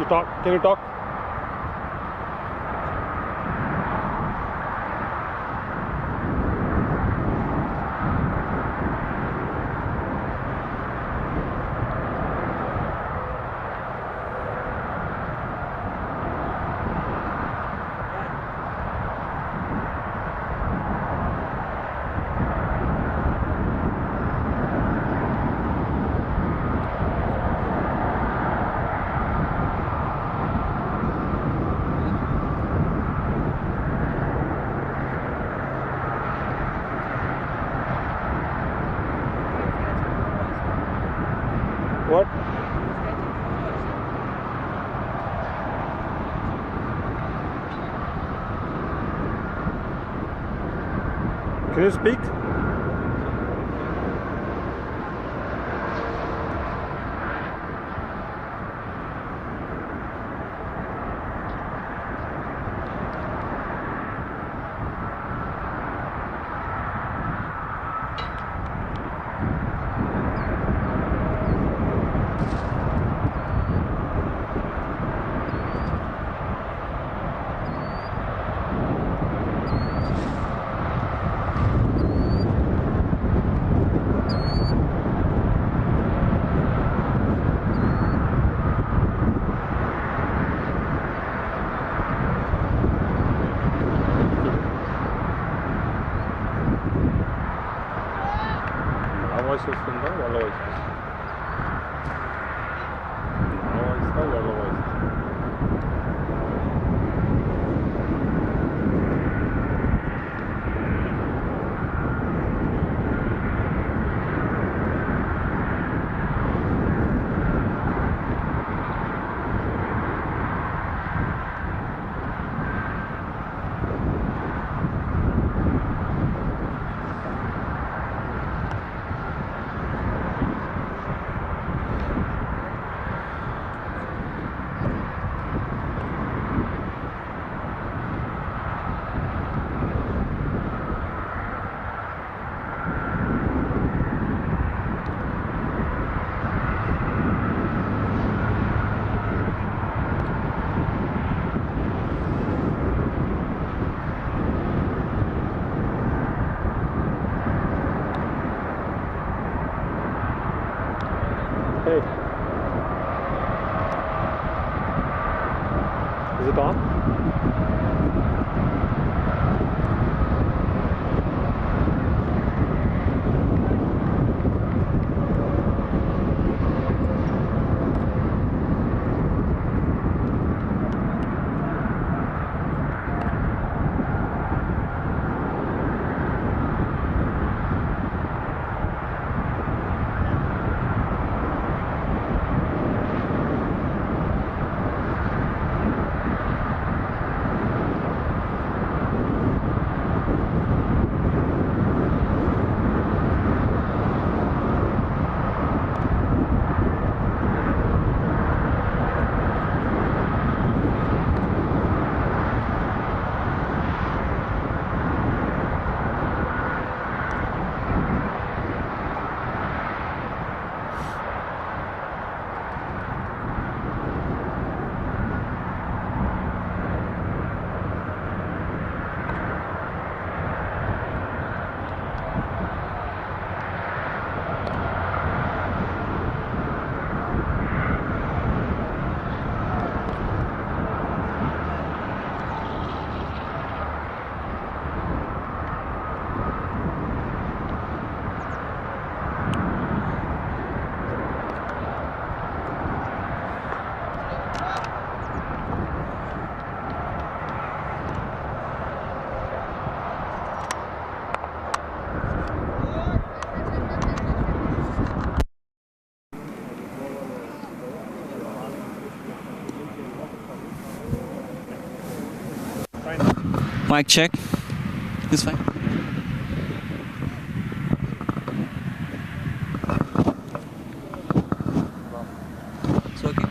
You talk. Can you talk? What? Can you speak? Voice వస్తుందా వాళ్ళ voice నా voice వాళ్ళ voice Hey. Is it on? Mic check. It's fine. It's okay.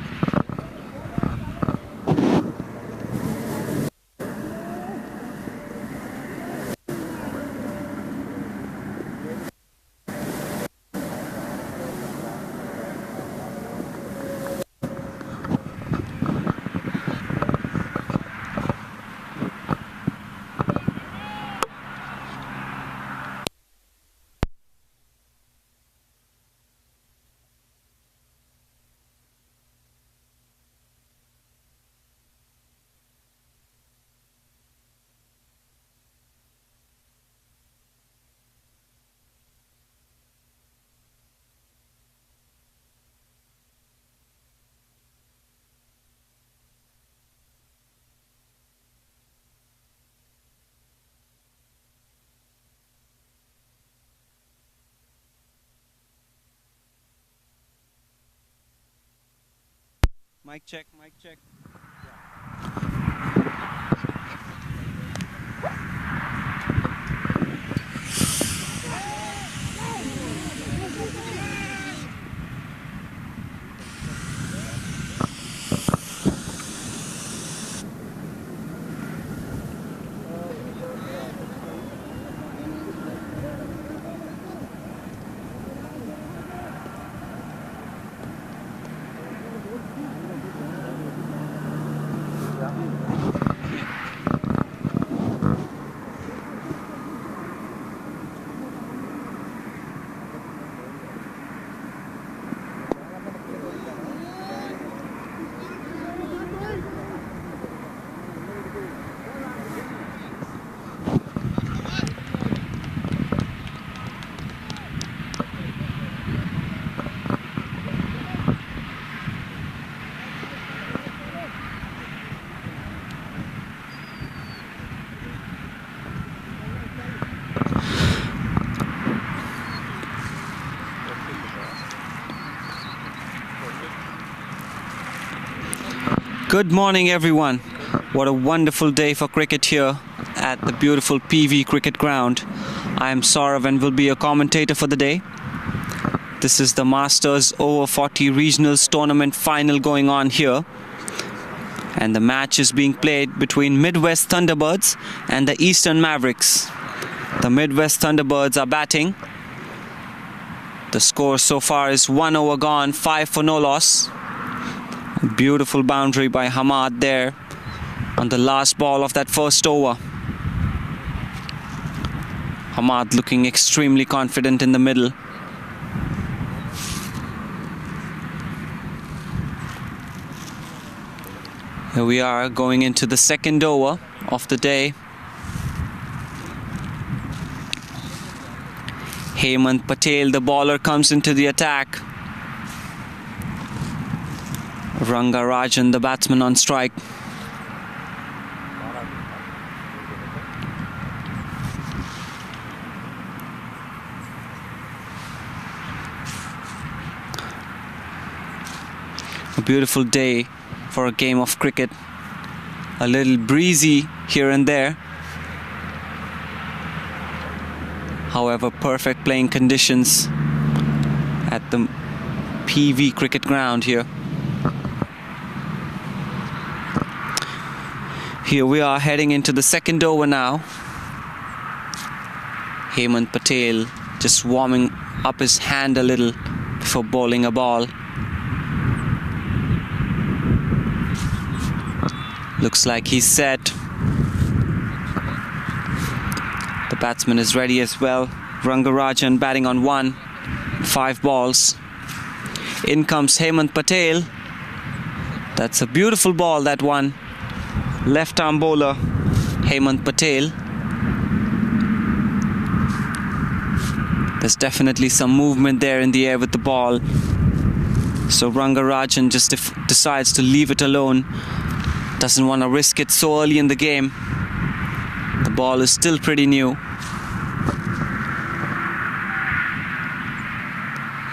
Mic check, mic check. Good morning, everyone. What a wonderful day for cricket here at the beautiful PV cricket ground. I am Saurav and will be a commentator for the day. This is the Masters Over 40 Regionals Tournament final going on here. And the match is being played between Midwest Thunderbirds and the Eastern Mavericks. The Midwest Thunderbirds are batting. The score so far is 1 over gone, 5 for no loss. Beautiful boundary by Hamad there on the last ball of that first over. Hamad looking extremely confident in the middle. Here we are going into the second over of the day. Hemant Patel, the bowler, comes into the attack. Rangarajan, the batsman, on strike. A beautiful day for a game of cricket. A little breezy here and there. However, perfect playing conditions at the PV cricket ground here. Here we are heading into the second over now. Hemant Patel just warming up his hand a little before bowling a ball. Looks like he's set. The batsman is ready as well. Rangarajan batting on 1, 5 balls. In comes Hemant Patel. That's a beautiful ball, that one. Left arm bowler Hemant Patel. There's definitely some movement there in the air with the ball. So Rangarajan just decides to leave it alone. Doesn't want to risk it so early in the game. The ball is still pretty new.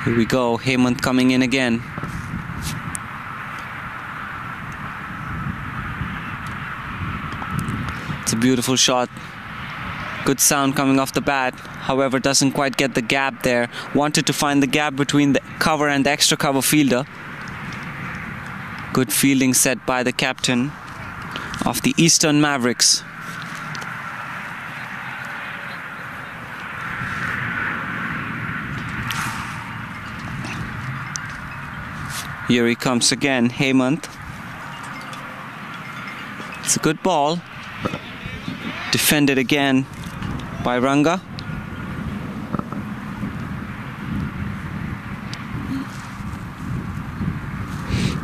Here we go, Hemant coming in again. It's a beautiful shot. Good sound coming off the bat. However, doesn't quite get the gap there. Wanted to find the gap between the cover and the extra cover fielder. Good fielding set by the captain of the Eastern Mavericks. Here he comes again, Hemant. It's a good ball. Defended again by Ranga.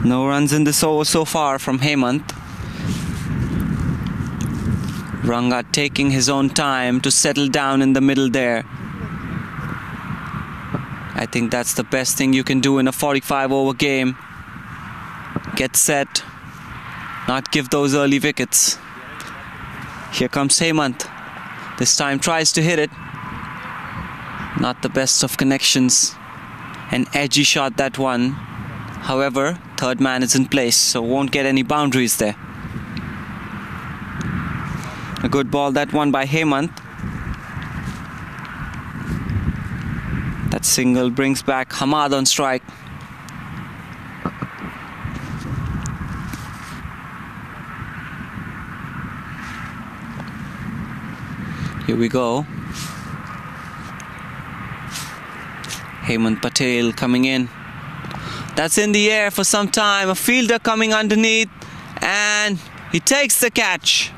No runs in this over so far from Hemant. Ranga taking his own time to settle down in the middle there. I think that's the best thing you can do in a 45 over game. Get set, not give those early wickets. Here comes Hemant. This time tries to hit it. Not the best of connections. An edgy shot, that one. However, Third man is in place, so won't get any boundaries there. A good ball, that one by Hemant. That single brings back Hamad on strike. Here we go. Hemant Patel coming in. That's in the air for some time. A fielder coming underneath, and he takes the catch.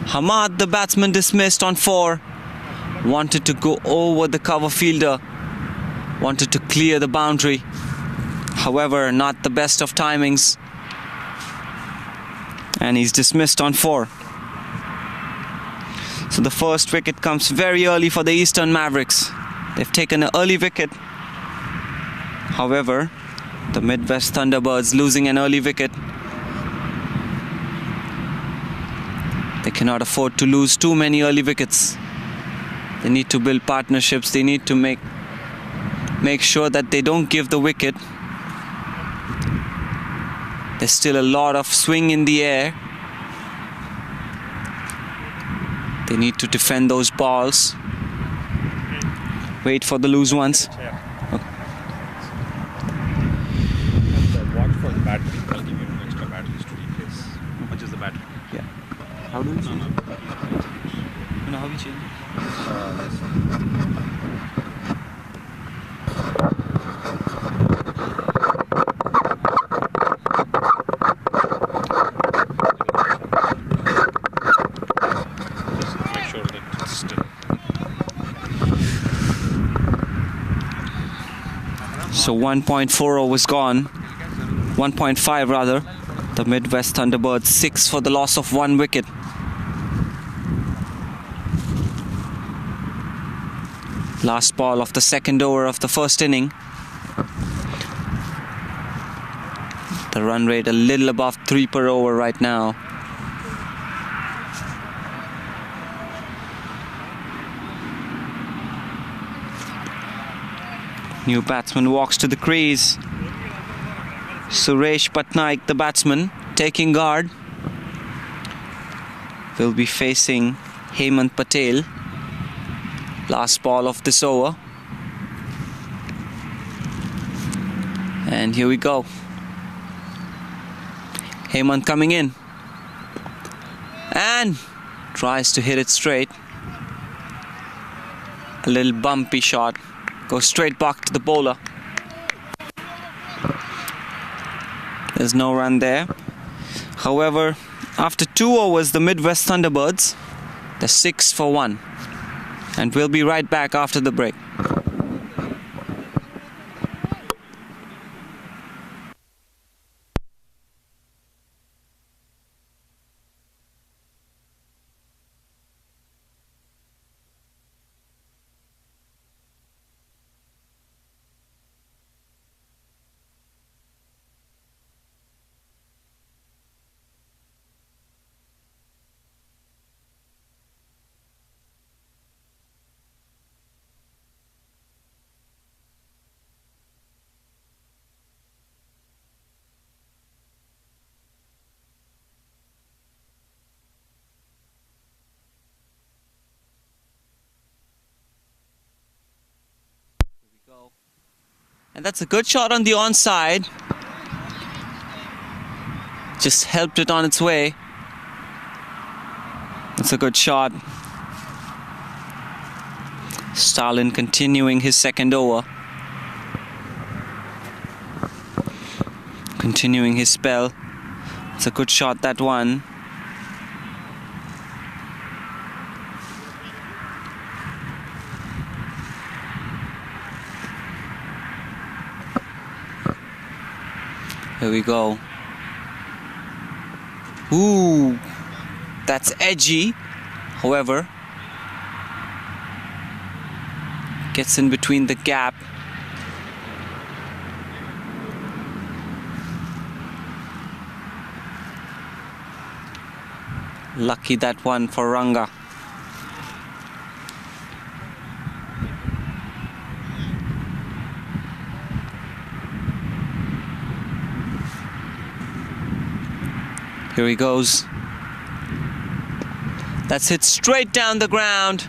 Hamad, the batsman, dismissed on 4. Wanted to go over the cover fielder. Wanted to clear the boundary. However, not the best of timings. And he's dismissed on 4. So the first wicket comes very early for the Eastern Mavericks. They've taken an early wicket. However, the Midwest Thunderbirds losing an early wicket. They cannot afford to lose too many early wickets. They need to build partnerships. They need to make sure that they don't give the wicket. There's still a lot of swing in the air. They need to defend those balls. Wait for the loose ones. Okay. Watch for the battery. I'll give you extra batteries to replace. How much is the battery? Yeah. How do we change it? You know how we change it? Make sure that it's still. So 1.4 overs gone. 1.5 rather. The Midwest Thunderbirds 6 for the loss of 1 wicket. Last ball of the second over of the first inning. The run rate a little above 3 per over right now. New batsman walks to the crease. Suresh Patnaik, the batsman, taking guard. Will be facing Hemant Patel. Last ball of this over. And here we go. Hemant coming in. And tries to hit it straight. A little bumpy shot. Goes straight back to the bowler. There's no run there. However, after 2 overs, the Midwest Thunderbirds, they're 6 for 1. And we'll be right back after the break. And that's a good shot on the onside. Just helped it on its way. That's a good shot. Stalin continuing his second over. Continuing his spell. It's a good shot, that one. Here we go. Ooh, that's edgy. However, gets in between the gap. Lucky that one for Ranga. Here he goes. That's hit straight down the ground.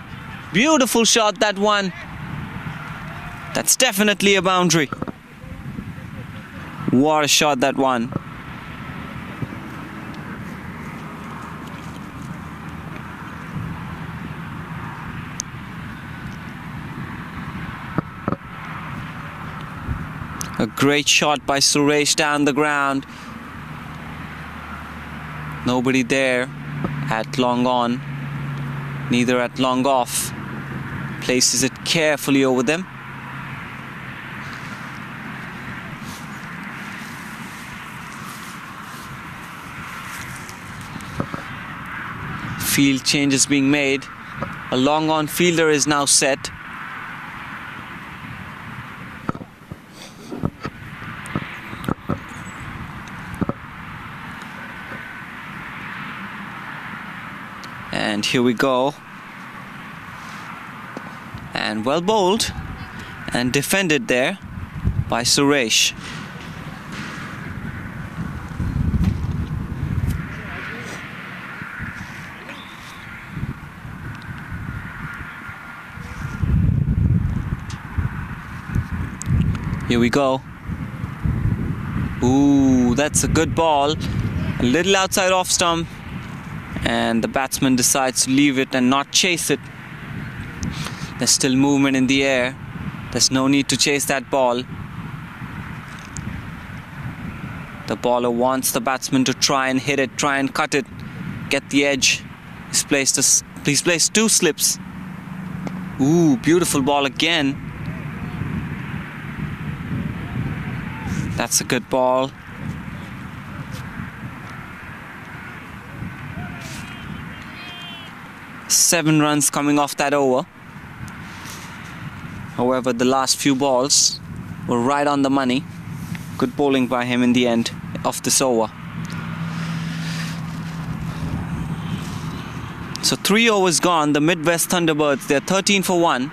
Beautiful shot, that one. That's definitely a boundary. What a shot, that one. A great shot by Suresh down the ground. Nobody there at long on, neither at long off. Places it carefully over them. Field changes being made. A long on fielder is now set. And here we go. And well bowled and defended there by Suresh. Here we go. Ooh, that's a good ball. A little outside off stump. And the batsman decides to leave it and not chase it. There's still movement in the air. There's no need to chase that ball. The bowler wants the batsman to try and hit it, try and cut it, get the edge. He's placed two slips. Ooh, beautiful ball again. That's a good ball. Seven runs coming off that over. However, the last few balls were right on the money. Good bowling by him in the end of this over. So 3 overs gone. The Midwest Thunderbirds, they're 13 for 1.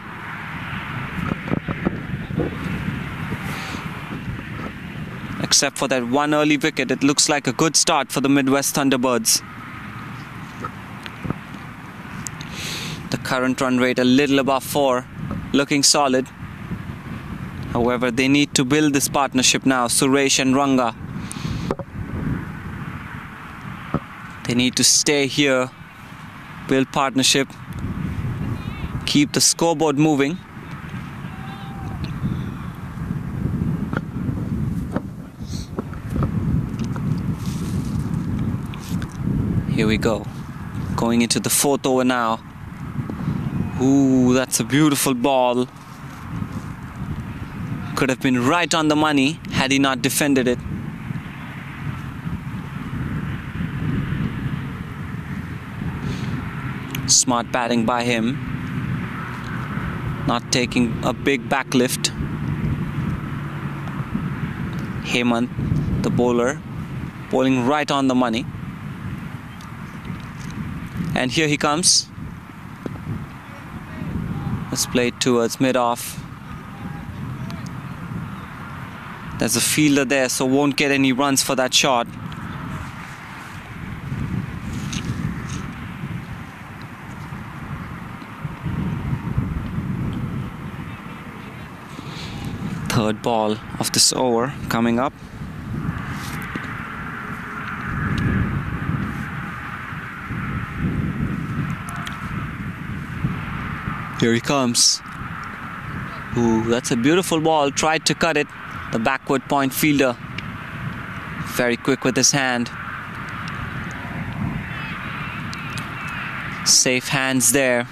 Except for that one early wicket, it looks like a good start for the Midwest Thunderbirds. The current run rate a little above 4, looking solid. However, they need to build this partnership now, Suresh and Ranga. They need to stay here, build partnership, keep the scoreboard moving. Here we go, going into the 4th over now. Ooh, that's a beautiful ball. Could have been right on the money had he not defended it. Smart batting by him. Not taking a big backlift. Hemant, the bowler, bowling right on the money. And here he comes. Let's play it towards mid-off. There's a fielder there, so won't get any runs for that shot. Third ball of this over coming up. Here he comes. Ooh, that's a beautiful ball. Tried to cut it. The backward point fielder. Very quick with his hand. Safe hands there.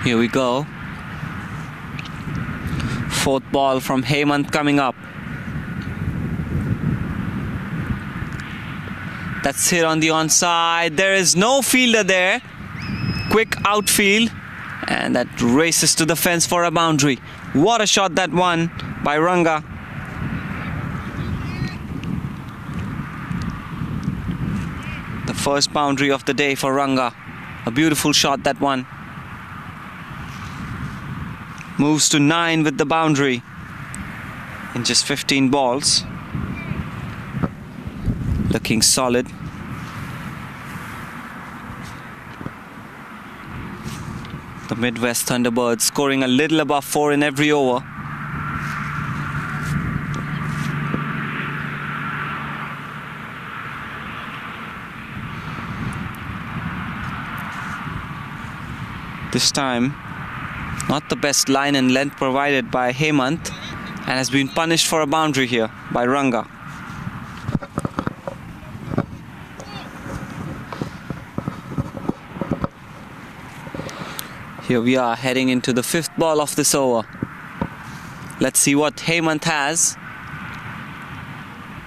Here we go. 4th ball from Hemant coming up. That That's hit on the onside. There is no fielder there. Quick outfield. And that races to the fence for a boundary. What a shot that one by Ranga. The first boundary of the day for Ranga. A beautiful shot that one. Moves to 9 with the boundary in just 15 balls. Looking solid. The Midwest Thunderbirds scoring a little above 4 in every over. This time, not the best line and length provided by Hemant, and has been punished for a boundary here by Ranga. Here we are heading into the 5th ball of this over. Let's see what Hemant has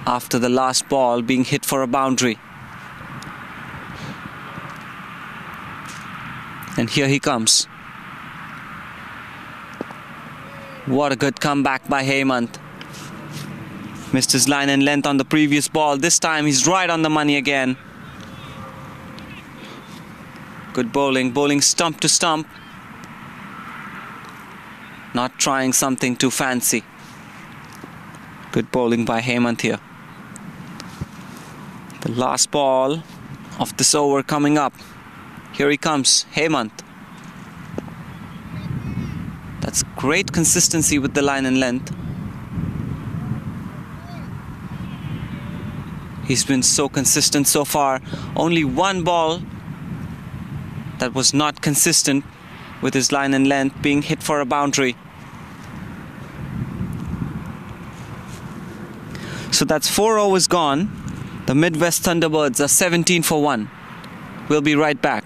after the last ball being hit for a boundary. And here he comes. What a good comeback by Hemant. Missed his line and length on the previous ball. This time he's right on the money again. Good bowling. Bowling stump to stump. Not trying something too fancy. Good bowling by Hemant here. The last ball of this over coming up. Here he comes, Hemant. That's great consistency with the line and length. He's been so consistent so far. Only one ball that was not consistent with his line and length being hit for a boundary. So that's 4 overs gone. The Midwest Thunderbirds are 17 for 1. We'll be right back.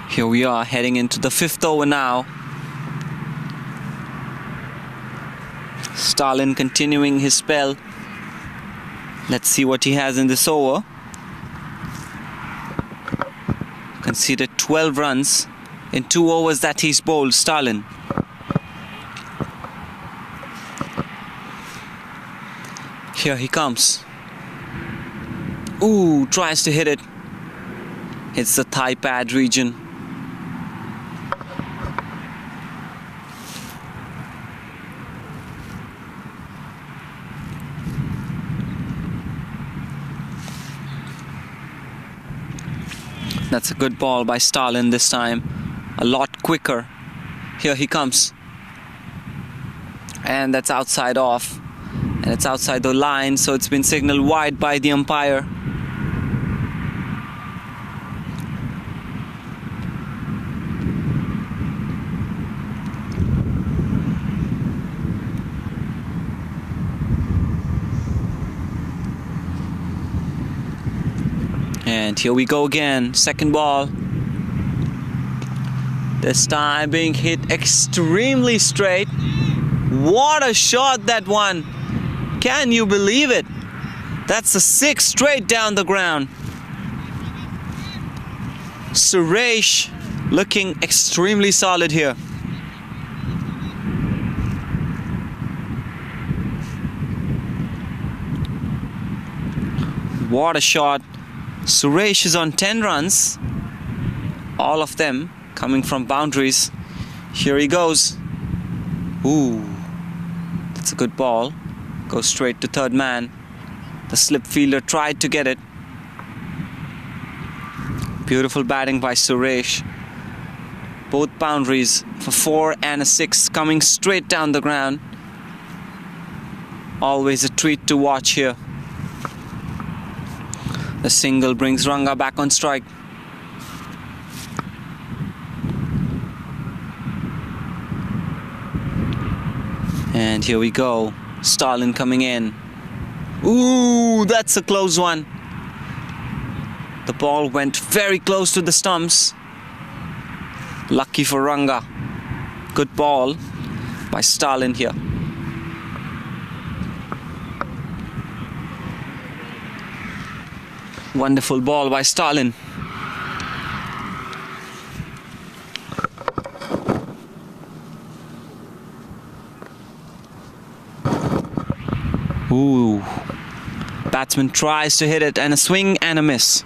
Here we are heading into the 5th over now. Stalin continuing his spell. Let's see what he has in this over. Conceded 12 runs in 2 overs that he's bowled, Stalin. Here he comes. Ooh, tries to hit it. Hits the thigh pad region. That's a good ball by Stalin this time. A lot quicker. Here he comes. And that's outside off. And it's outside the line, so it's been signaled wide by the umpire. And here we go again, 2nd ball. This time being hit extremely straight. What a shot that one! Can you believe it? That's a 6 straight down the ground. Suresh looking extremely solid here. What a shot. Suresh is on 10 runs, all of them coming from boundaries. Here he goes. Ooh, that's a good ball. Goes straight to 3rd man. The slip fielder tried to get it, Beautiful batting by Suresh. Both boundaries for 4 and a 6 coming straight down the ground. Always a treat to watch here. The single brings Ranga back on strike. And here we go. Stalin coming in. Ooh, that's a close one. The ball went very close to the stumps. Lucky for Ranga. Good ball by Stalin here. Wonderful ball by Stalin. Ooh. Batsman tries to hit it, and a swing and a miss.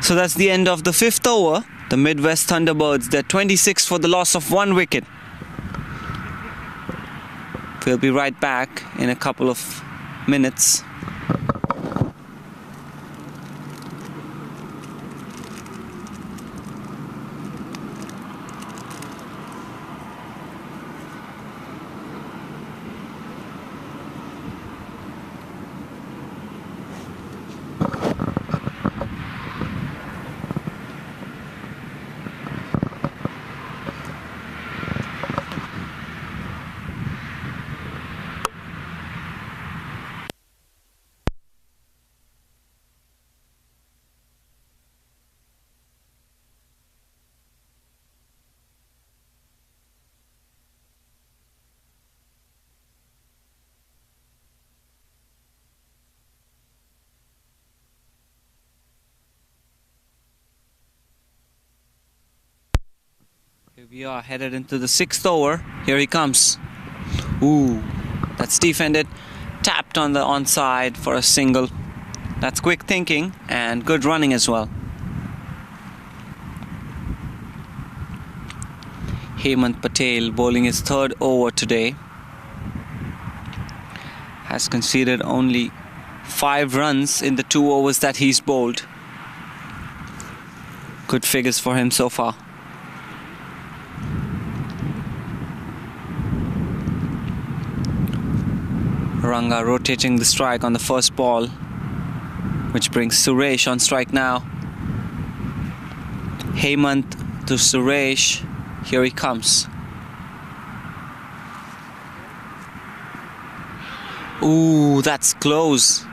So that's the end of the 5th over. The Midwest Thunderbirds, they're 26 for the loss of 1 wicket. We'll be right back in a couple of minutes. Here we are, headed into the 6th over. Here he comes. Ooh, that's defended. Tapped on the onside for a single. That's quick thinking and good running as well. Hemant Patel bowling his 3rd over today. Has conceded only 5 runs in the 2 overs that he's bowled. Good figures for him so far. Ranga rotating the strike on the first ball, which brings Suresh on strike now. Hemant to Suresh. Here he comes. Ooh, that's close.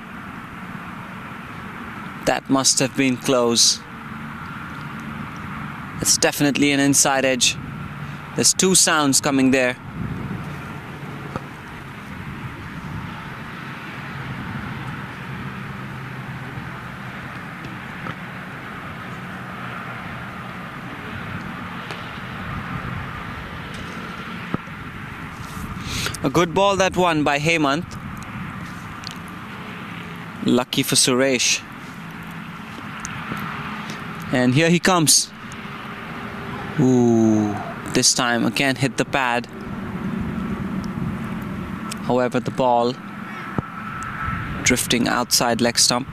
That must have been close. It's definitely an inside edge. There's 2 sounds coming there. A good ball, that one by Hemant. Lucky for Suresh. And here he comes. Ooh, this time again hit the pad. However, the ball drifting outside leg stump.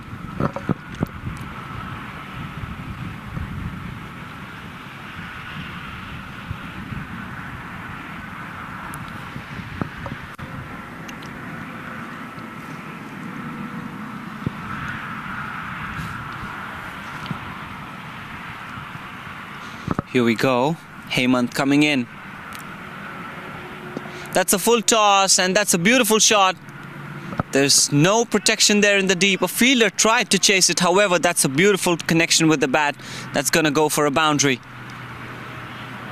Here we go. Hemant coming in. That's a full toss and that's a beautiful shot. There's no protection there in the deep. A fielder tried to chase it. However, that's a beautiful connection with the bat. That's going to go for a boundary.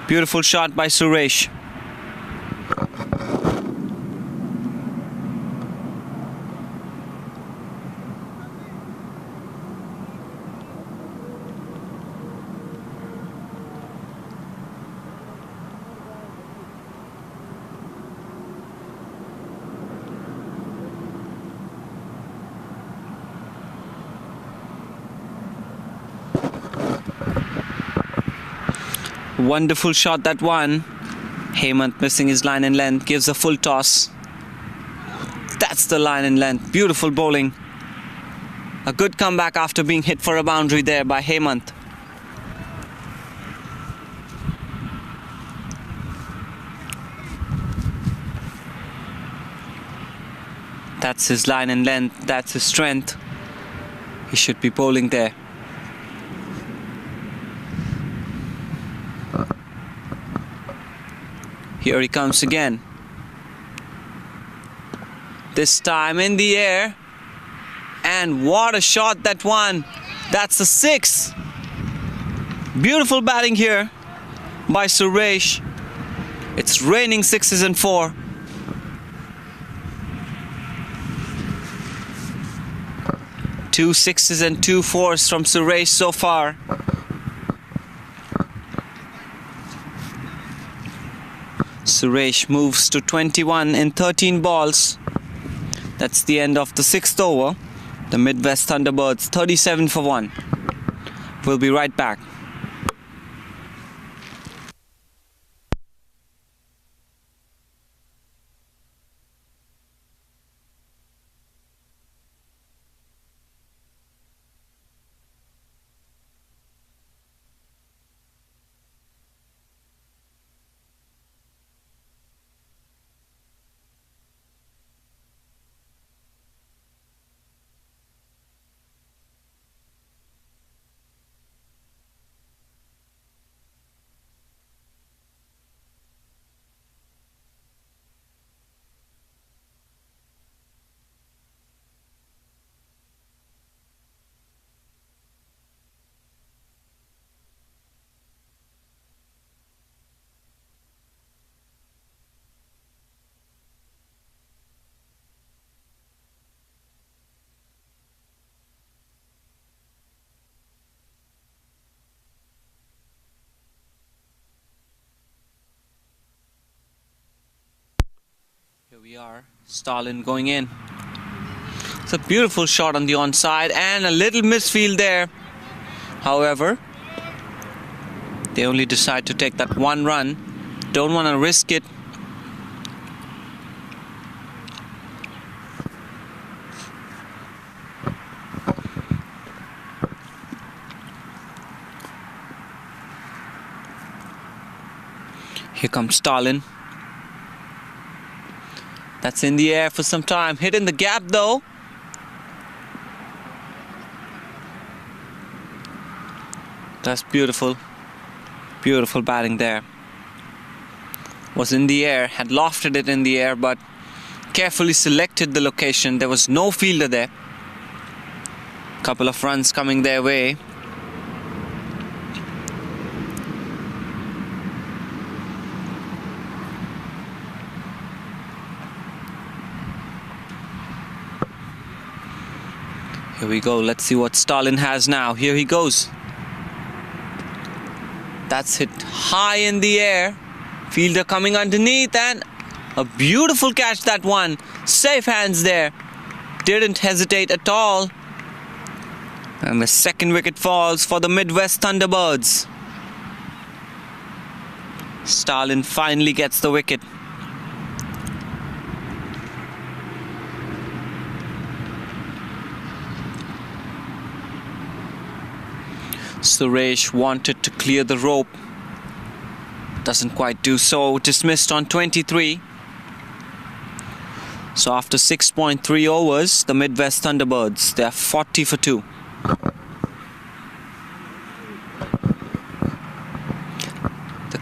Beautiful shot by Suresh. Wonderful shot, that one. Hemant missing his line and length, gives a full toss. That's the line and length. Beautiful bowling. A good comeback after being hit for a boundary there by Hemant. That's his line and length. That's his strength. He should be bowling there. Here he comes again. This time in the air. And what a shot, that one. That's a 6. Beautiful batting here by Suresh. It's raining 6s and 4. Two 6s and 2 4s from Suresh so far. Suresh moves to 21 in 13 balls. That's the end of the 6th over. The Midwest Thunderbirds 37 for 1. We'll be right back. Here we are, Stalin going in. It's a beautiful shot on the onside and a little misfield there. However, they only decide to take that one run. Don't want to risk it. Here comes Stalin. That's in the air for some time. Hit in the gap though. That's beautiful. Beautiful batting there. Was in the air, had lofted it in the air, but carefully selected the location. There was no fielder there. Couple of runs coming their way. Here we go. Let's see what Stalin has now. Here he goes. That's hit high in the air. Fielder coming underneath and a beautiful catch, that one. Safe hands there. Didn't hesitate at all. And the second wicket falls for the Midwest Thunderbirds. Stalin finally gets the wicket. Suresh wanted to clear the rope. Doesn't quite do so. Dismissed on 23. So after 6.3 overs, the Midwest Thunderbirds, they are 40 for 2.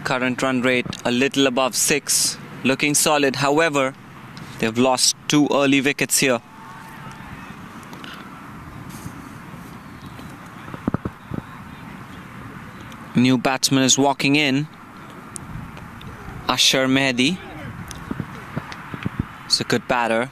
Current run rate a little above 6, looking solid. However, they've lost 2 early wickets here. New batsman is walking in. Ashar Mehdi. It's a good batter.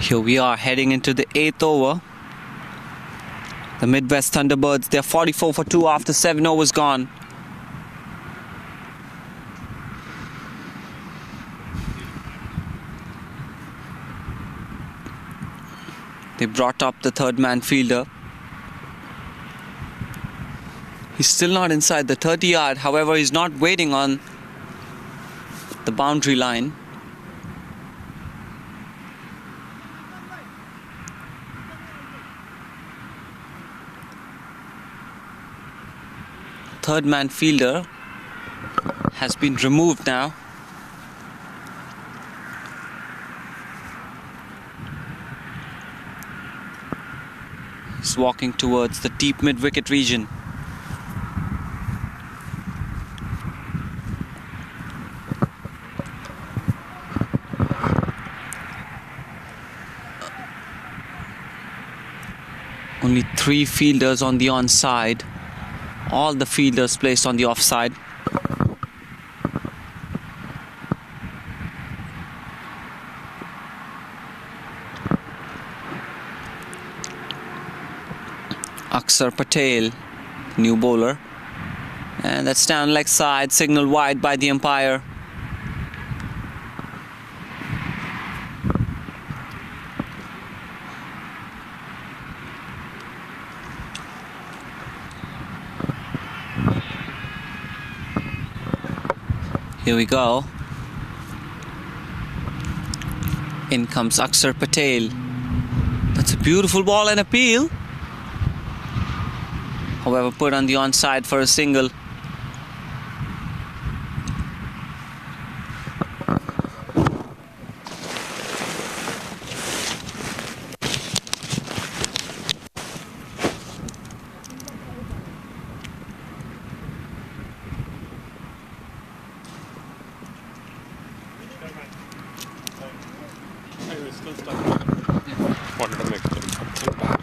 Here we are heading into the 8th over. The Midwest Thunderbirds, they're 44 for 2 after 7 overs gone. They brought up the third man fielder. He's still not inside the 30-yard. However, he's not waiting on the boundary line. Third man fielder has been removed now. He's walking towards the deep mid-wicket region. Only 3 fielders on the onside. All the fielders placed on the offside. Akshar Patel, new bowler. And that's down leg side, signal wide by the umpire. Here we go. In comes Akshar Patel. That's a beautiful ball and appeal. However, put on the onside for a single. I was still stuck. Wanted to make something bad.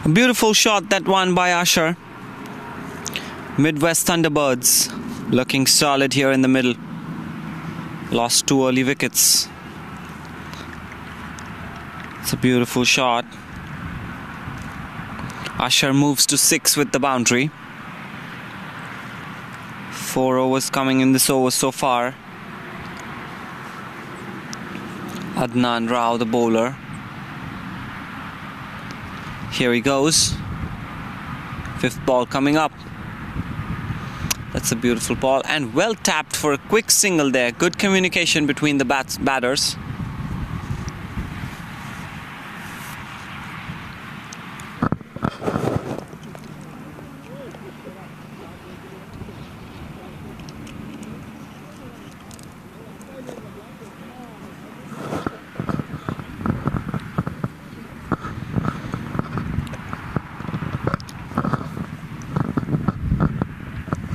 A beautiful shot, that one by Usher. Midwest Thunderbirds looking solid here in the middle. Lost 2 early wickets. It's a beautiful shot. Usher moves to 6 with the boundary. 4 overs coming in this over so far. Adnan Rao, the bowler. Here he goes. 5th ball coming up. That's a beautiful ball and well tapped for a quick single there. Good communication between the batters.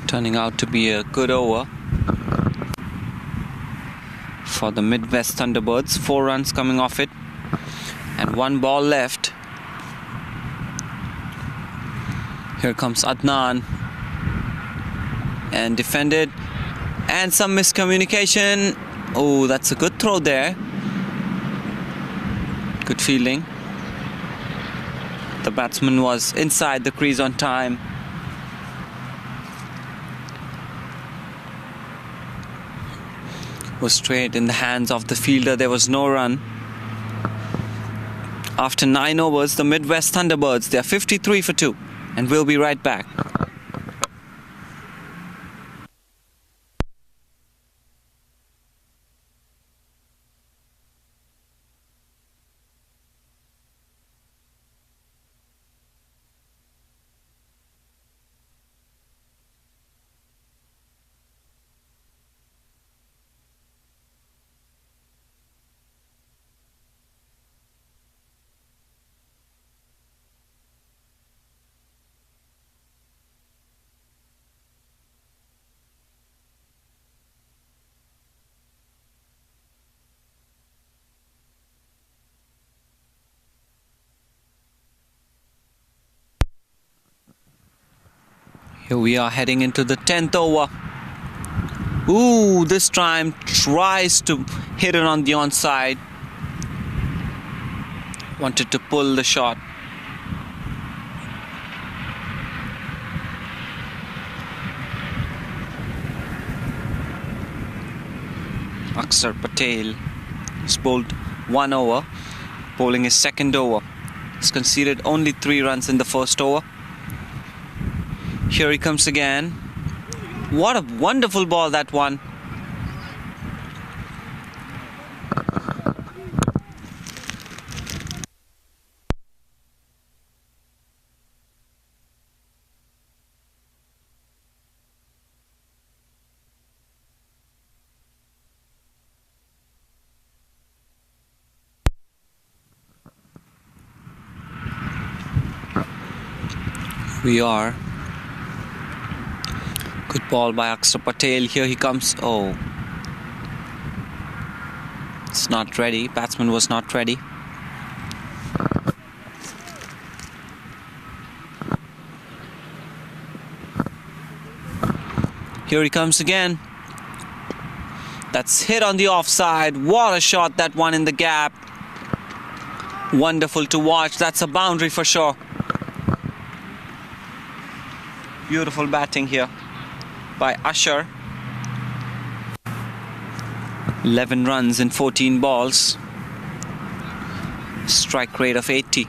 Turning out to be a good over for the Midwest Thunderbirds. 4 runs coming off it and 1 ball left. Here comes Adnan and defended, and some miscommunication. Oh, that's a good throw there. Good fielding. The batsman was inside the crease on time. Was straight in the hands of the fielder. There was no run. After 9 overs, the Midwest Thunderbirds, they are 53 for 2, and we'll be right back. Here we are heading into the 10th over. Ooh, this time tries to hit it on the onside. Wanted to pull the shot. Akshar Patel has bowled 1 over, bowling his 2nd over. He's conceded only 3 runs in the 1st over. Here he comes again. What a wonderful ball, that one. We are. Good ball by Akshar Patel. Here he comes. Oh. It's not ready. Batsman was not ready. Here he comes again. That's hit on the offside. What a shot, that one in the gap. Wonderful to watch. That's a boundary for sure. Beautiful batting here by Usher. 11 runs in 14 balls. Strike rate of 80.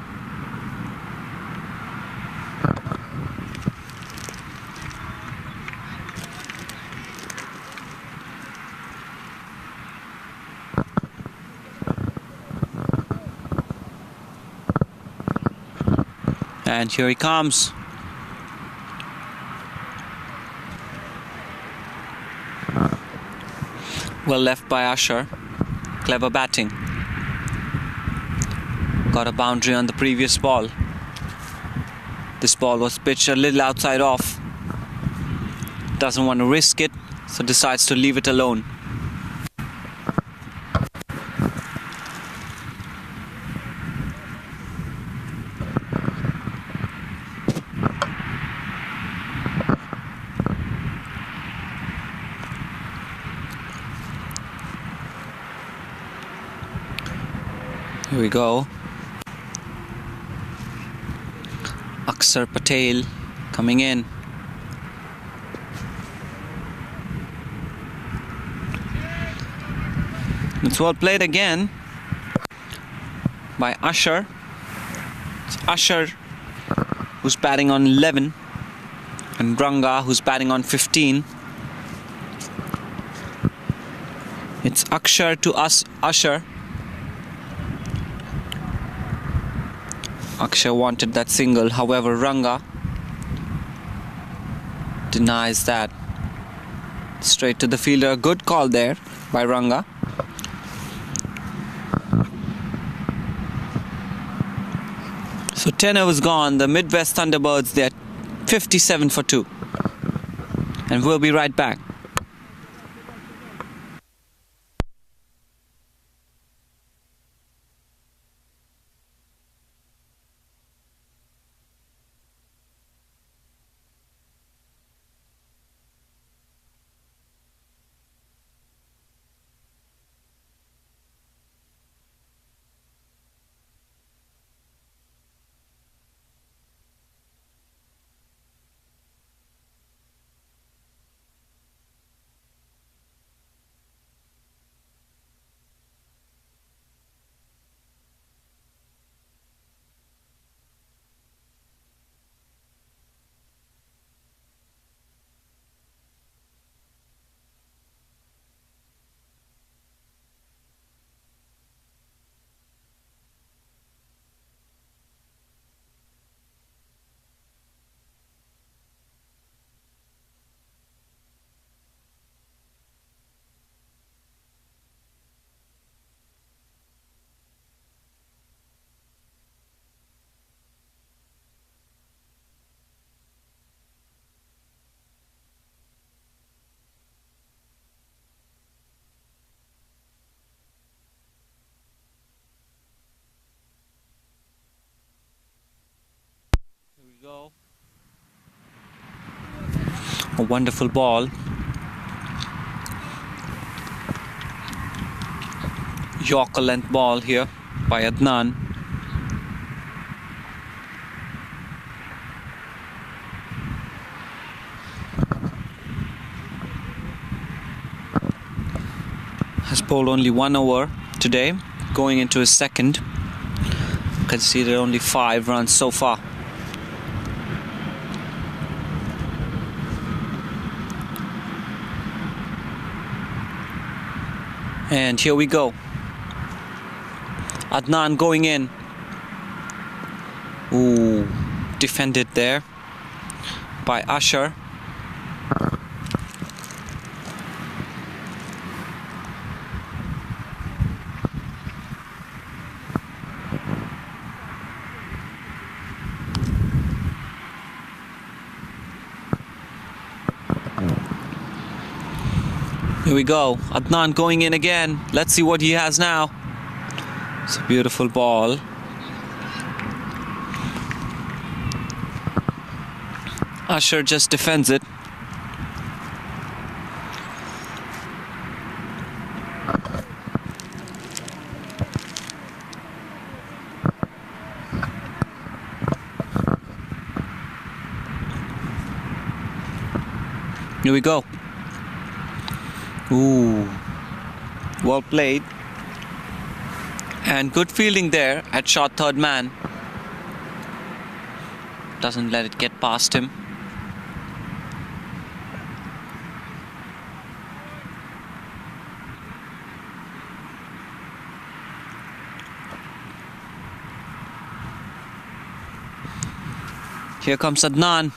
And here he comes. Well left by Usher. Clever batting. Got a boundary on the previous ball. This ball was pitched a little outside off. Doesn't want to risk it, so decides to leave it alone. Here we go. Akshar Patel coming in. It's well played again by Usher. It's Usher who's batting on 11 and Ranga who's batting on 15. It's Akshar to Usher. Akshar wanted that single, however Ranga denies that. Straight to the fielder. A good call there by Ranga. So 10 overs gone. The Midwest Thunderbirds, they're 57 for 2. And we'll be right back. Go. A wonderful ball. Yorker length ball here by Adnan. Has bowled only 1 over today, going into his second. Conceded only 5 runs so far. And here we go. Adnan going in. Ooh, defended there by Usher. Here we go. Adnan going in again. Let's see what he has now. It's a beautiful ball. Usher just defends it. Here we go. Ooh, well played. And good fielding there at short third man. Doesn't let it get past him. Here comes Adnan.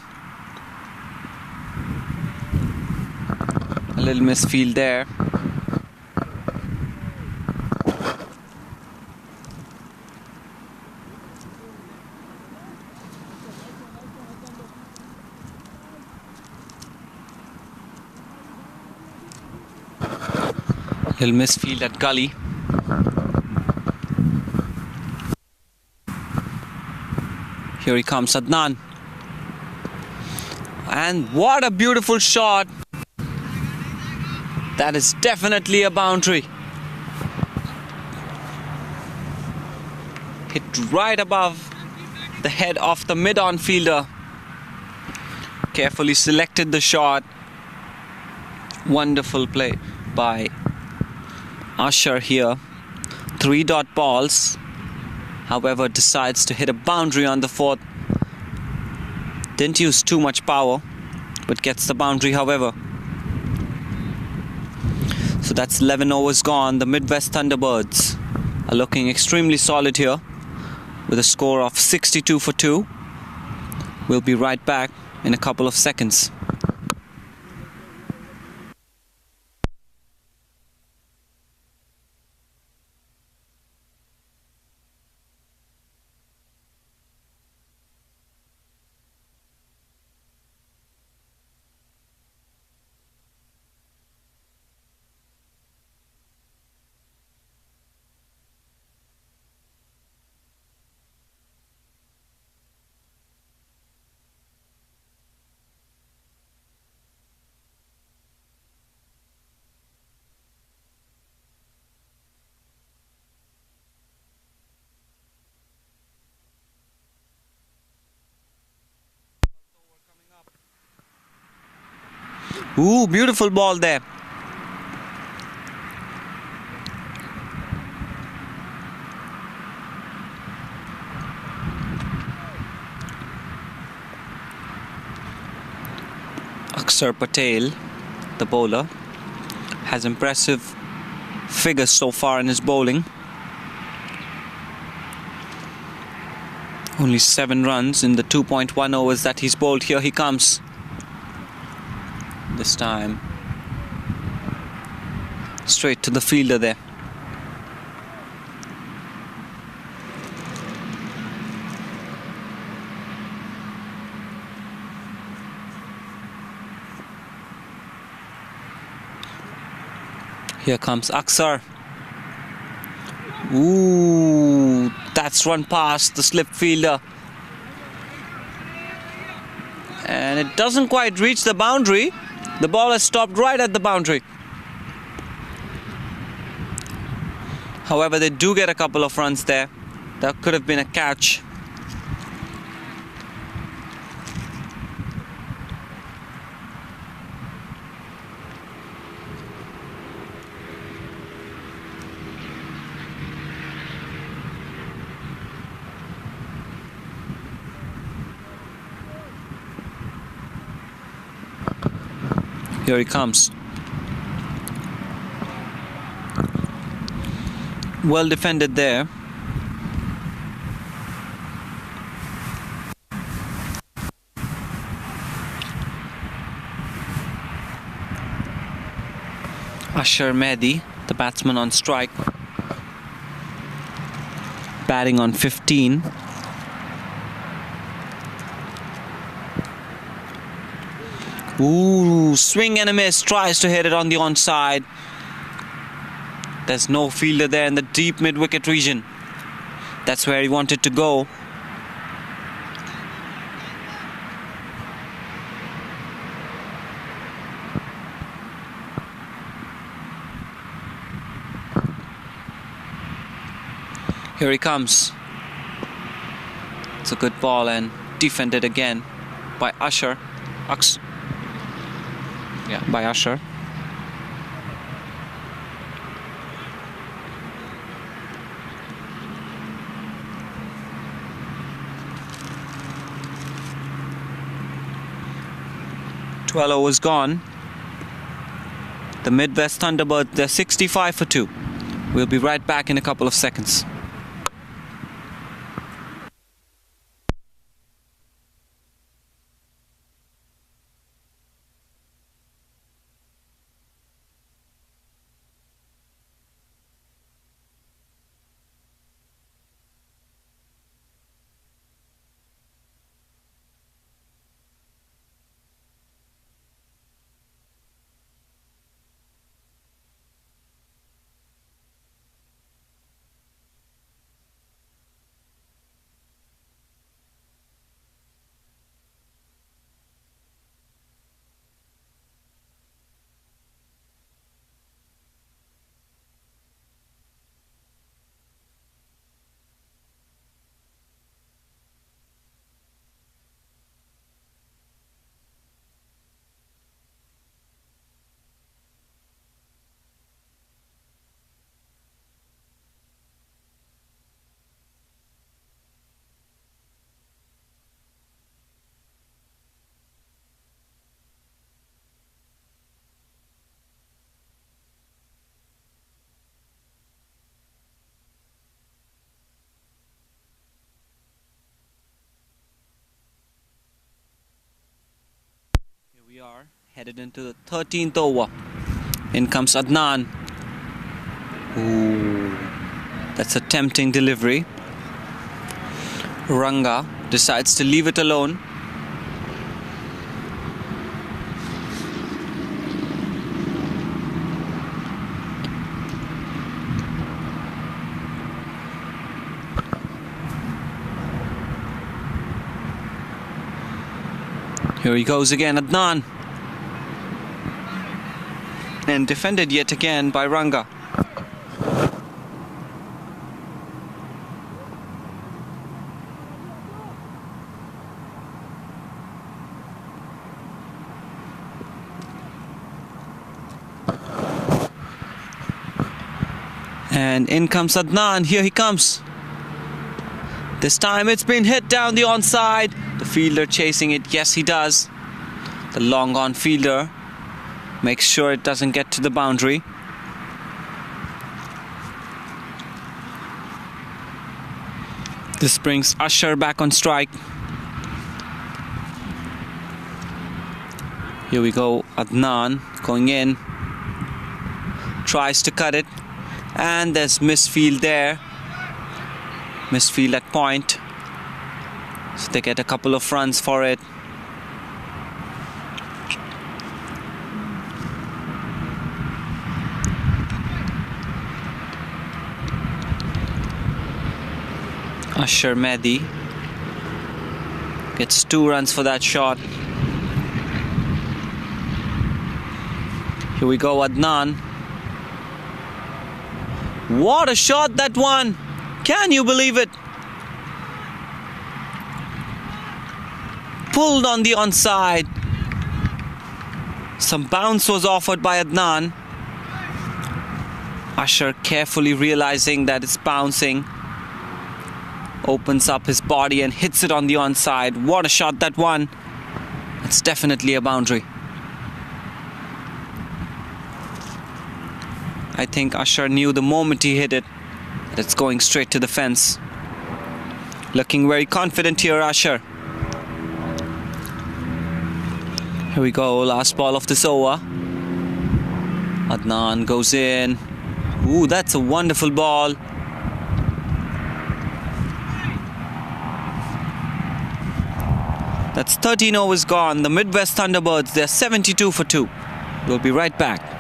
A little misfield there. Little misfield at gully. Here he comes, Adnan. And what a beautiful shot. That is definitely a boundary. Hit right above the head of the mid-on fielder. Carefully selected the shot. Wonderful play by Usher here. 3-dot balls. However, decides to hit a boundary on the fourth. Didn't use too much power, but gets the boundary however. So that's 11 overs gone. The Midwest Thunderbirds are looking extremely solid here with a score of 62 for 2. We'll be right back in a couple of seconds. Ooh, beautiful ball there. Akshar Patel, the bowler, has impressive figures so far in his bowling. Only 7 runs in the 2.1 overs that he's bowled. Here he comes. This time straight to the fielder there. Here comes Akshar. Ooh, that's run past the slip fielder. And it doesn't quite reach the boundary. The ball has stopped right at the boundary. However, they do get a couple of runs there. That could have been a catch. Here he comes. Well defended there. Asher Mehdi, the batsman on strike, batting on 15. Ooh, swing and a miss, tries to hit it on the onside. There's no fielder there in the deep mid-wicket region. That's where he wanted to go. Here he comes. It's a good ball and defended again by Usher. By Usher. Twelve overs gone. The Midwest Thunderbirds, they're 65 for 2. We'll be right back in a couple of seconds. Headed into the 13th over. In comes Adnan. Ooh, that's a tempting delivery. Ranga decides to leave it alone. Here he goes again, Adnan. And defended yet again by Ranga. And in comes Adnan. Here he comes. This time it's been hit down the onside. The fielder chasing it. Yes, he does. The long on fielder makes sure it doesn't get to the boundary. This brings Usher back on strike. Here we go, Adnan going in. Tries to cut it. And there's misfield there. Misfield at point. So they get a couple of runs for it. Usher Mehdi gets 2 runs for that shot. Here we go, Adnan. What a shot that one! Can you believe it? Pulled on the onside. Some bounce was offered by Adnan. Usher carefully realizing that it's bouncing, opens up his body and hits it on the onside. What a shot that one. It's definitely a boundary. I think Usher knew the moment he hit it that it's going straight to the fence. Looking very confident here, Usher. Here we go, last ball of this over. Adnan goes in. Ooh, that's a wonderful ball. That's 13 overs gone. The Midwest Thunderbirds, they're 72 for 2. We'll be right back.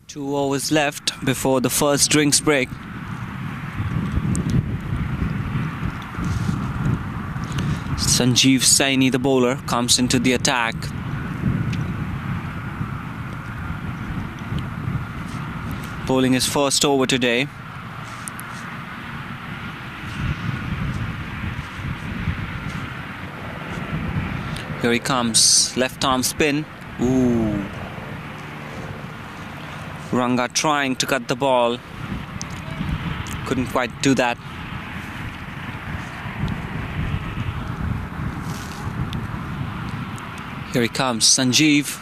Two overs left before the first drinks break. Sanjeev Saini, the bowler, comes into the attack. Bowling his first over today. Here he comes, left arm spin. Ooh. Ranga trying to cut the ball. Couldn't quite do that. Here he comes, Sanjeev.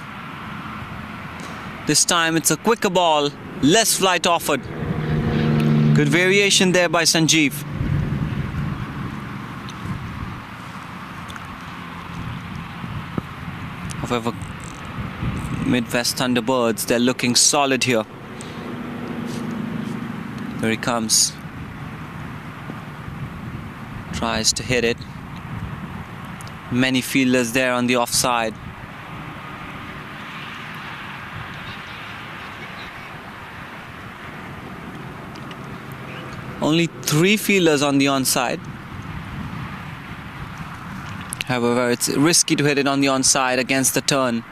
This time it's a quicker ball, less flight offered. Good variation there by Sanjeev. However, Midwest Thunderbirds, they're looking solid here. Here he comes. Tries to hit it. Many fielders there on the offside. Only 3 fielders on the onside. However, it's risky to hit it on the onside against the turn.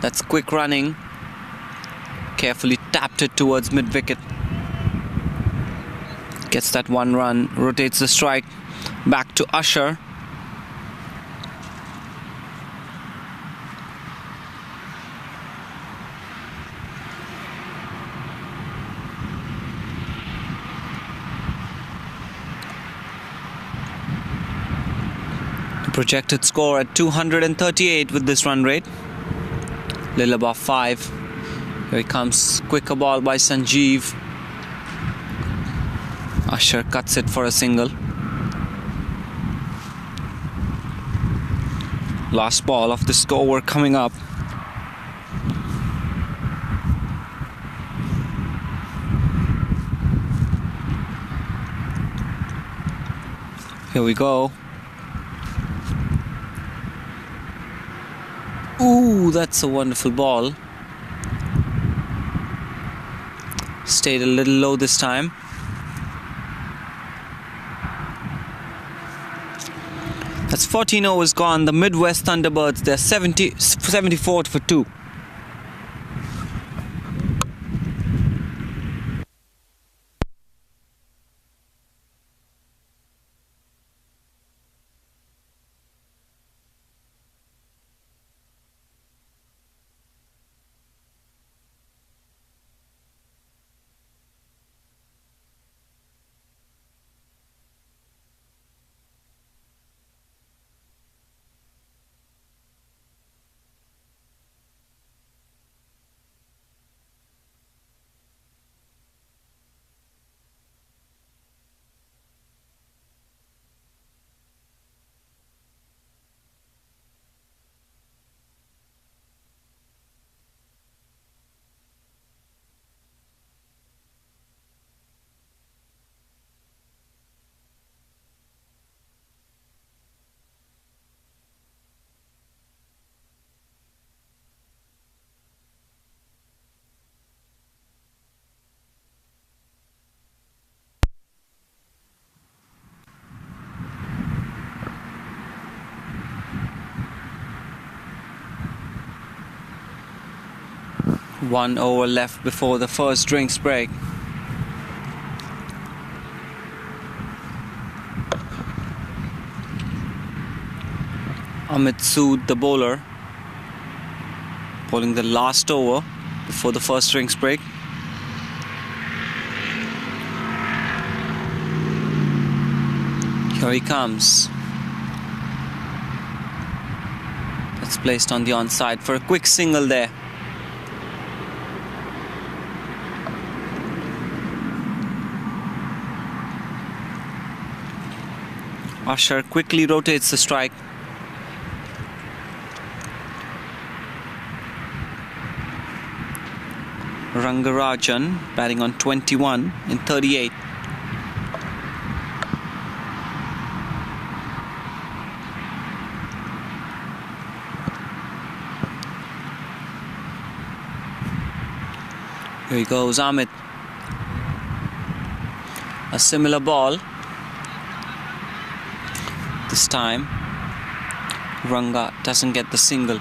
That's quick running. Carefully tapped it towards mid-wicket. Gets that 1 run, rotates the strike back to Usher. Projected score at 238 with this run rate. Little above 5. Here he comes. Quicker ball by Sanjeev. Usher cuts it for a single. Last ball of this over coming up. Here we go. Ooh, that's a wonderful ball. Stayed a little low this time. That's 14 overs gone. The Midwest Thunderbirds, they're 74 for 2. One over left before the first drinks break. Amit Sood, the bowler, bowling the last over before the first drinks break. Here he comes. That's placed on the onside for a quick single there. Usher quickly rotates the strike. Rangarajan batting on 21 in 38. Here he goes, Amit. A similar ball. This time, Ranga doesn't get the single.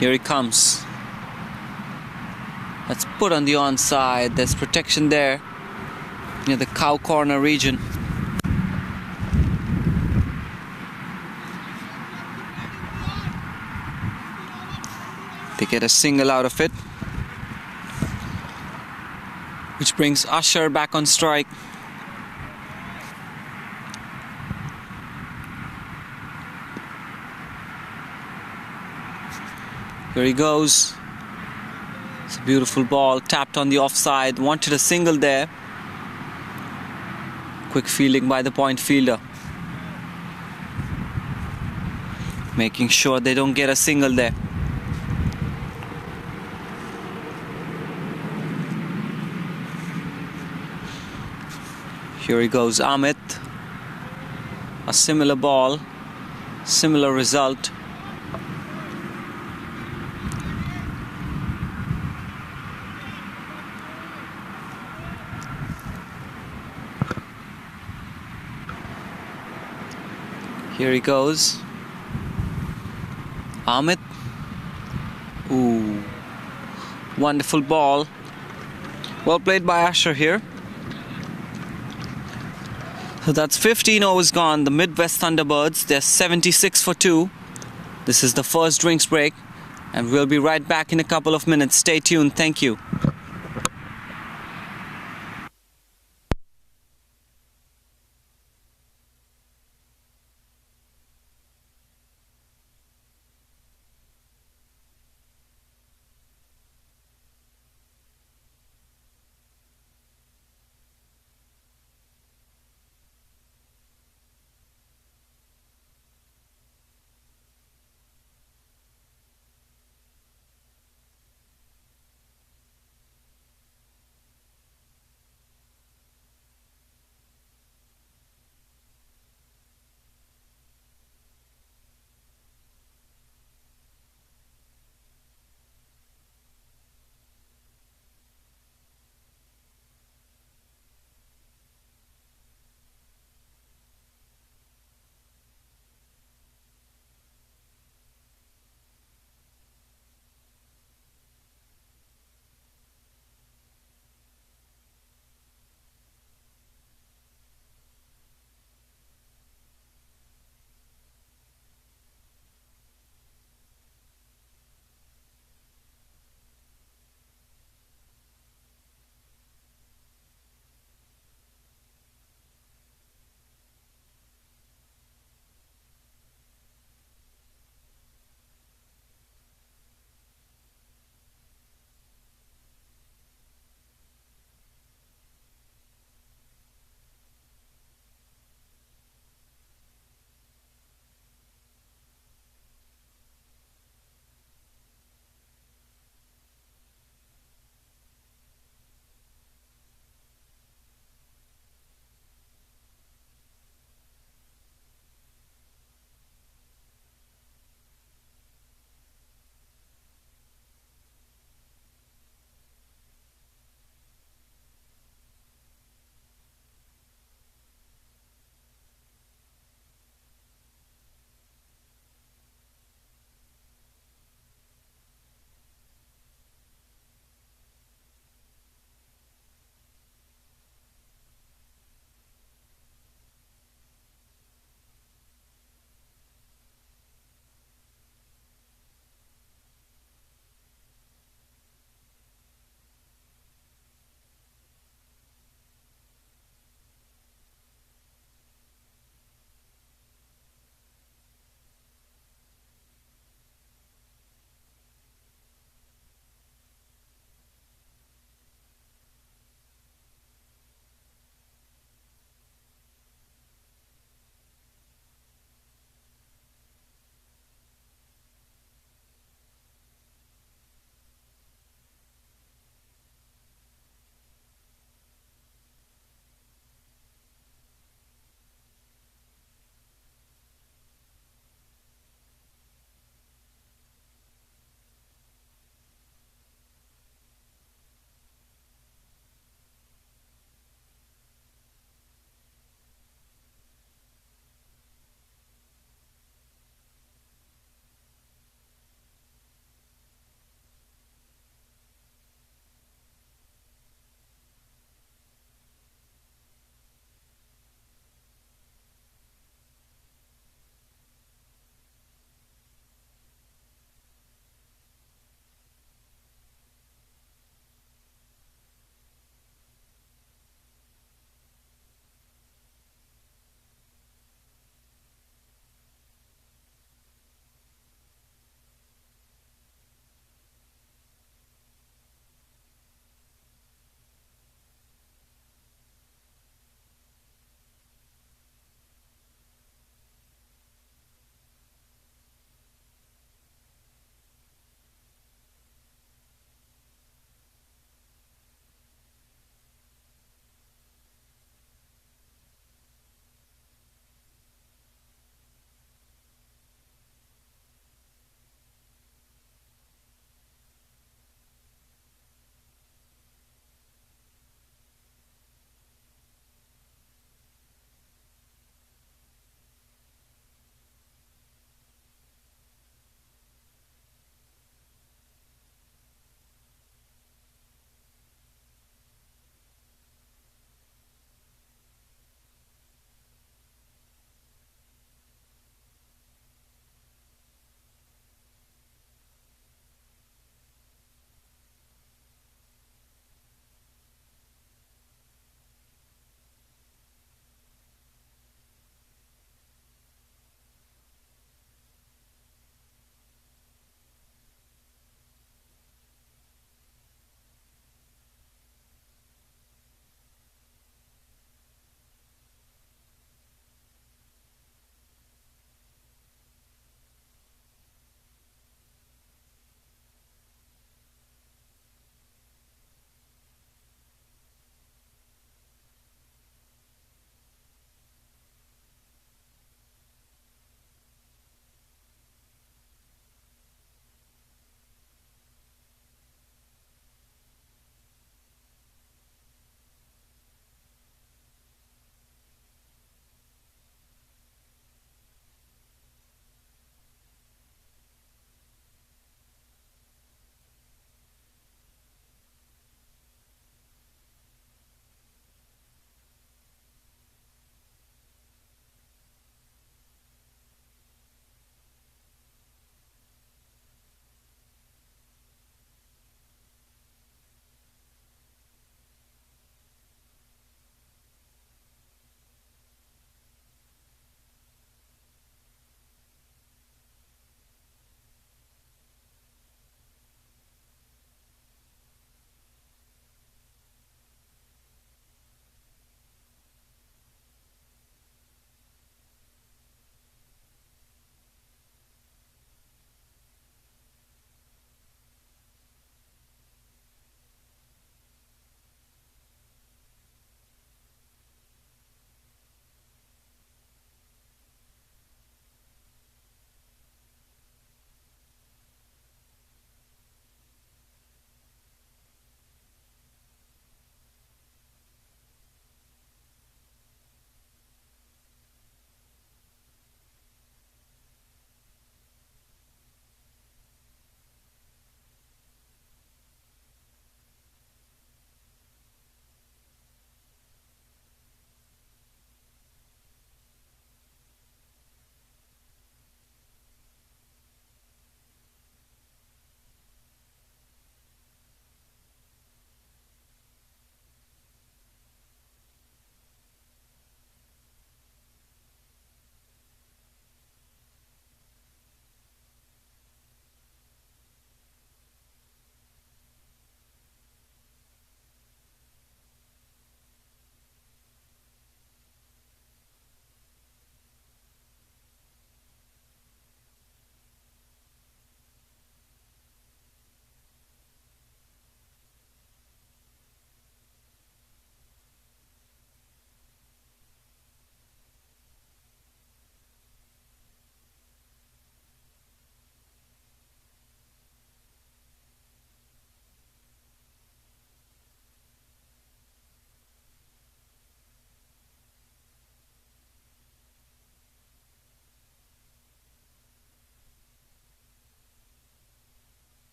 Here he comes. That's put on the onside. There's protection there near the cow corner region. They get a single out of it, which brings Usher back on strike. Here he goes. It's a beautiful ball, tapped on the offside, wanted a single there. Quick fielding by the point fielder, making sure they don't get a single there. Here he goes, Amit. A similar ball, similar result. Here he goes. Amit. Ooh. Wonderful ball. Well played by Asher here. So that's 15 overs gone. The Midwest Thunderbirds, they're 76 for 2. This is the first drinks break. And we'll be right back in a couple of minutes. Stay tuned. Thank you.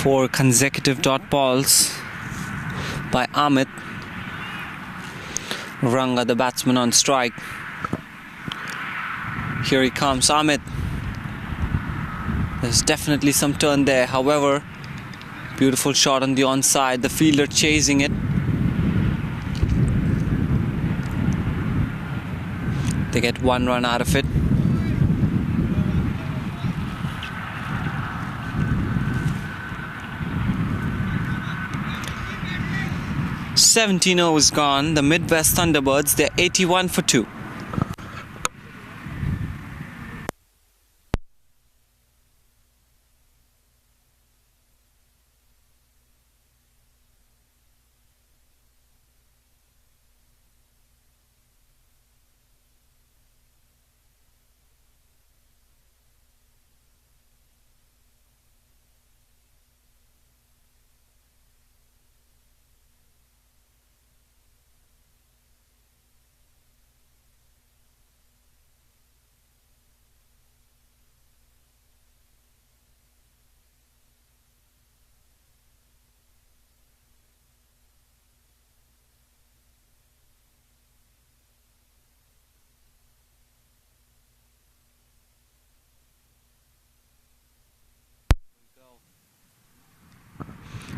4 consecutive dot balls by Amit. Ranga, the batsman, on strike. Here he comes, Amit. There's definitely some turn there. However, beautiful shot on the onside. The fielder chasing it. They get 1 run out of it. "17 overs gone. The Midwest Thunderbirds, they're 81 for 2.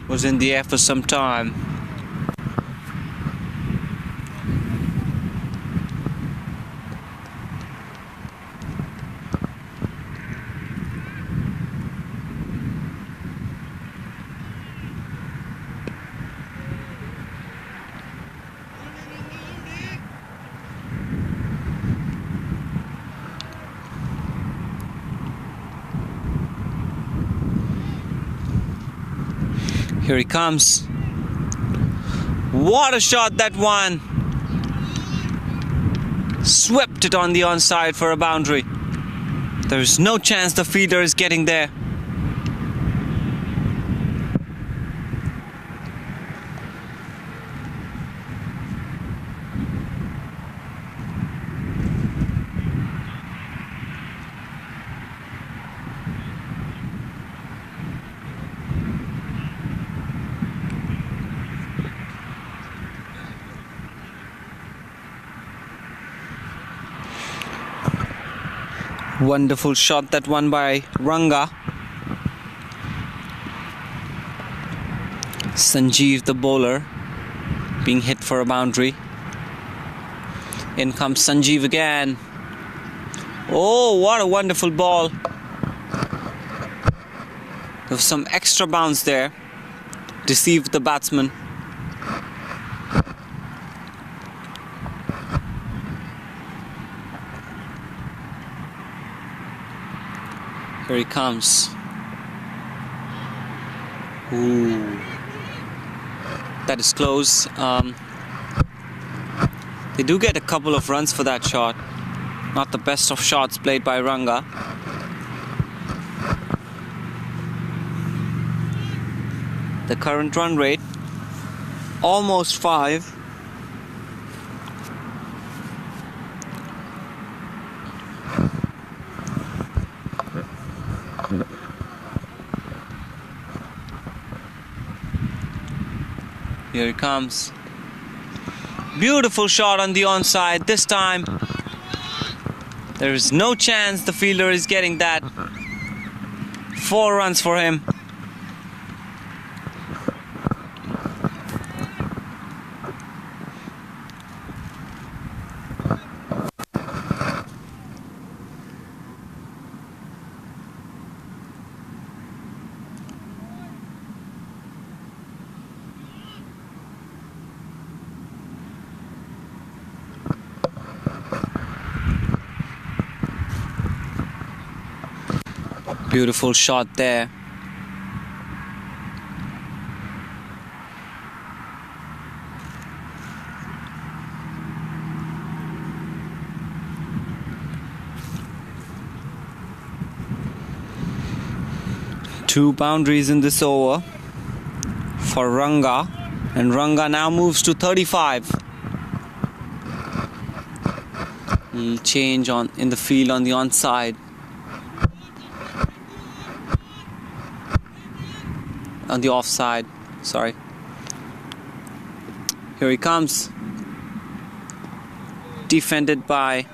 Was in the air for some time. Here he comes. What a shot, that one! Swept it on the onside for a boundary. There's no chance the fielder is getting there. Wonderful shot, that one by Ranga. Sanjeev, the bowler, being hit for a boundary. In comes Sanjeev again. Oh, what a wonderful ball. There was some extra bounce there. Deceived the batsman. Here he comes. Ooh. That is close. They do get a couple of runs for that shot. Not the best of shots played by Ranga. The current run rate, almost 5. Here he comes. Beautiful shot on the onside. This time, there is no chance the fielder is getting that. 4 runs for him. Beautiful shot there. Two boundaries in this over for Ranga, and Ranga now moves to 35. Little change in the field on the onside. on the offside. Sorry. Here he comes. Defended by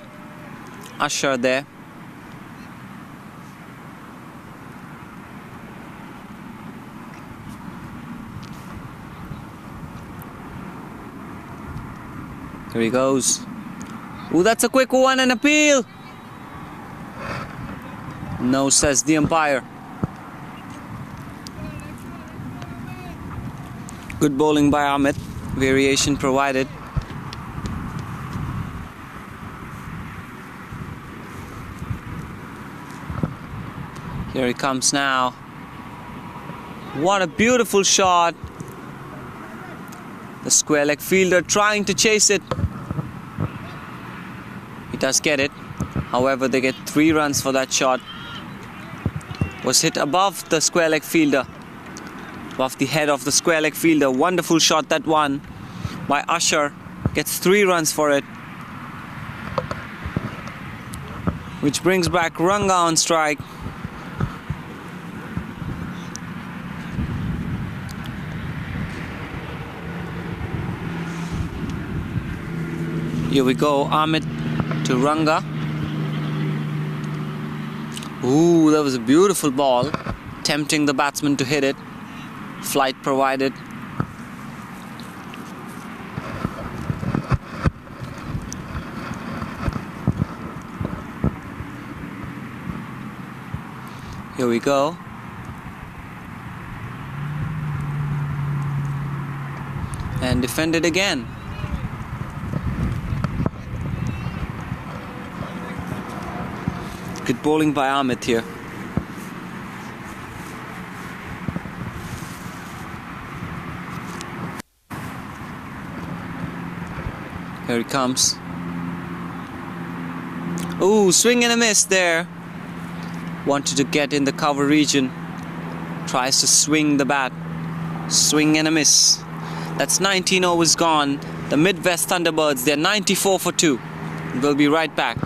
Usher there. Here he goes. Ooh, that's a quick one, and appeal. No, says the umpire. Good bowling by Amit. Variation provided. Here he comes now. What a beautiful shot. The square leg fielder trying to chase it. He does get it. However, they get 3 runs for that shot. Was hit above the square leg fielder. Above the head of the square leg fielder. Wonderful shot, that one by Usher. Gets 3 runs for it. Which brings back Ranga on strike. Here we go, Amit to Ranga. Ooh, that was a beautiful ball. Tempting the batsman to hit it. Flight provided. Here we go. And defended again. Good bowling by Amit here. Here he comes. Ooh, swing and a miss there. Wanted to get in the cover region. Tries to swing the bat. Swing and a miss. That's 19 overs gone. The Midwest Thunderbirds, they're 94 for 2. We'll be right back.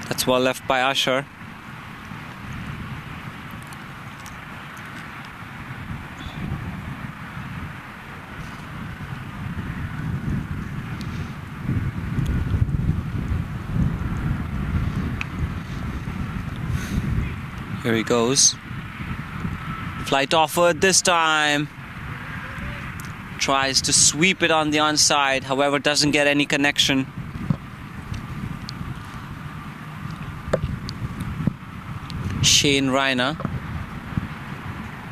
That's well left by Usher. Here he goes. Flight offered this time. Tries to sweep it on the onside, however doesn't get any connection. Shane Raina,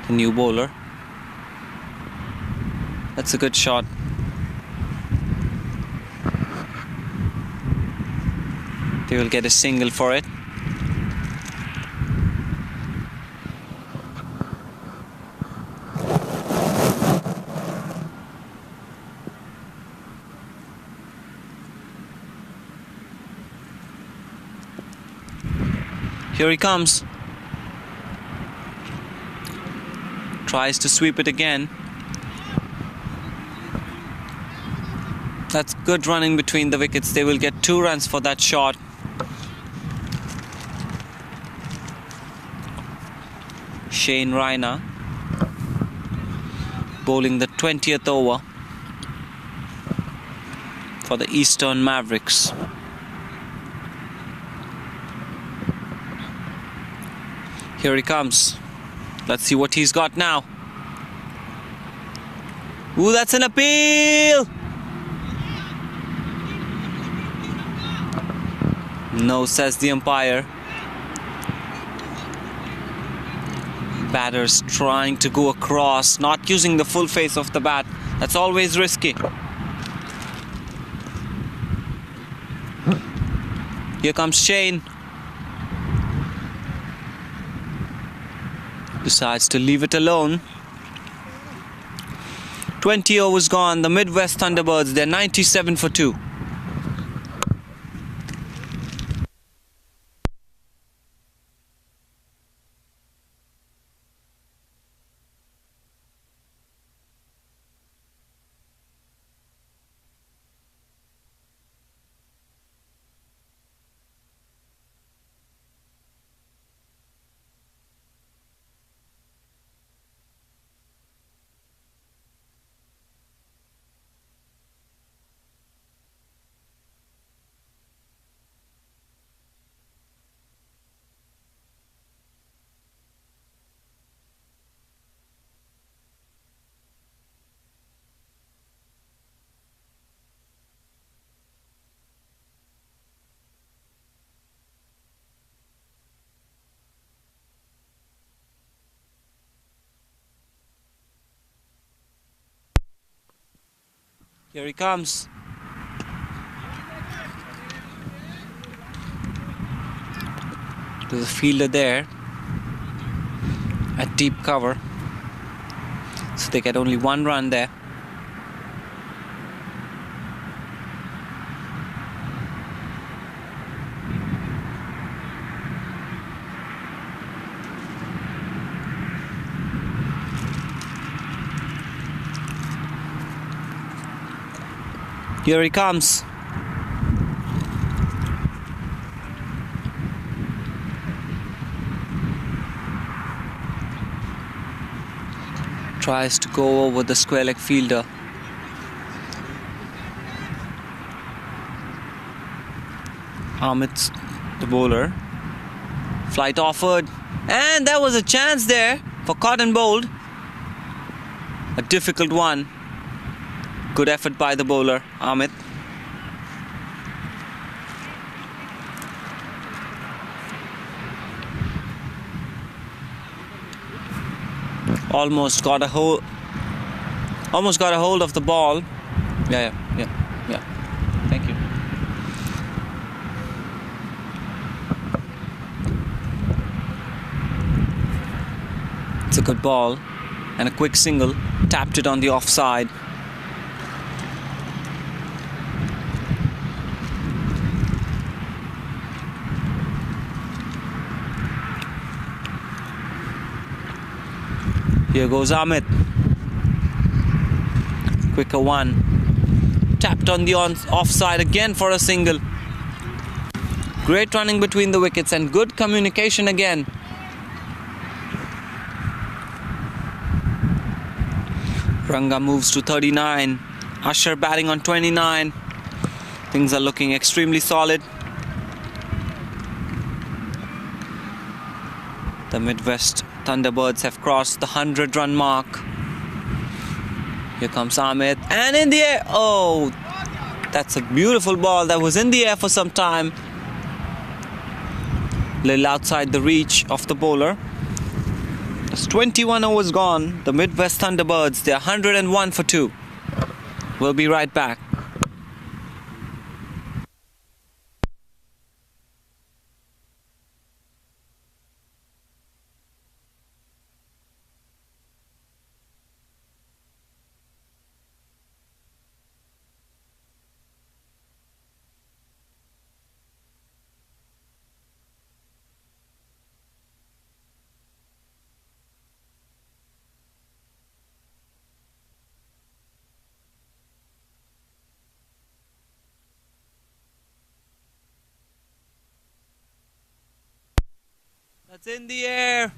the new bowler. That's a good shot. They will get a single for it. Here he comes. Tries to sweep it again. That's good running between the wickets. They will get 2 runs for that shot. Shane Raina bowling the 20th over for the Eastern Mavericks. Here he comes. Let's see what he's got now. Ooh, that's an appeal! No, says the umpire. Batter's trying to go across, not using the full face of the bat. That's always risky. Here comes Shane. Decides to leave it alone. 20 overs gone. The Midwest Thunderbirds, they're 97 for 2. Here he comes. There's a fielder there at deep cover, so they get only one run there. Here he comes. Tries to go over the square leg fielder. Amit's the bowler. Flight offered. And there was a chance there for caught and bowled. A difficult one. Good effort by the bowler, Amit. Almost got a hold of the ball. Yeah. Thank you. It's a good ball and a quick single. Tapped it on the offside. Here goes Amit. Quicker one. Tapped on the offside again for a single. Great running between the wickets and good communication again. Ranga moves to 39. Usher batting on 29. Things are looking extremely solid. The Midwest Thunderbirds have crossed the 100-run mark. Here comes Amit, and in the air. Oh, that's a beautiful ball that was in the air for some time. Little outside the reach of the bowler. There's 21 overs gone. The Midwest Thunderbirds, they're 101 for 2. We'll be right back. That's in the air.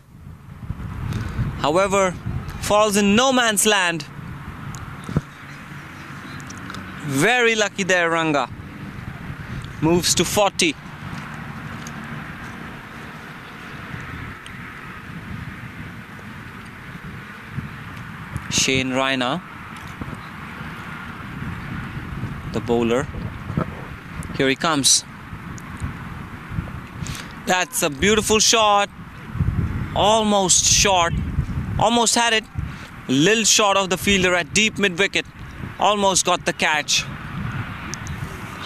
However, falls in no man's land. Very lucky there, Ranga. Moves to 40. Shane Raina, the bowler. Here he comes. That's a beautiful shot. Almost short. Almost had it. A little short of the fielder at deep mid-wicket. Almost got the catch.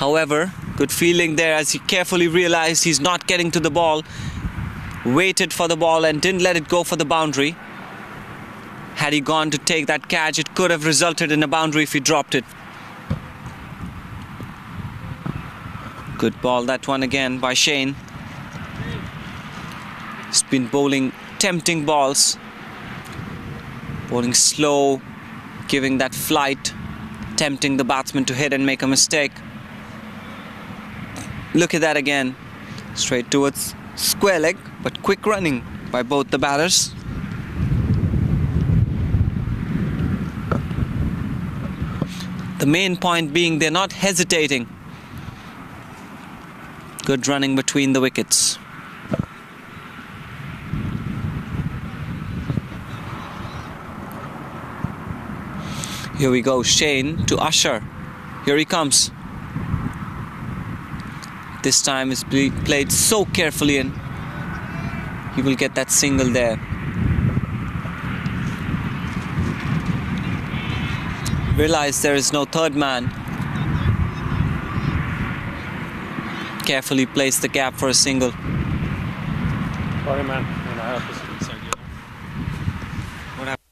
However, good fielding there as he carefully realized he's not getting to the ball. Waited for the ball and didn't let it go for the boundary. Had he gone to take that catch, it could have resulted in a boundary if he dropped it. Good ball, that one again by Shane. He's been bowling tempting balls. Bowling slow, giving that flight, tempting the batsman to hit and make a mistake. Look at that again. Straight towards square leg, but quick running by both the batters. The main point being they're not hesitating. Good running between the wickets. Here we go, Shane to Usher. Here he comes. This time is played so carefully and he will get that single there. Realize there is no third man. Carefully place the gap for a single. Sorry, man. I have to sit inside here. What happened?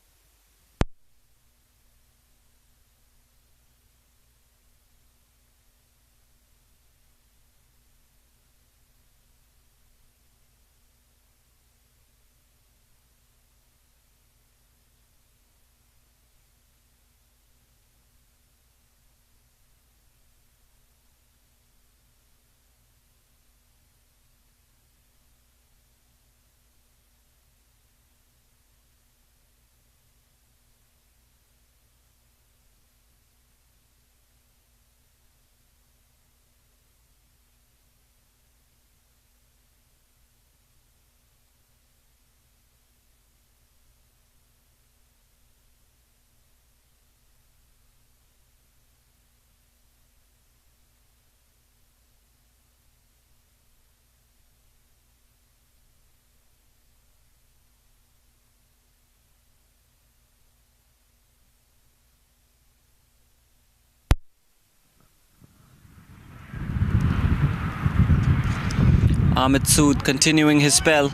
Ahmed Sood continuing his spell.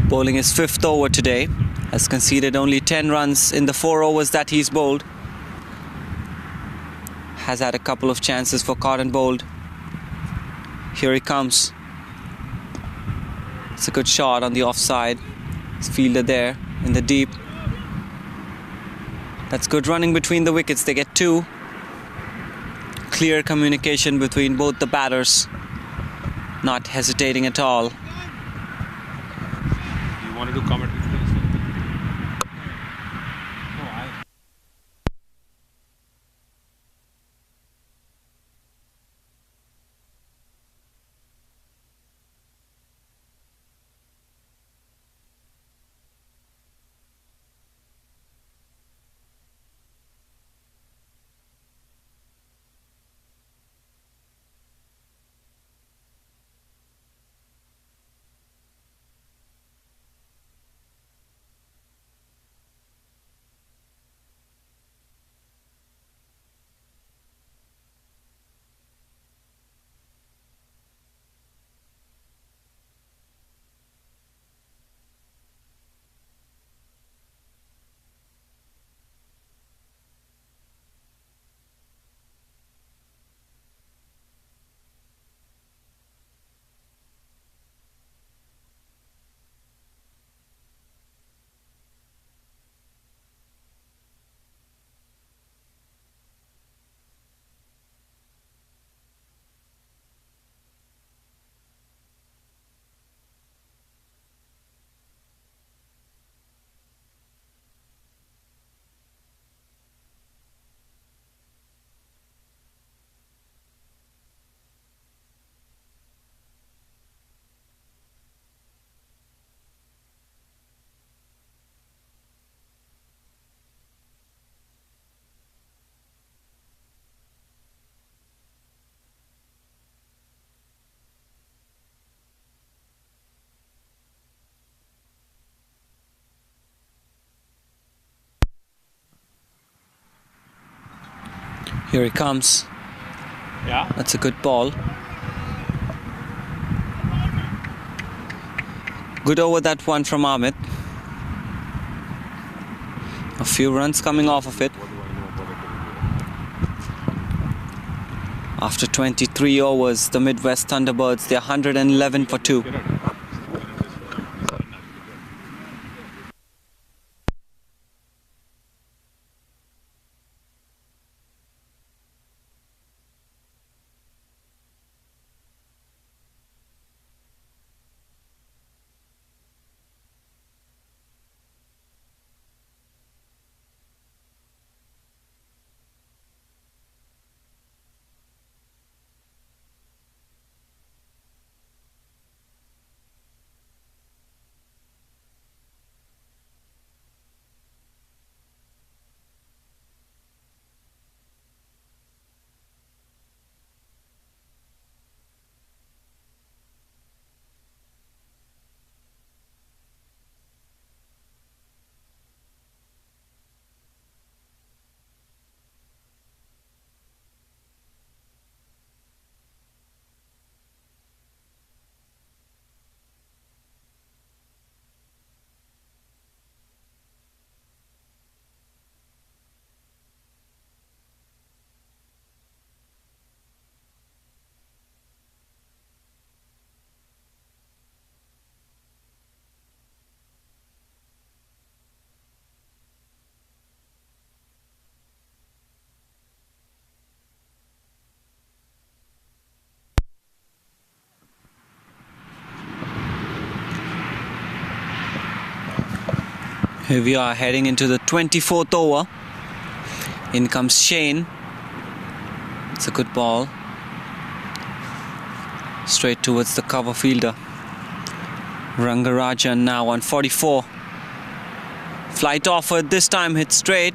Bowling his 5th over today. Has conceded only 10 runs in the 4 overs that he's bowled. Has had a couple of chances for caught and bowled. Here he comes. It's a good shot on the offside. His fielder there in the deep. That's good running between the wickets. They get 2. Clear communication between both the batters. Not hesitating at all. You want to do commentary? Here he comes. Yeah. That's a good ball. Good over that one from Amit. A few runs coming off of it. After 23 overs, the Midwest Thunderbirds, they're 111 for 2. Here we are heading into the 24th over. In comes Shane. It's a good ball. Straight towards the cover fielder. Rangarajan now on 44. Flight offered, this time hit straight.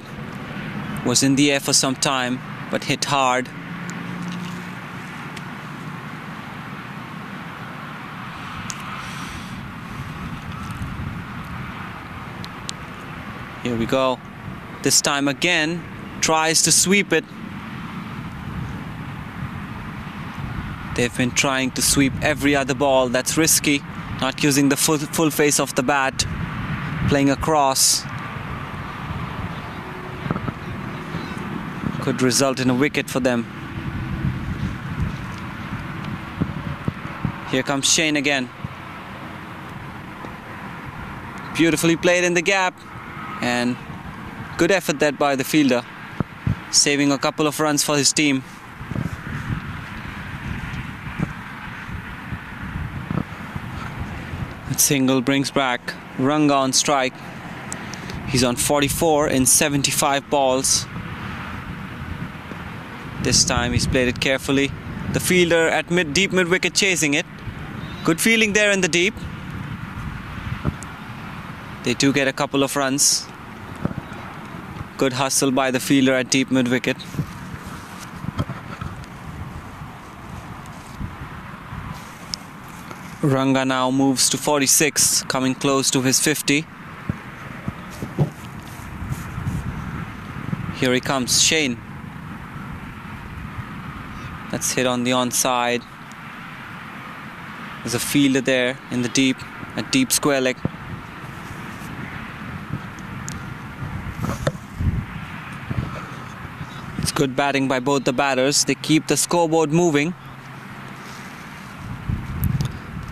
Was in the air for some time, but hit hard. Here we go. This time again, tries to sweep it. They've been trying to sweep every other ball. That's risky. Not using the full face of the bat. Playing across. Could result in a wicket for them. Here comes Shane again. Beautifully played in the gap. And good effort there by the fielder, saving a couple of runs for his team. That single brings back Ranga on strike. He's on 44 in 75 balls. This time he's played it carefully. The fielder at deep mid wicket chasing it. Good feeling there in the deep. They do get a couple of runs. Good hustle by the fielder at deep mid wicket. Ranga now moves to 46, coming close to his 50. Here he comes, Shane. That's hit on the onside. There's a fielder there in the deep, at deep square leg. It's good batting by both the batters. They keep the scoreboard moving.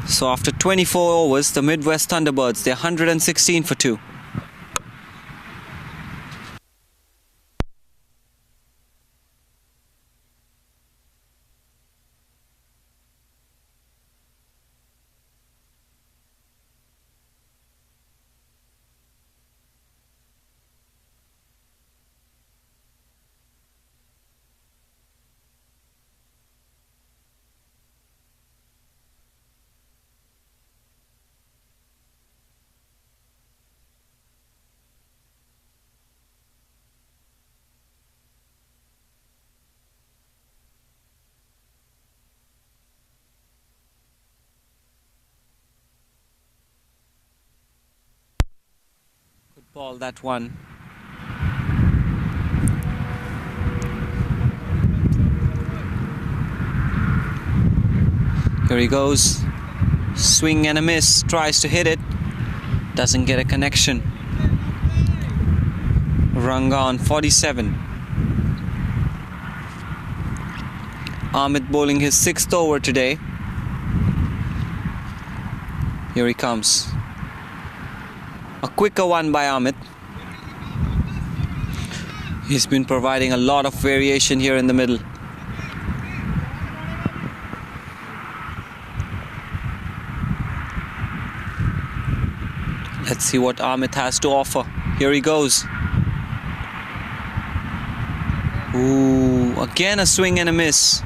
So after 24 overs, the Midwest Thunderbirds, they're 116 for 2. Ball that one. Here he goes. Swing and a miss. Tries to hit it. Doesn't get a connection. Ranga on 47. Amit bowling his 6th over today. Here he comes. A quicker one by Amit. He's been providing a lot of variation here in the middle. Let's see what Amit has to offer. Here he goes. Ooh, again a swing and a miss.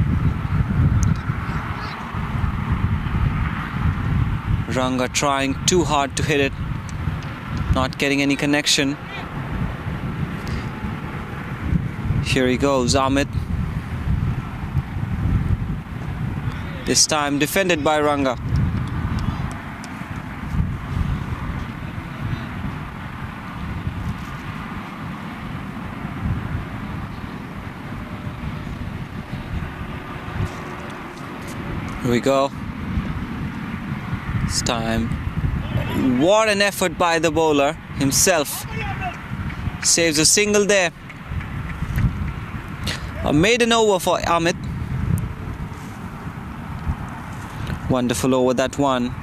Ranga trying too hard to hit it. Not getting any connection. Here he goes, Amit. This time defended by Ranga. Here we go. This time. What an effort by the bowler himself. Saves a single there. A maiden over for Amit. Wonderful over that one.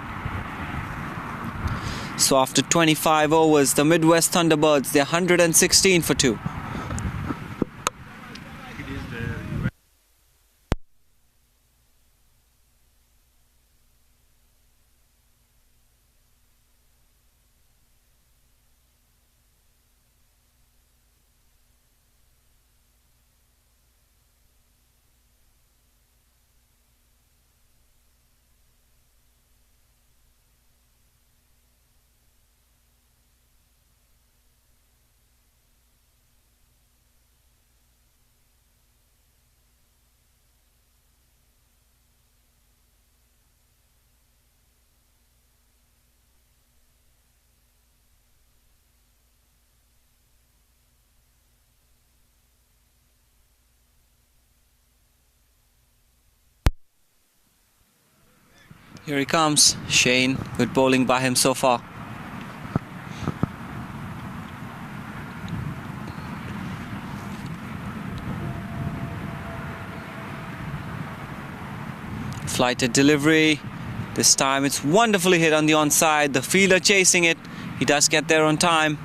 So after 25 overs, the Midwest Thunderbirds, they're 116 for 2. Here he comes, Shane. Good bowling by him so far. Flighted delivery. This time it's wonderfully hit on the onside. The fielder chasing it. He does get there on time.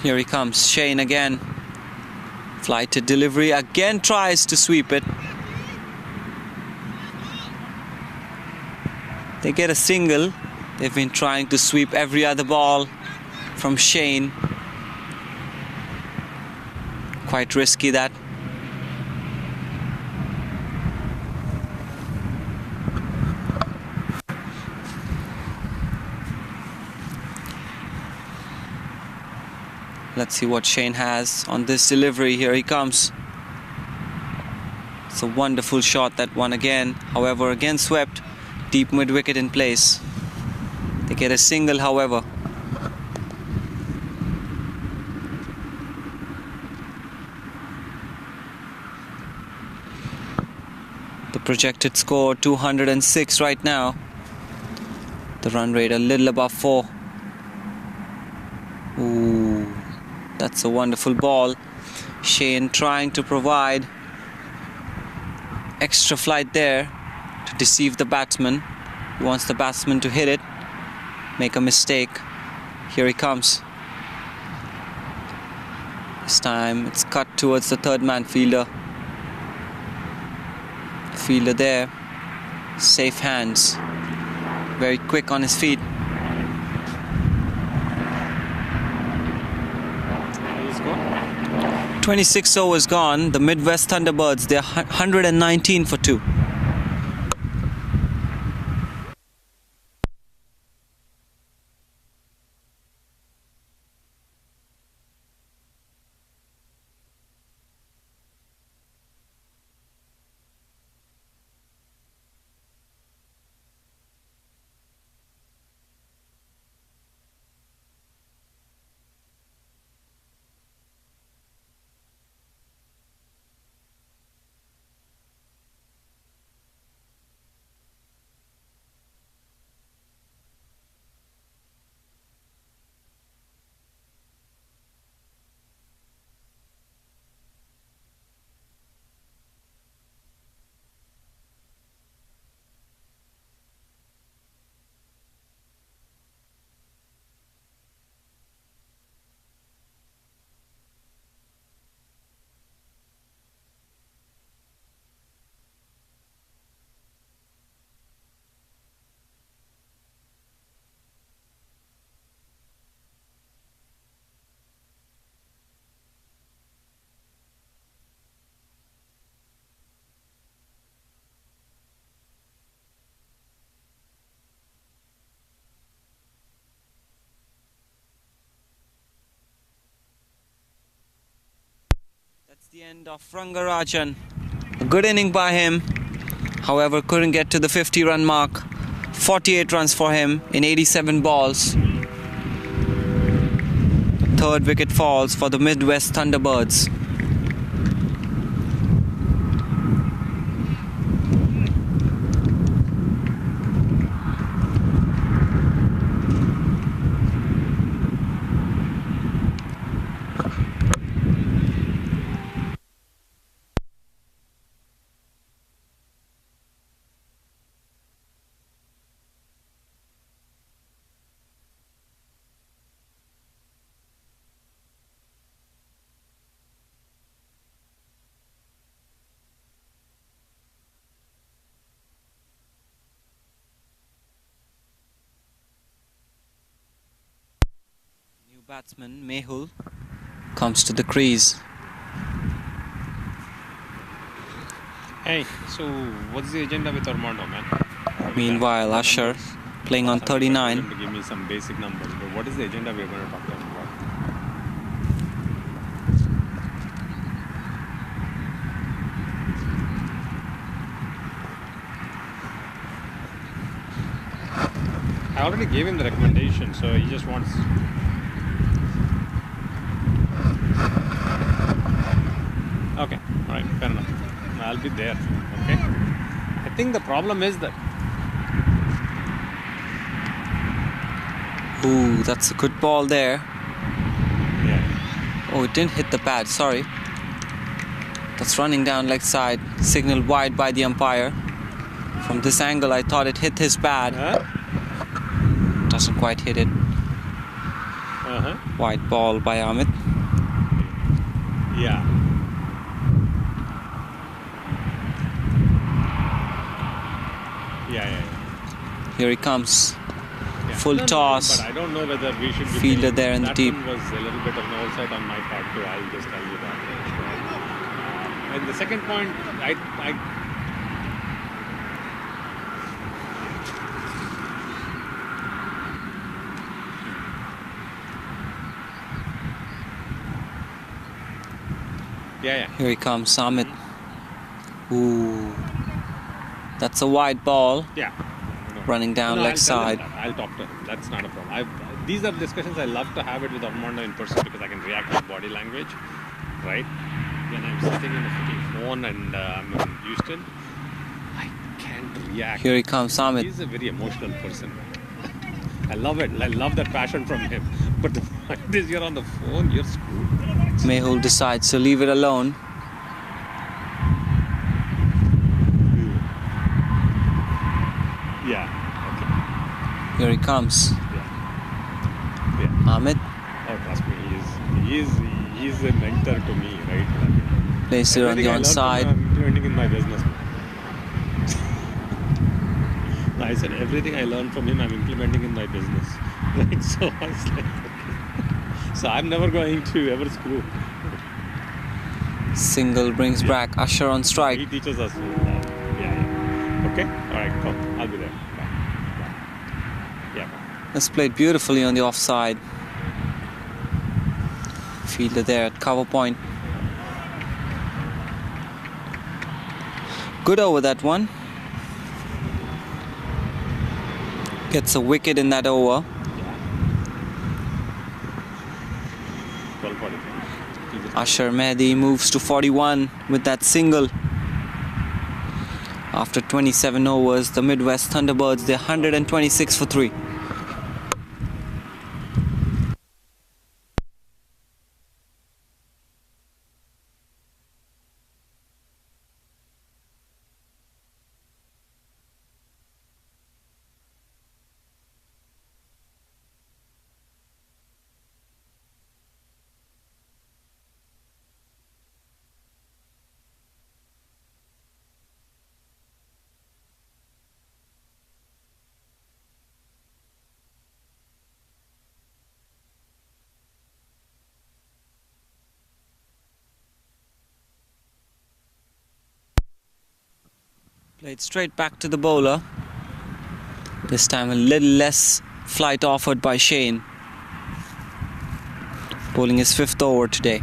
Here he comes, Shane again. Flighted delivery, again tries to sweep it. They get a single. They've been trying to sweep every other ball from Shane. Quite risky that. Let's see what Shane has on this delivery. Here he comes. It's a wonderful shot, that one again. However, again swept. Deep mid-wicket in place. They get a single, however. The projected score 206 right now. The run rate a little above 4. Ooh. That's a wonderful ball. Shane trying to provide extra flight there to deceive the batsman. He wants the batsman to hit it, make a mistake. Here he comes. This time it's cut towards the third man fielder. The fielder there. Safe hands. Very quick on his feet. 26 overs gone. The Midwest Thunderbirds, they're 119 for 2. The end of Rangarajan. A good inning by him. However, couldn't get to the 50-run mark. 48 runs for him in 87 balls. Third wicket falls for the Midwest Thunderbirds. Batsman Mehul comes to the crease. Hey, so what's the agenda with Armando, man? Meanwhile, Usher playing on 39. To give me some basic numbers, but what is the agenda we're going to talk to him about? I already gave him the recommendation, so he just wants. Okay, alright, fair enough. I'll be there, okay? I think the problem is that. Ooh, that's a good ball there. Yeah. Oh, it didn't hit the pad, sorry. That's running down leg side, signaled wide by the umpire. From this angle, I thought it hit his pad. Doesn't quite hit it. Wide ball by Amit. Yeah. Yeah. Here he comes. Yeah. Full toss. But I don't know whether we should be Fielder there in the that deep. One was a little bit of an oversight on my part too. I'll just tell you that. And the second point, Yeah. Here he comes, Amit. Ooh. That's a wide ball. Yeah. Running down leg side. I'll talk to him. That's not a problem. These are discussions I love to have it with Armando in person because I can react to body language, right? When I'm sitting in a freaking phone and I'm in Houston, I can't react. Here he comes, Amit. He's a very emotional person. I love it. I love that passion from him. But the fact is, you're on the phone, you're screwed. Mehul decides to leave it alone. Yeah. Okay. Here he comes. Yeah. Amit Oh, trust me, he's a mentor to me, right? plays it on the onside. I'm implementing in my business. I said everything I learned from him, I'm implementing in my business. Right? So I was like, okay. So I'm never going to ever screw. Single brings back Usher on strike. He teaches us. Yeah. Okay. All right. Cool. I'll be there. Bye. Yeah. That's played beautifully on the offside. Fielder there at cover point. Good over that one. Gets a wicket in that over. 12:45. Usher Mehdi moves to 41 with that single. After 27 overs, the Midwest Thunderbirds, they're 126 for 3. Played straight back to the bowler. This time a little less flight offered by Shane. Bowling his 5th over today.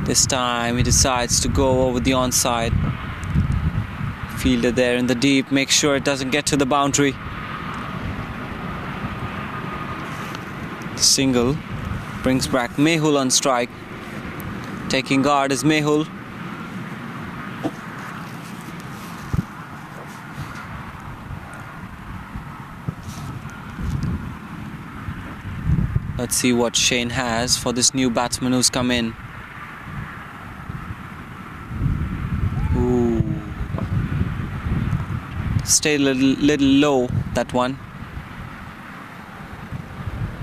This time he decides to go over the onside. Fielder there in the deep, make sure it doesn't get to the boundary. Single brings back Mehul on strike. Taking guard is Mehul. Let's see what Shane has for this new batsman who's come in. Ooh. Stayed a little low, that one.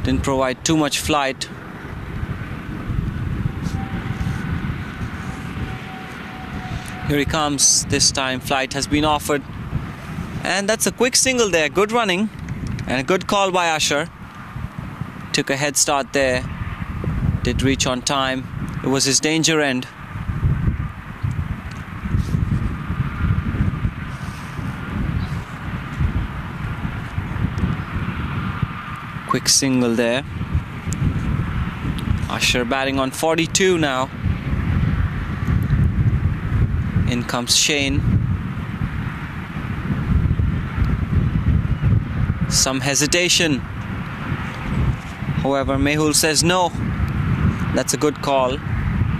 Didn't provide too much flight. Here he comes. This time flight has been offered. And that's a quick single there. Good running. And a good call by Usher. Took a head start there. Did reach on time. It was his danger end. Quick single there. Usher batting on 42 now. In comes Shane. Some hesitation. However, Mehul says no. That's a good call.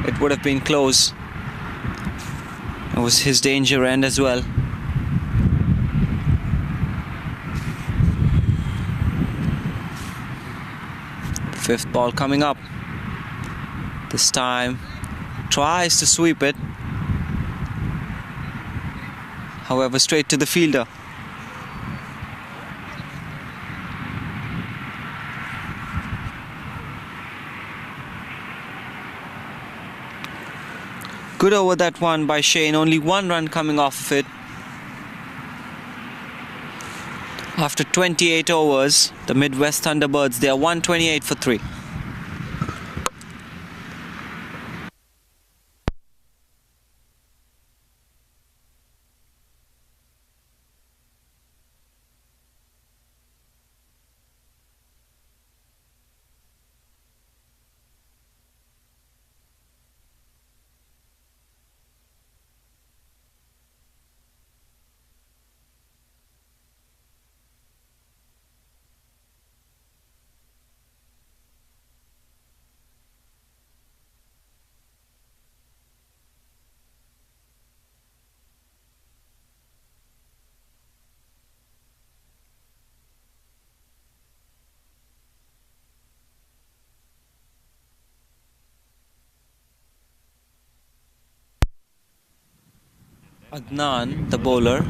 It would have been close. It was his danger end as well. Fifth ball coming up. This time tries to sweep it. However, straight to the fielder. Good over that one by Shane. Only one run coming off of it. After 28 overs, the Midwest Thunderbirds, they are 128 for 3. Adnan, the bowler,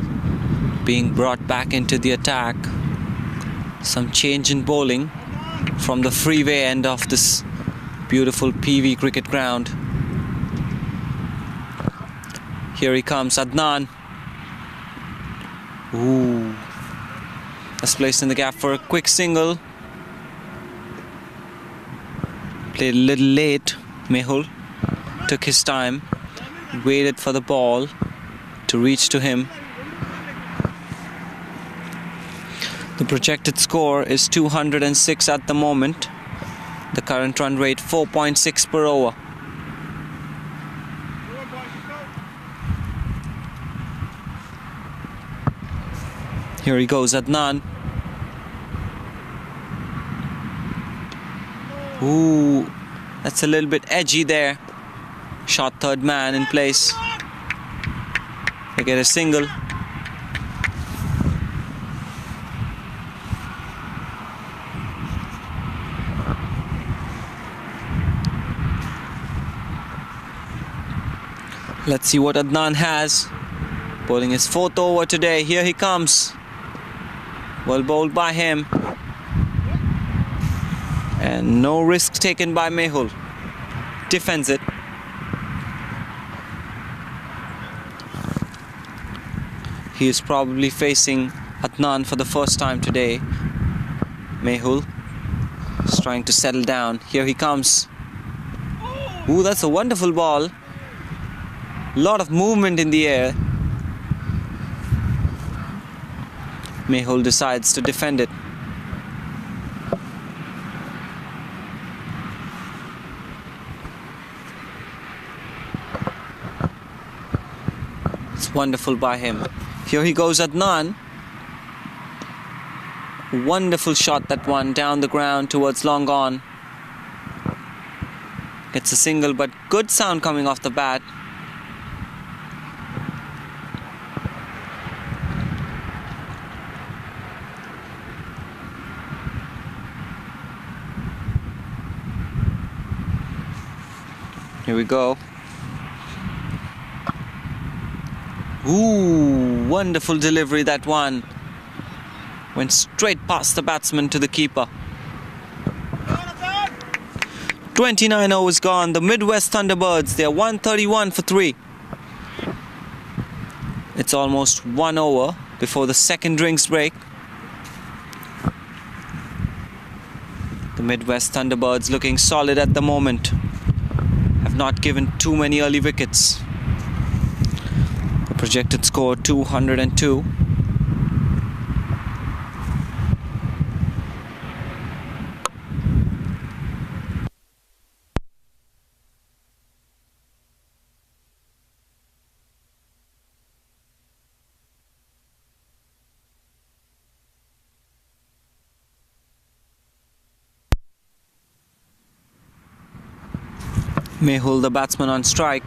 being brought back into the attack. Some change in bowling from the freeway end of this beautiful PV cricket ground. Here he comes, Adnan. Ooh. That's placed in the gap for a quick single. Played a little late. Mehul took his time, waited for the ball to reach to him. The projected score is 206 at the moment. The current run rate 4.6 per over. Here he goes, Adnan. Ooh, that's a little bit edgy there. Shot third man in place. They get a single. Let's see what Adnan has. Bowling his fourth over today. Here he comes. Well bowled by him. And no risk taken by Mehul. Defends it. He is probably facing Adnan for the first time today. Mehul is trying to settle down. Here he comes. Ooh, that's a wonderful ball. Lot of movement in the air. Mehul decides to defend it. Wonderful by him. Here he goes, Adnan. Wonderful shot, that one, down the ground towards long on. Gets a single, but good sound coming off the bat. Here we go. Ooh, wonderful delivery, that one. Went straight past the batsman to the keeper. 29 overs gone. The Midwest Thunderbirds, they're 131 for 3. It's almost 1 over before the second drinks break. The Midwest Thunderbirds looking solid at the moment. Have not given too many early wickets. The projected score 202. Mehul, the batsman, on strike.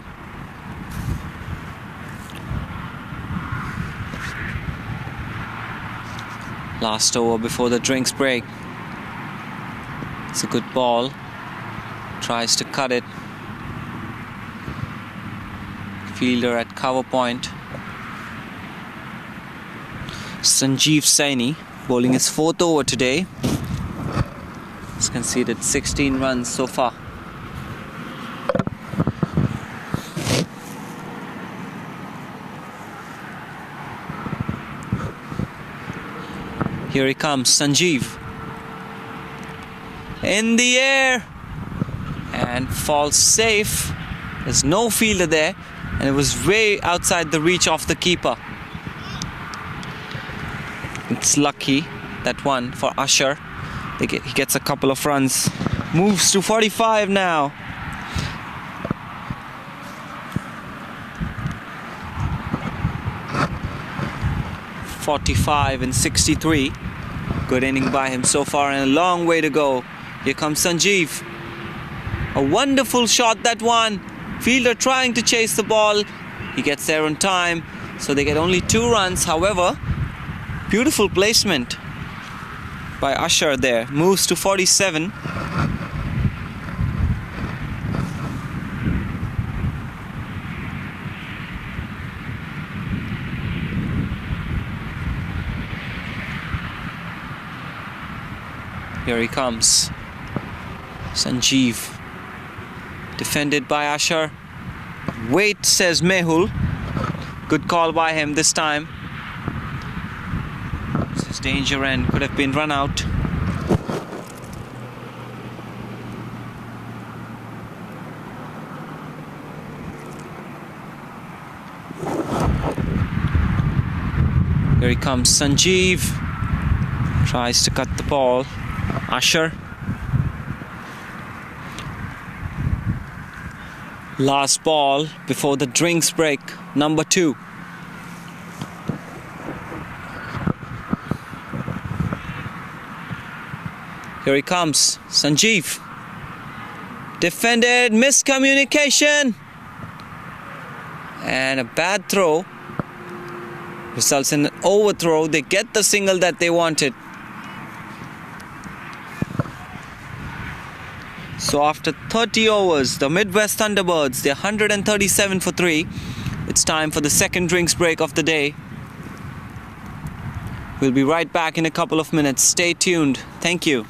Last over before the drinks break. It's a good ball. Tries to cut it. Fielder at cover point. Sanjeev Saini bowling his 4th over today. He's conceded 16 runs so far. Here he comes, Sanjeev. In the air. And falls safe. There's no fielder there. And it was way outside the reach of the keeper. It's lucky, that one, for Usher. He gets a couple of runs. Moves to 45 now. .45 and 63. Good inning by him so far and a long way to go. Here comes Sanjeev. A wonderful shot, that one. Fielder trying to chase the ball. He gets there on time, so they get only 2 runs. However, beautiful placement by Usher there. Moves to 47. Here he comes. Sanjeev. Defended by Usher. Wait, says Mehul. Good call by him this time. This is danger and could have been run out. Here he comes, Sanjeev. Tries to cut the ball. Usher. Last ball before the drinks break, number 2. Here he comes, Sanjeev. Defended, miscommunication. And a bad throw results in an overthrow. They get the single that they wanted. So after 30 overs, the Midwest Thunderbirds, they're 137 for 3. It's time for the second drinks break of the day. We'll be right back in a couple of minutes. Stay tuned. Thank you.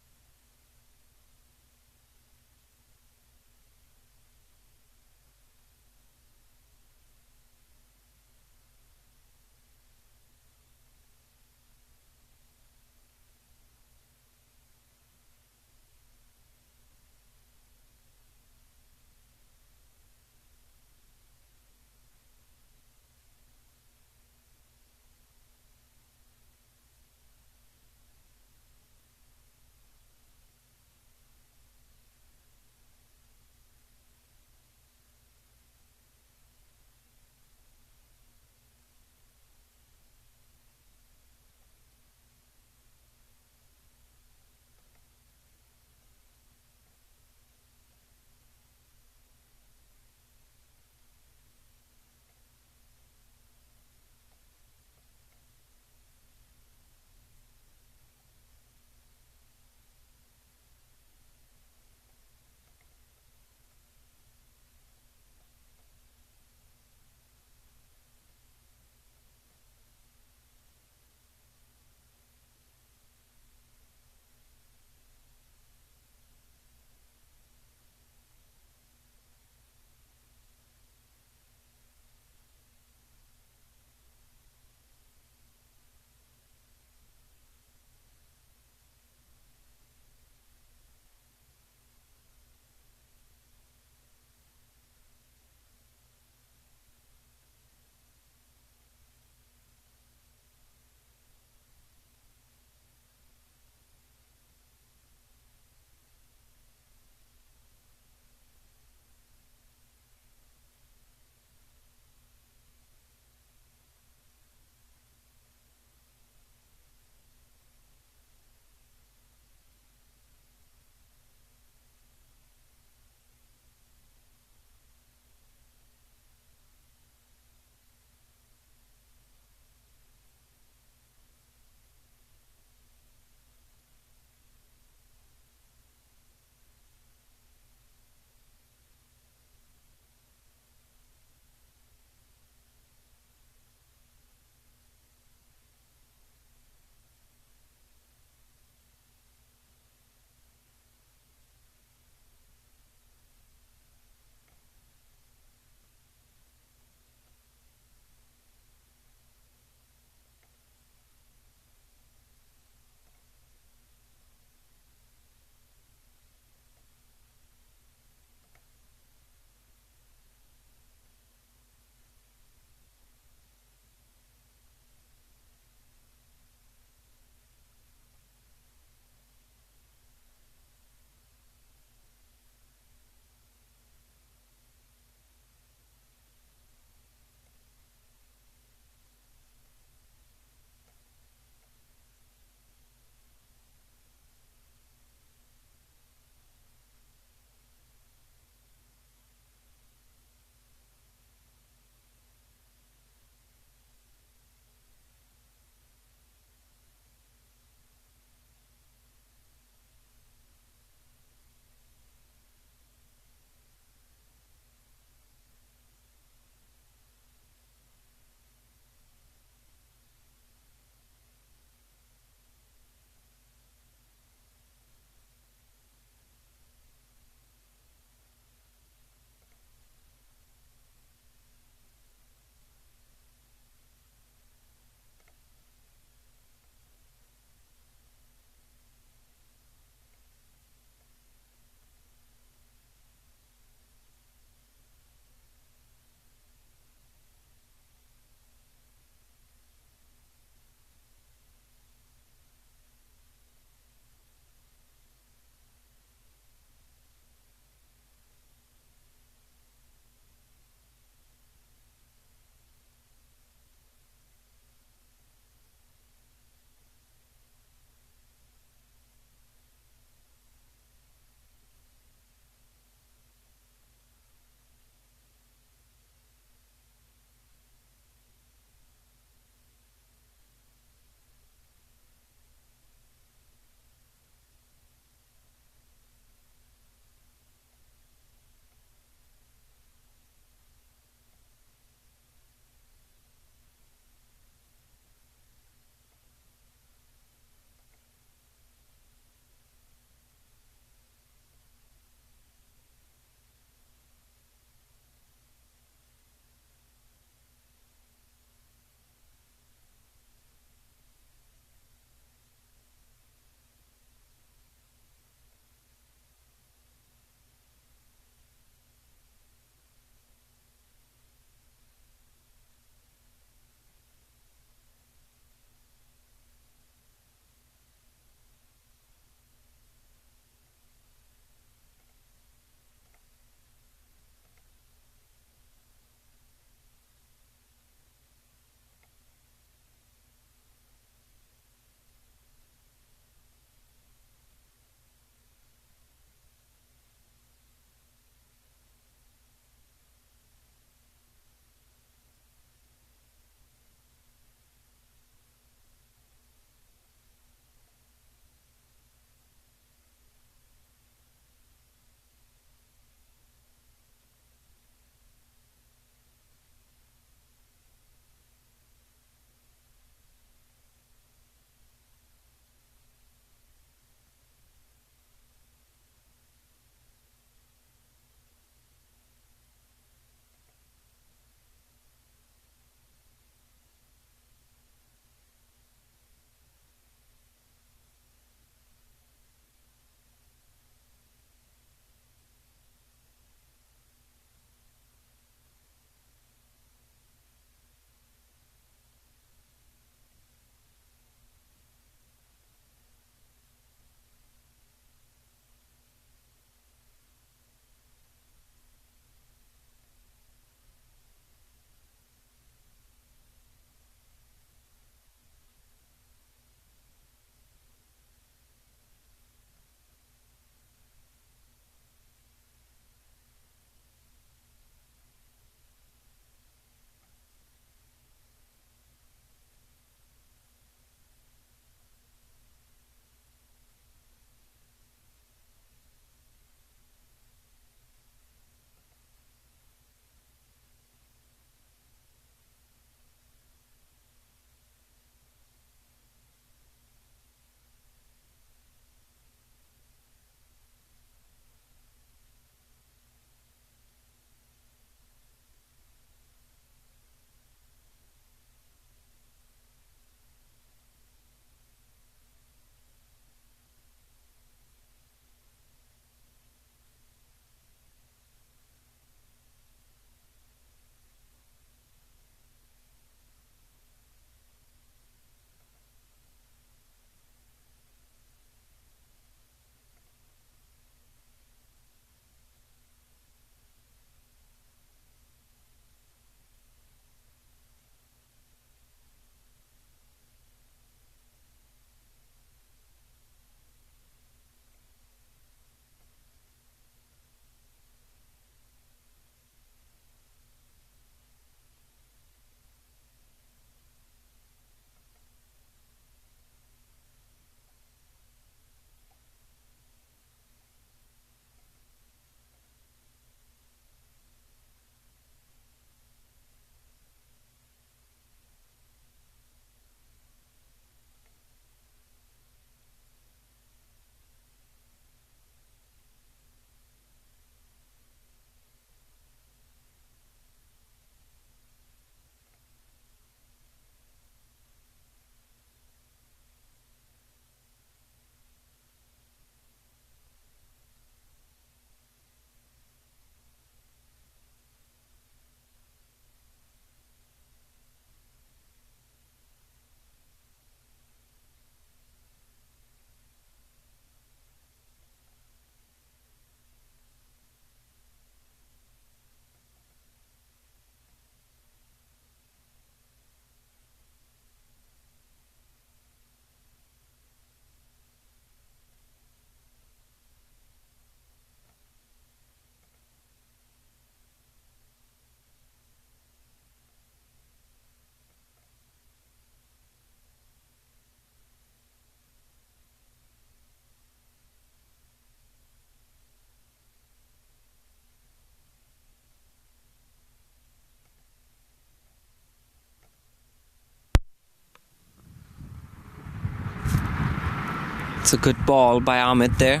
It's a good ball by Amit there.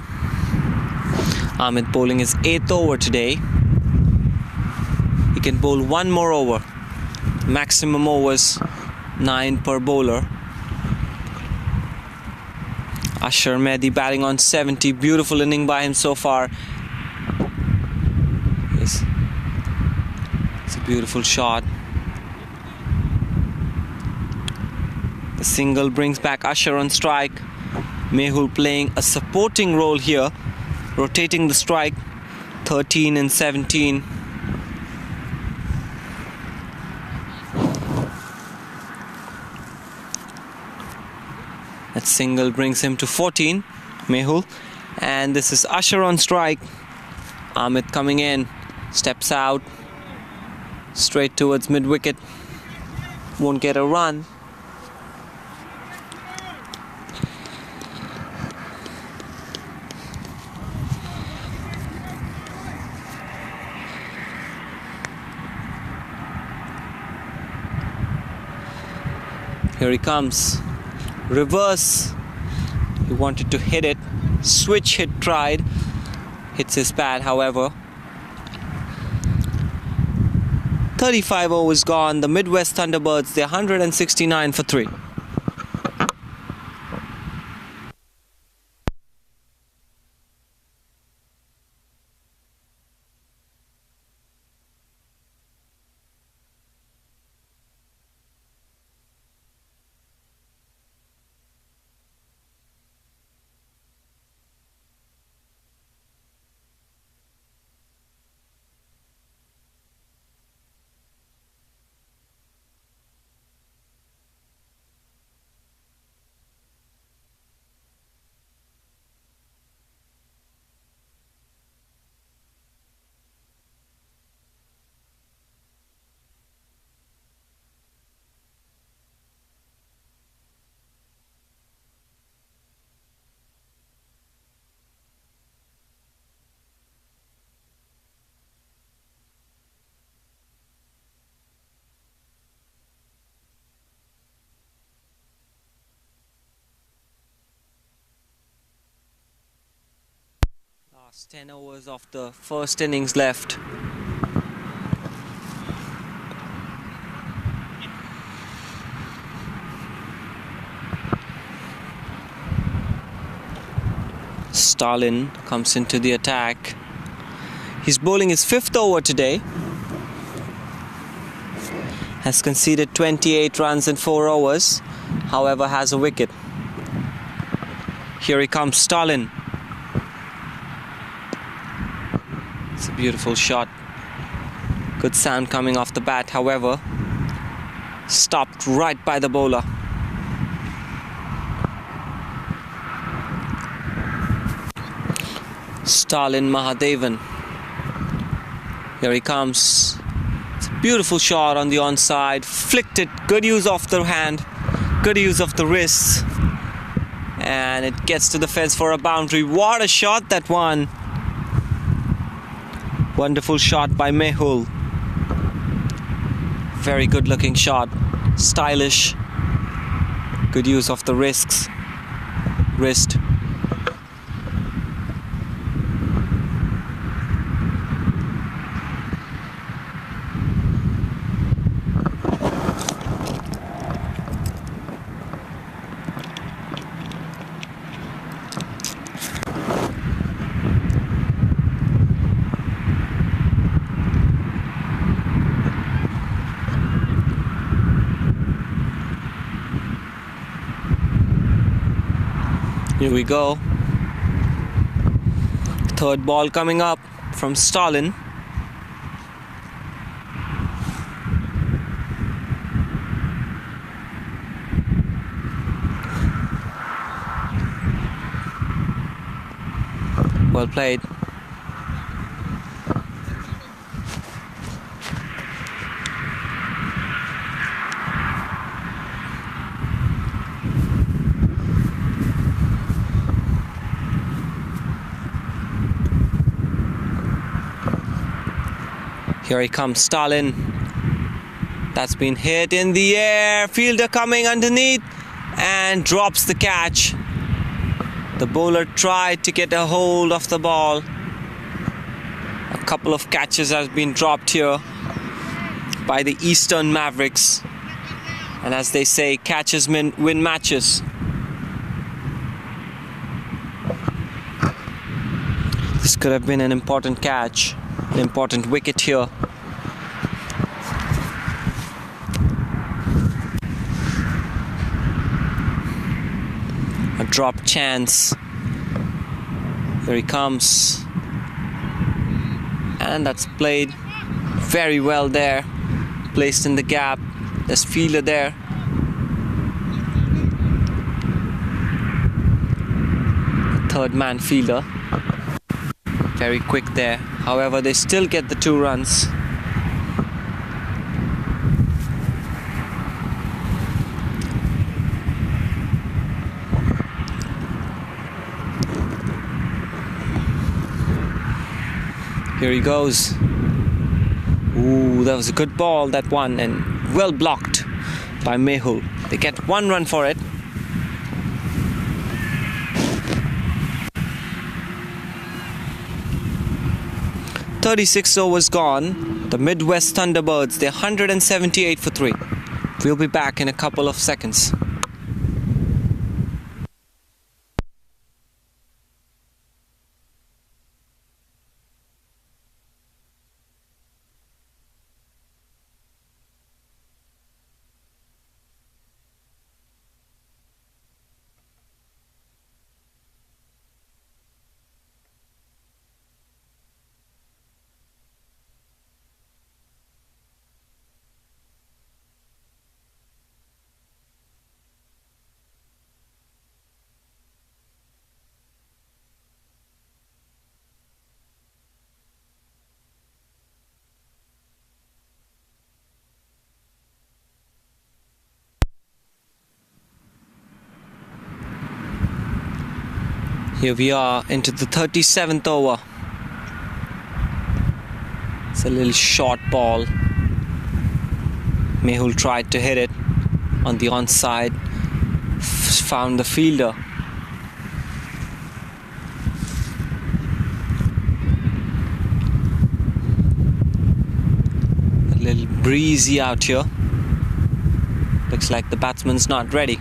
Amit bowling his 8th over today. He can bowl one more over. Maximum overs 9 per bowler. Ashar Mehdi batting on 70. Beautiful inning by him so far. It's a beautiful shot. The single brings back Ashar on strike. Mehul playing a supporting role here, rotating the strike. 13 and 17. That single brings him to 14, Mehul. And this is Ashar on strike. Amit coming in, steps out, straight towards mid-wicket. Won't get a run. Here he comes. Reverse. He wanted to hit it. Switch hit tried. Hits his pad, however. 35 overs gone. The Midwest Thunderbirds, they're 169 for 3. Last 10 overs of the first innings left. Stalin comes into the attack. He's bowling his 5th over today. Has conceded 28 runs in 4 overs. However, has a wicket. Here he comes, Stalin. It's a beautiful shot. Good sound coming off the bat, however. Stopped right by the bowler. Stalin Mahadevan. Here he comes. It's a beautiful shot on the onside. Flicked it. Good use of the hand. Good use of the wrists. And it gets to the fence for a boundary. What a shot that one. Wonderful shot by Mehul. Very good looking shot. Stylish. Good use of the wrist. Here we go. Third ball coming up from Stalin. Well played. Here he comes, Stalin. That's been hit in the air. Fielder coming underneath and drops the catch. The bowler tried to get a hold of the ball. A couple of catches has been dropped here by the Eastern Mavericks. And as they say, catches win matches. This could have been an important catch, an important wicket here. A drop chance. Here he comes. And that's played very well there. Placed in the gap. There's fielder there. Third man fielder. Very quick there. However, they still get the 2 runs. Here he goes. Ooh, that was a good ball, that one, and well blocked by Mehul. They get 1 run for it. "36 overs gone. The Midwest Thunderbirds, they're 178 for 3. We'll be back in a couple of seconds. Here we are into the 37th over. It's a little short ball. Mehul tried to hit it on the onside. Found the fielder. A little breezy out here. Looks like the batsman's not ready.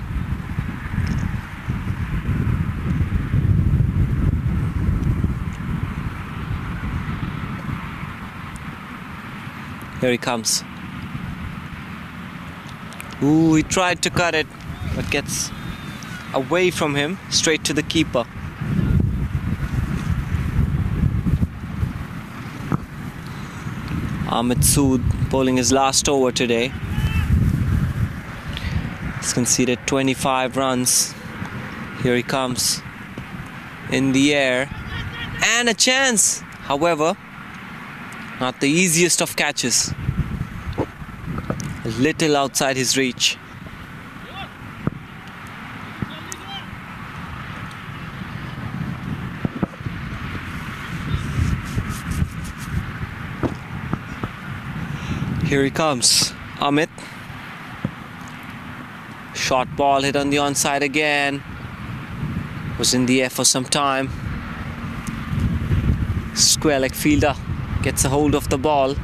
Here he comes. Ooh, he tried to cut it, but gets away from him, straight to the keeper. Amit Sood bowling his last over today. He's conceded 25 runs. Here he comes. In the air. And a chance! However, not the easiest of catches. A little outside his reach. Here he comes, Amit. Short ball hit on the onside again. Was in the air for some time. Square leg fielder gets a hold of the ball.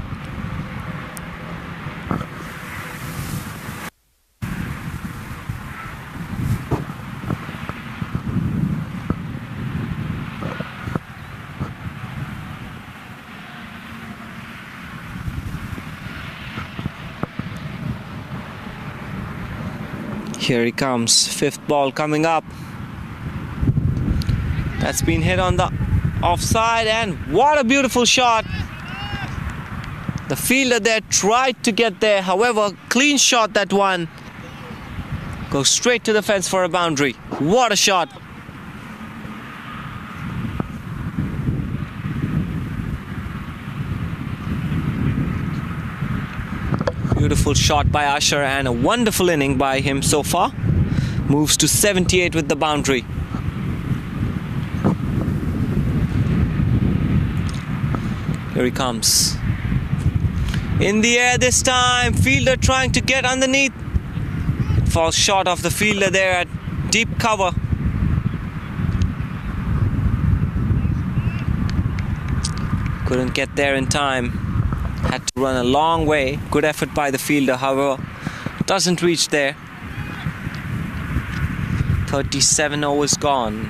Here he comes, 5th ball coming up. That's been hit on the offside, and what a beautiful shot. The fielder there tried to get there, however, clean shot that one. Goes straight to the fence for a boundary. What a shot. Beautiful shot by Usher and a wonderful inning by him so far. Moves to 78 with the boundary. Here he comes. In the air this time. Fielder trying to get underneath. It falls short of the fielder there at deep cover. Couldn't get there in time. Had to run a long way. Good effort by the fielder, however, doesn't reach there. 37 overs gone.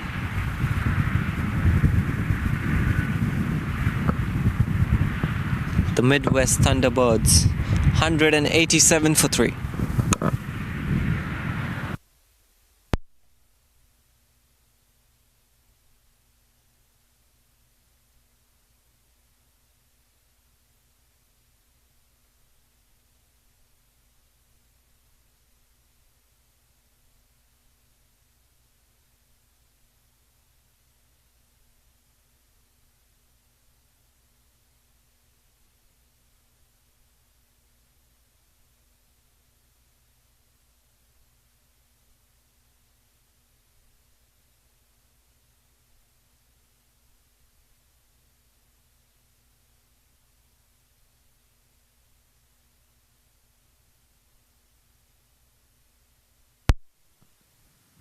The Midwest Thunderbirds, 187 for 3.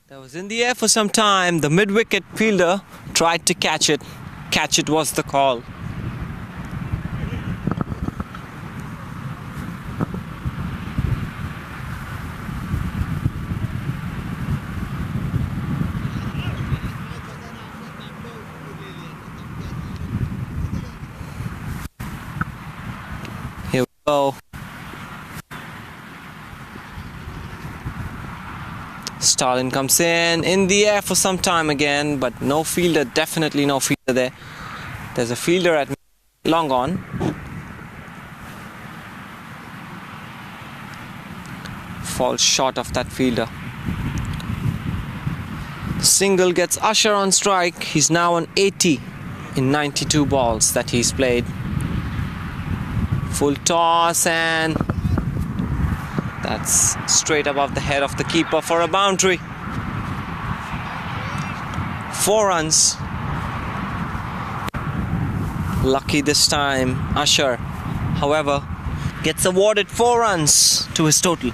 That was in the air for some time. The mid-wicket fielder tried to catch it. Catch it was the call. Here we go. Stalin comes in the air for some time again, but no fielder, definitely no fielder there. There's a fielder at long on. Falls short of that fielder. Single gets Usher on strike. He's now on 80 in 92 balls that he's played. Full toss, and that's straight above the head of the keeper for a boundary. 4 runs. Lucky this time, Usher. However, gets awarded 4 runs to his total.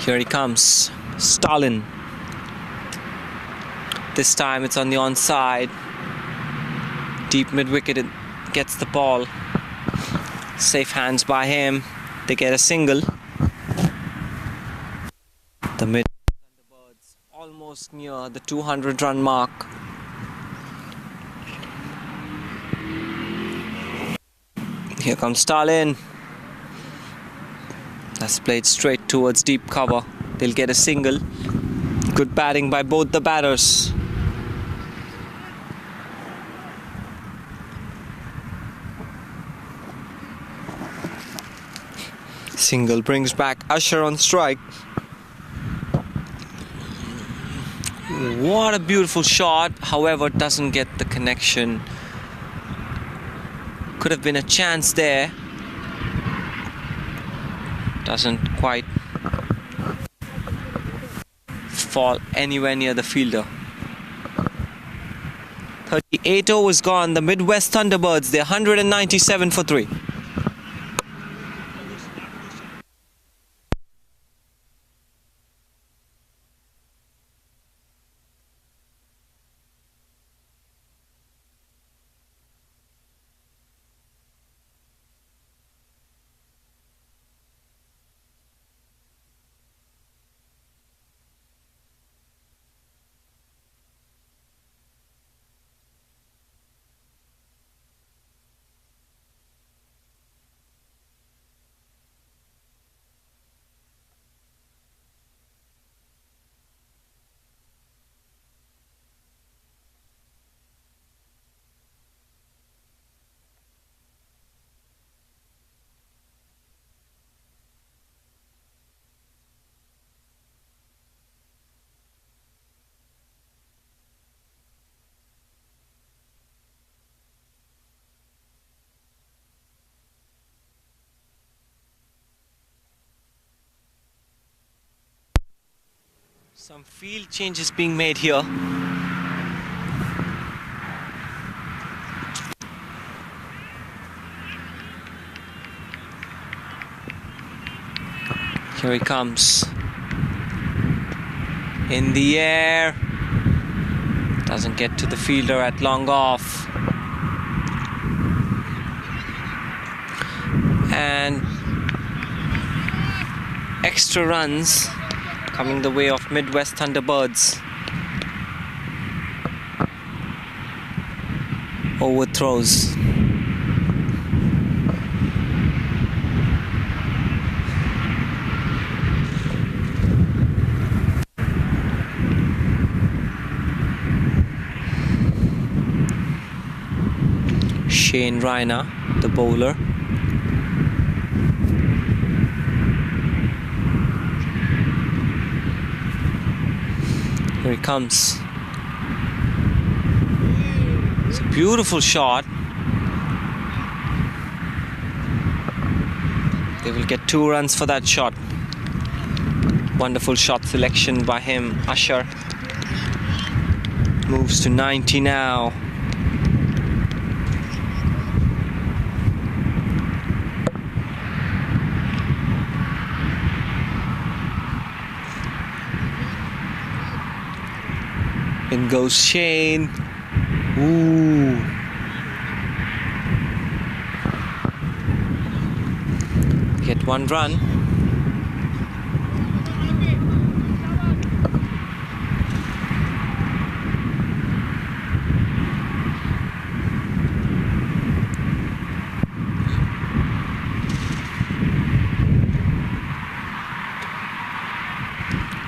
Here he comes, Stalin. This time it's on the onside. Deep mid-wicket, it gets the ball. Safe hands by him. They get a single. The mid Thunderbirds almost near the 200-run mark. Here comes Stalin. That's played straight towards deep cover. They'll get a single. Good batting by both the batters. Single brings back Usher on strike. What a beautiful shot. However, doesn't get the connection. Could have been a chance there. Doesn't quite fall anywhere near the fielder. 38 overs gone. The Midwest Thunderbirds, they're 197 for 3. Some field changes being made here. Here he comes. In the air. Doesn't get to the fielder at long off. And extra runs coming the way of Midwest Thunderbirds. Overthrows. Shane Reiner, the bowler. Here he comes. It's a beautiful shot. They will get 2 runs for that shot. Wonderful shot selection by him. Usher moves to 90 now. In goes Shane. Ooh. Get 1 run.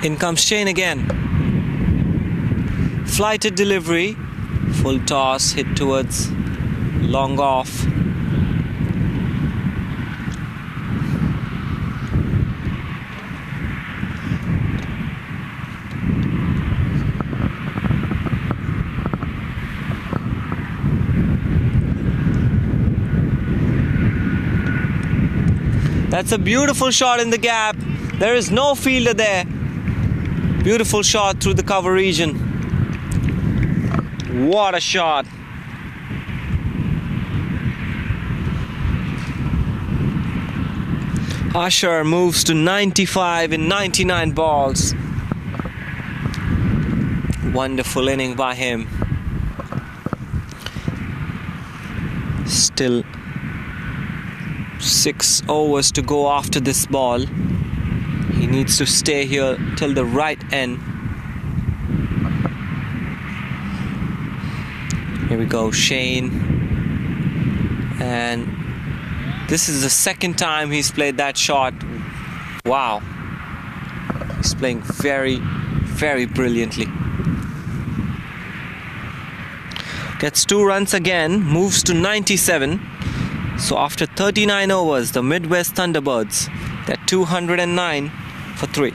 In comes Shane again. Flighted delivery, full toss, hit towards long off. That's a beautiful shot in the gap. There is no fielder there. Beautiful shot through the cover region. What a shot. Usher moves to 95 in 99 balls. Wonderful inning by him. Still 6 overs to go after this ball. He needs to stay here till the right end. Here we go, Shane. And this is the second time he's played that shot. Wow. He's playing very, very brilliantly. Gets 2 runs again, moves to 97. So after 39 overs, the Midwest Thunderbirds, they're 209 for 3.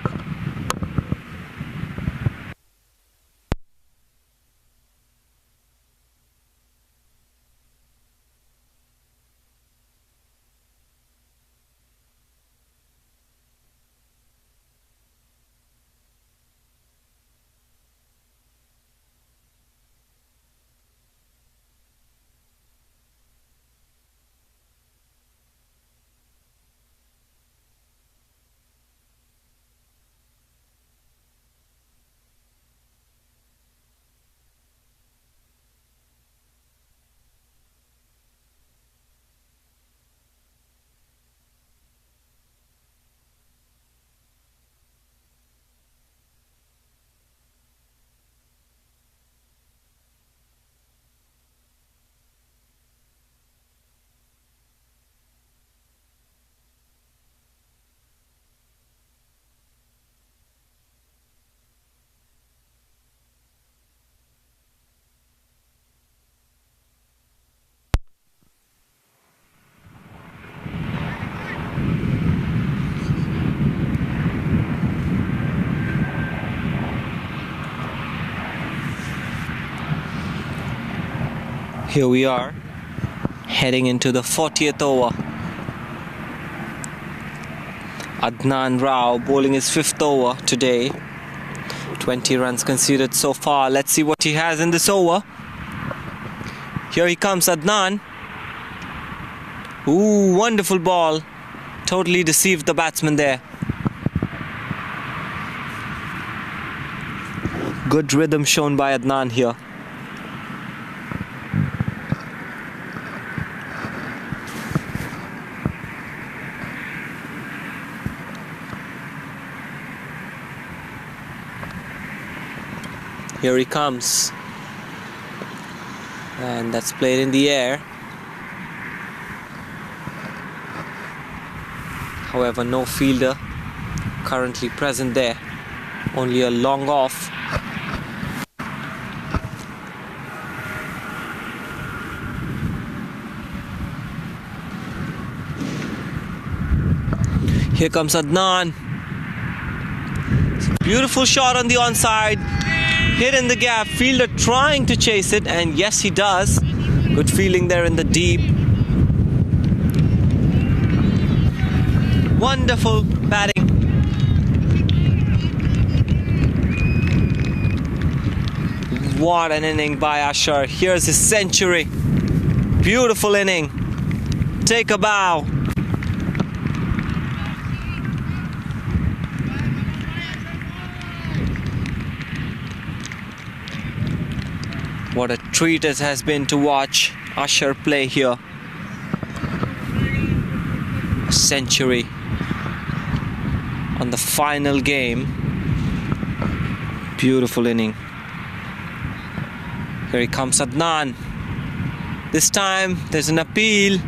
Here we are, heading into the 40th over. Adnan Rao bowling his 5th over today. 20 runs conceded so far. Let's see what he has in this over. Here he comes, Adnan. Ooh, wonderful ball. Totally deceived the batsman there. Good rhythm shown by Adnan here. Here he comes. And that's played in the air. However, no fielder currently present there. Only a long off. Here comes Adnan. Beautiful shot on the onside. Hit in the gap. Fielder trying to chase it, and yes, he does. Good fielding there in the deep. Wonderful batting. What an inning by Asher. Here's his century. Beautiful inning. Take a bow. What a treat it has been to watch Asher play here. A century on the final game. Beautiful inning. Here he comes, Adnan. This time there's an appeal.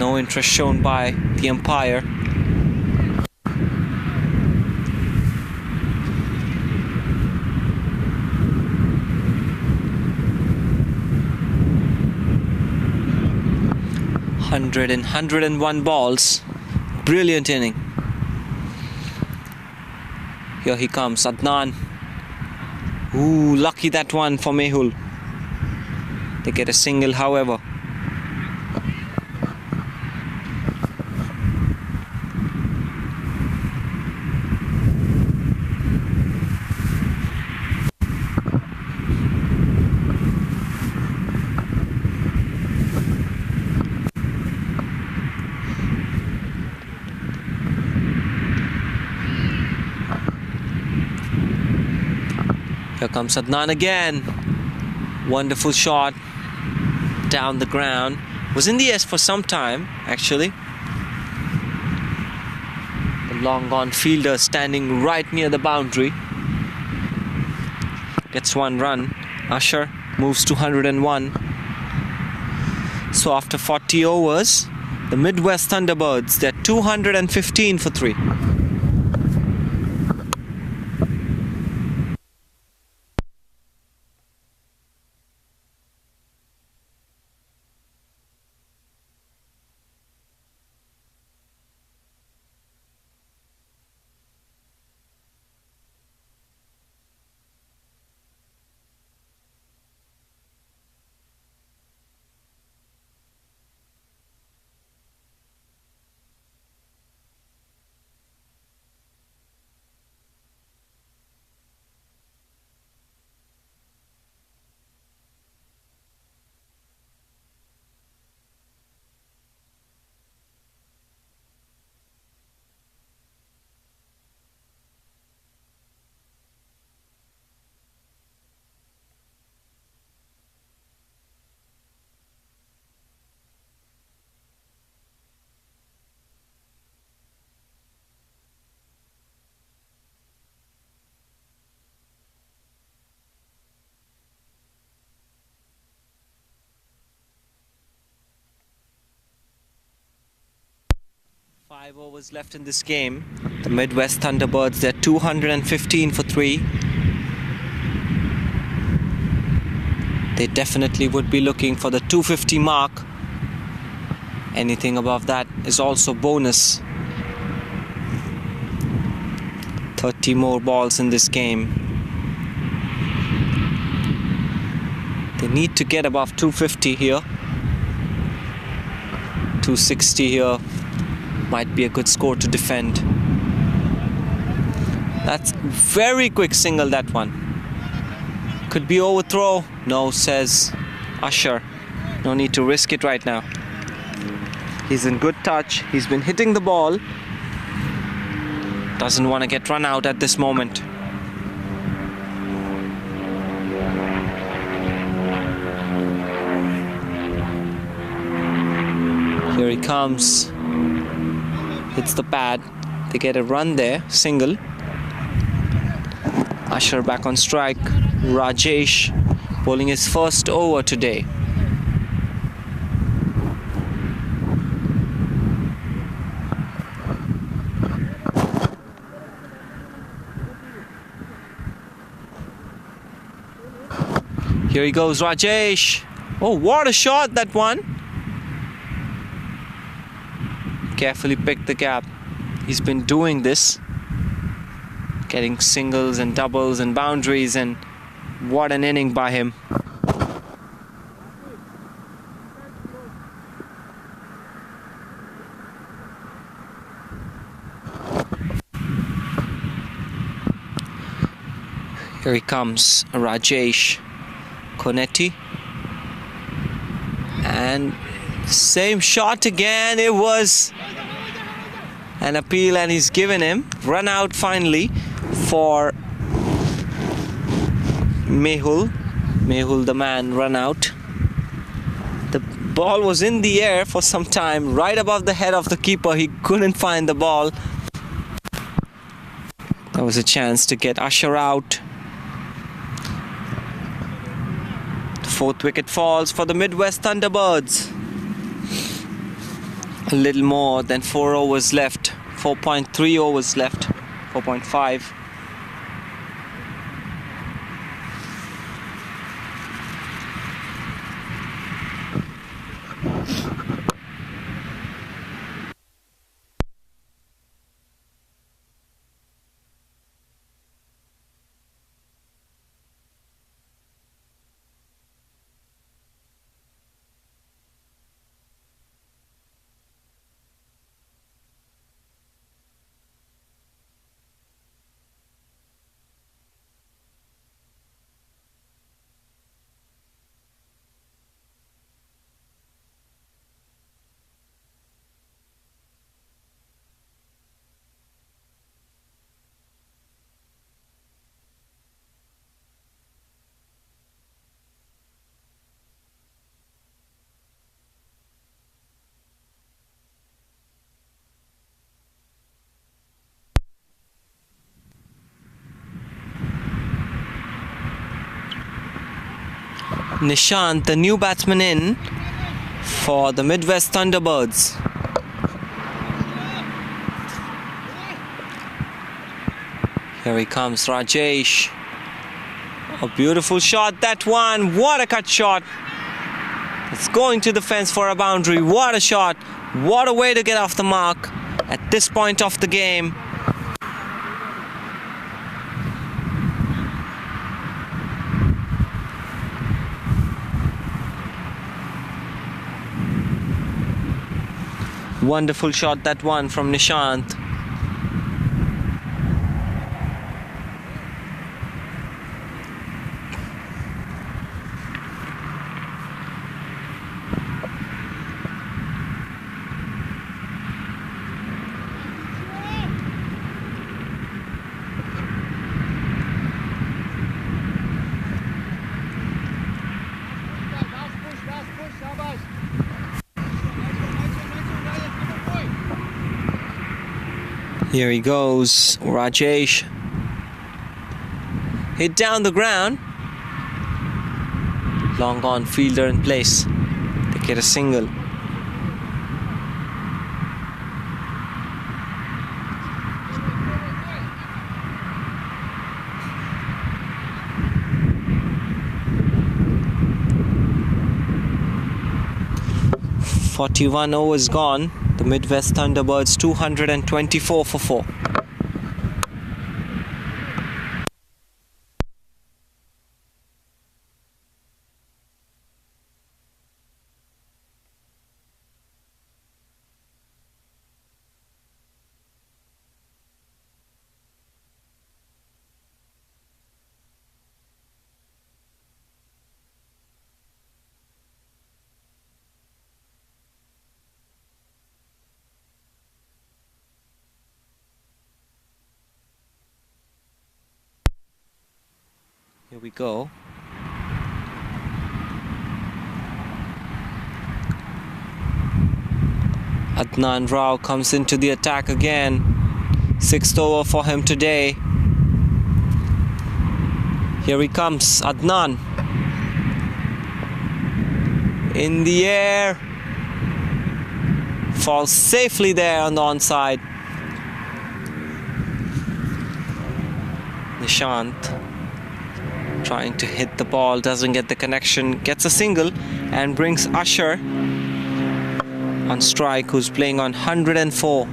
No interest shown by the umpire. Hundred and 101 balls. Brilliant inning. Here he comes, Adnan. Ooh, lucky that one for Mehul. They get a single, however. Here comes Adnan again. Wonderful shot down the ground. Was in the air for some time, actually. The long gone fielder standing right near the boundary. Gets one run. Asher moves to 101. So after 40 overs, the Midwest Thunderbirds, they're 215 for 3. Five overs left in this game. The Midwest Thunderbirds, they're 215 for 3. They definitely would be looking for the 250 mark. Anything above that is also bonus. 30 more balls in this game. They need to get above 250 here. 260 here. Might be a good score to defend. That's very quick single, that one. Could be overthrow. No, says Asher. No need to risk it right now. He's in good touch. He's been hitting the ball. Doesn't want to get run out at this moment. he comes. Hits the pad. They get a run there. Single. Usher back on strike. Rajesh bowling his first over today. Here he goes, Rajesh. Oh, what a shot, that one. Carefully picked the gap. He's been doing this, getting singles and doubles and boundaries, and what an inning by him. Here he comes, Rajesh. Konetti. And same shot again. It was an appeal, and he's given him. Run out finally for Mehul. Mehul, the man, run out. The ball was in the air for some time, right above the head of the keeper. He couldn't find the ball. That was a chance to get Usher out. Fourth wicket falls for the Midwest Thunderbirds. A little more than 4 overs left. 4.3 overs left. 4.5. Nishant, the new batsman in for the Midwest Thunderbirds. Here he comes, Rajesh. A beautiful shot, that one. What a cut shot. It's going to the fence for a boundary. What a shot. What a way to get off the mark at this point of the game. Wonderful shot, that one from Nishant. Here he goes, Rajesh. Hit down the ground. Long on, fielder in place. They get a single. .41 overs gone. The Midwest Thunderbirds 224 for 4. Here we go. Adnan Rao comes into the attack again. 6th over for him today. Here he comes, Adnan. In the air. Falls safely there on the onside. Nishant trying to hit the ball, doesn't get the connection, gets a single and brings Usher on strike, who's playing on 104.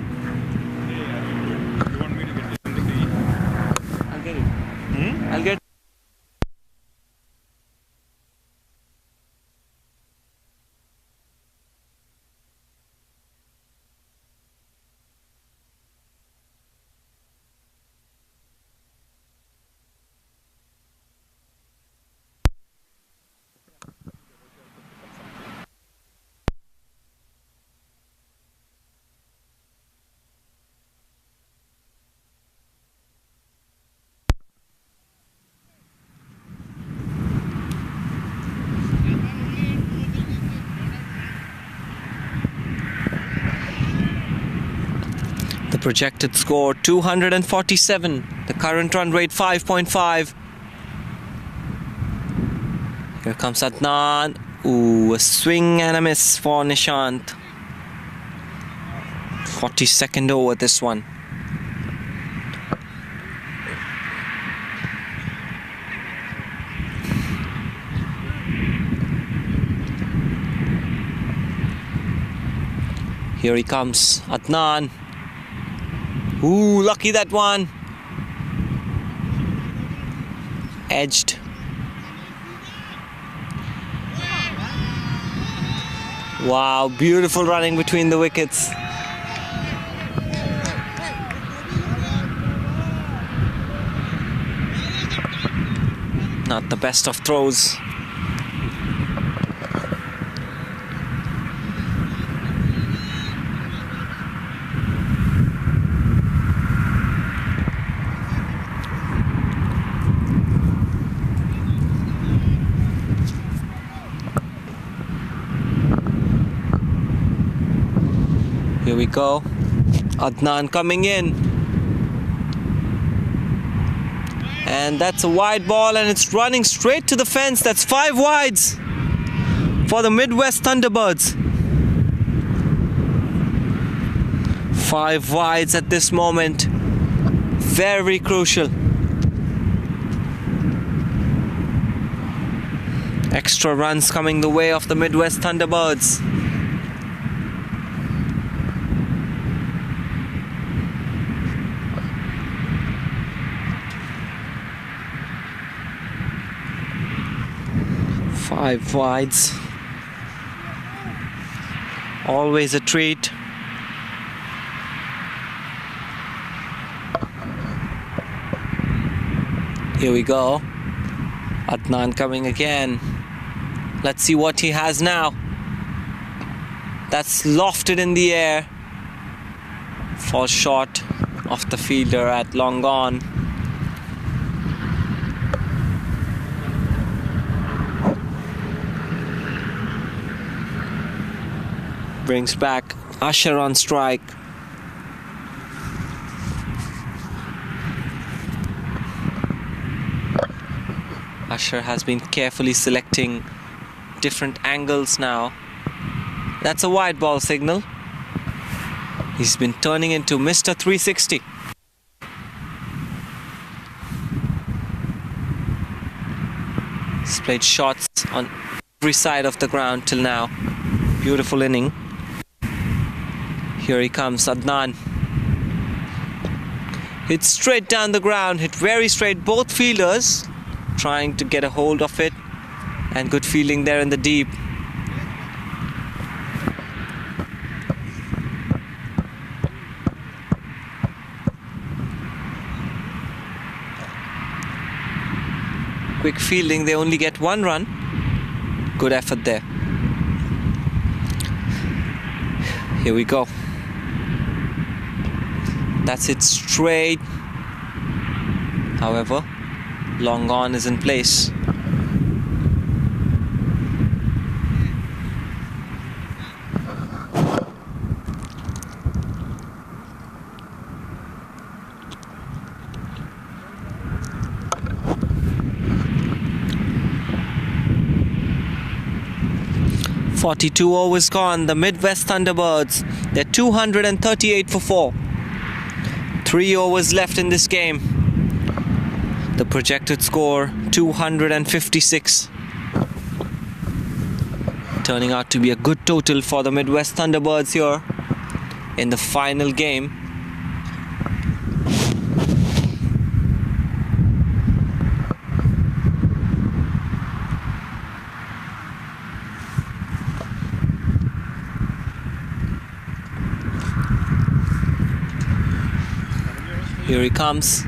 I'll get it. I'll get it. Projected score 247. The current run rate 5.5. Here comes Adnan. Ooh, a swing and a miss for Nishant. 42nd over this one. Here he comes, Adnan. Ooh, lucky that one. Edged. Wow, beautiful running between the wickets. Not the best of throws. Here we go. Adnan coming in. And that's a wide ball and it's running straight to the fence. That's 5 wides for the Midwest Thunderbirds. 5 wides at this moment. Very crucial. Extra runs coming the way of the Midwest Thunderbirds. Five wides. Always a treat. Here we go. Adnan coming again. Let's see what he has now. That's lofted in the air. Falls short of the fielder at long on. Brings back Usher on strike. Usher has been carefully selecting different angles now. That's a wide ball signal. He's been turning into Mr. 360. He's played shots on every side of the ground till now. Beautiful inning. Here he comes, Adnan. Hit straight down the ground, hit very straight. Both fielders trying to get a hold of it. And good fielding there in the deep. Quick fielding, they only get 1 run. Good effort there. Here we go. That's it straight. However, long on is in place. 42 overs gone. The Midwest Thunderbirds, they're 238 for 4. 3 overs left in this game. The projected score 256. Turning out to be a good total for the Midwest Thunderbirds here in the final game. Here he comes.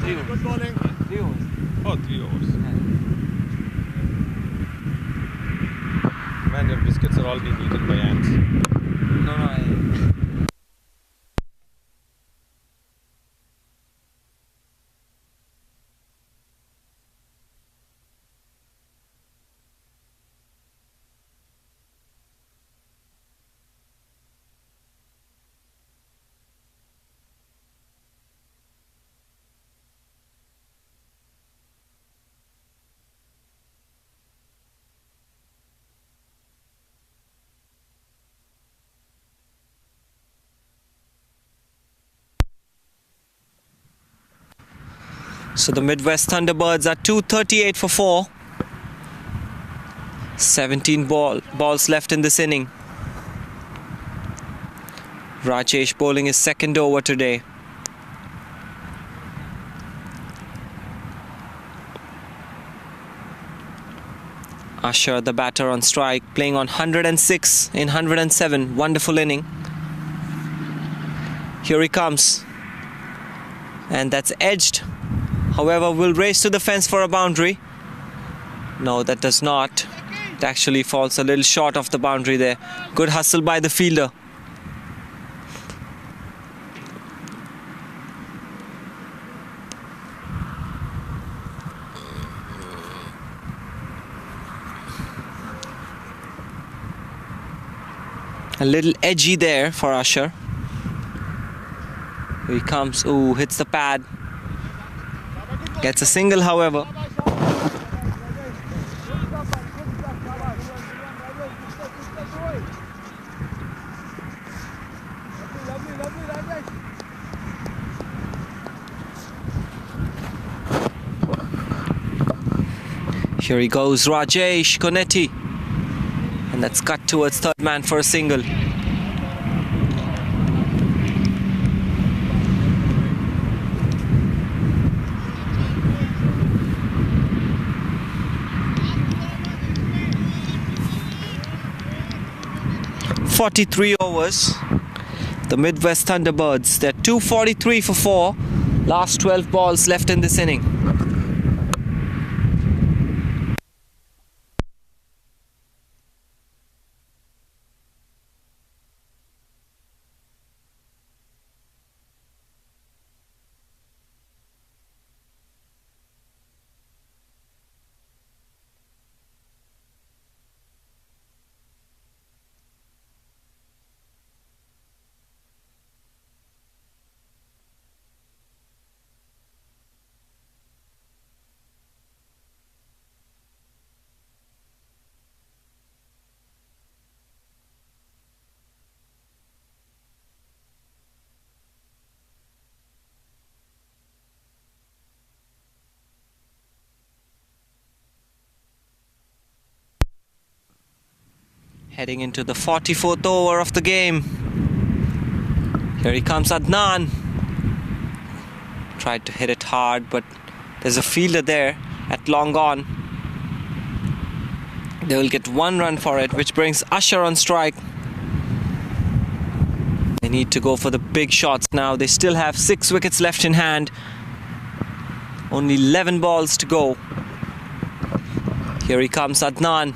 Good bowling. 3 overs. Oh, 3 overs. Man, your biscuits are all being eaten by ants. No, no. So the Midwest Thunderbirds are 238 for 4. 17 balls left in this inning. Rajesh bowling his second over today. Usher, the batter, on strike, playing on 106 in 107. Wonderful inning. Here he comes. And that's edged. However, will race to the fence for a boundary. No, that does not. It actually falls a little short of the boundary there. Good hustle by the fielder. A little edgy there for Usher. Here he comes. Ooh, hits the pad. Gets a single, however. Here he goes, Rajesh Konetti. And that's cut towards third man for a single. .43 overs. The Midwest Thunderbirds, they're 243 for 4. Last 12 balls left in this inning. Heading into the 44th over of the game. Here he comes, Adnan. Tried to hit it hard, but there's a fielder there at long on. They will get 1 run for it, which brings Usher on strike. They need to go for the big shots now. They still have 6 wickets left in hand. Only 11 balls to go. Here he comes, Adnan.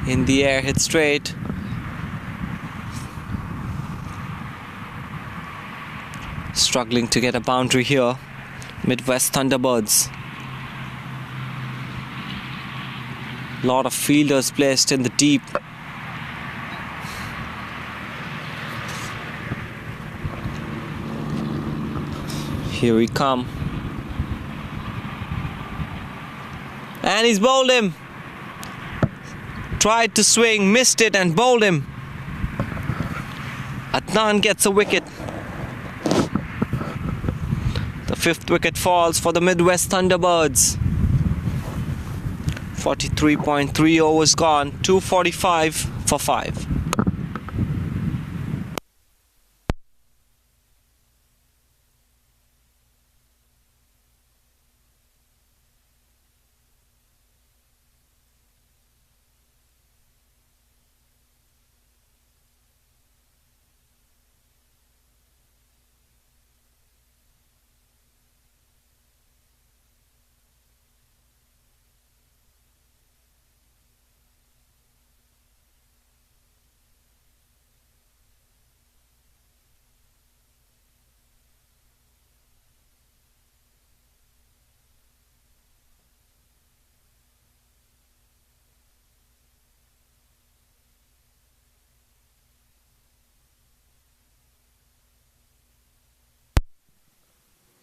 In the air, hit straight. Struggling to get a boundary here. Midwest Thunderbirds. Lot of fielders placed in the deep. Here we come. And he's bowled him. Tried to swing, missed it and bowled him. Adnan gets a wicket. The 5th wicket falls for the Midwest Thunderbirds. 43.3 overs gone, 245 for 5.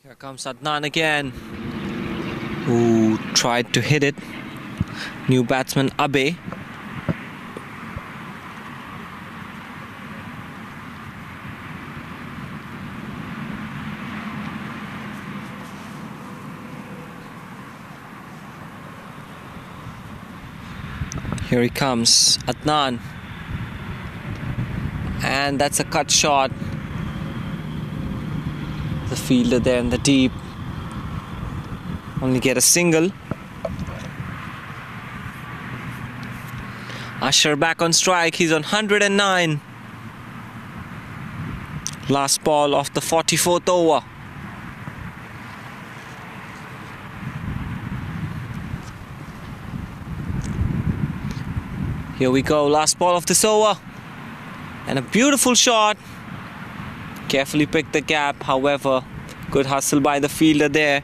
Here comes Adnan again, who tried to hit it. New batsman Abe. Here he comes, Adnan. And that's a cut shot. The fielder there in the deep. Only get a single. Usher back on strike. He's on 109. Last ball of the 44th over. Here we go. Last ball of this over. And a beautiful shot. Carefully picked the gap, however, good hustle by the fielder there.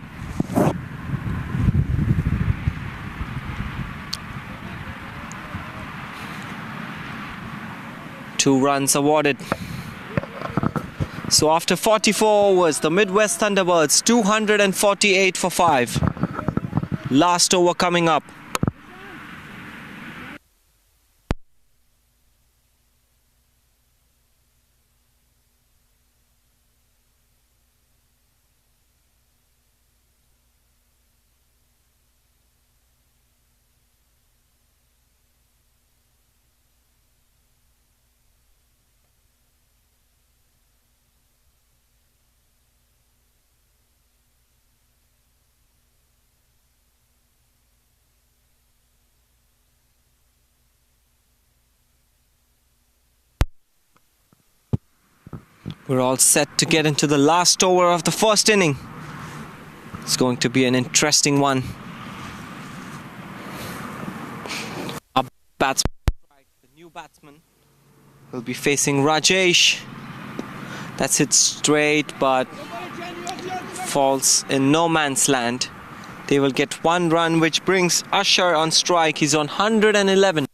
Two runs awarded. So after 44 overs, the Midwest Thunderbirds 248 for 5. Last over coming up. We're all set to get into the last over of the first inning. It's going to be an interesting one. Our batsman, the new batsman, will be facing Rajesh. That's hit straight but falls in no man's land. They will get 1 run, which brings Usher on strike. He's on 111.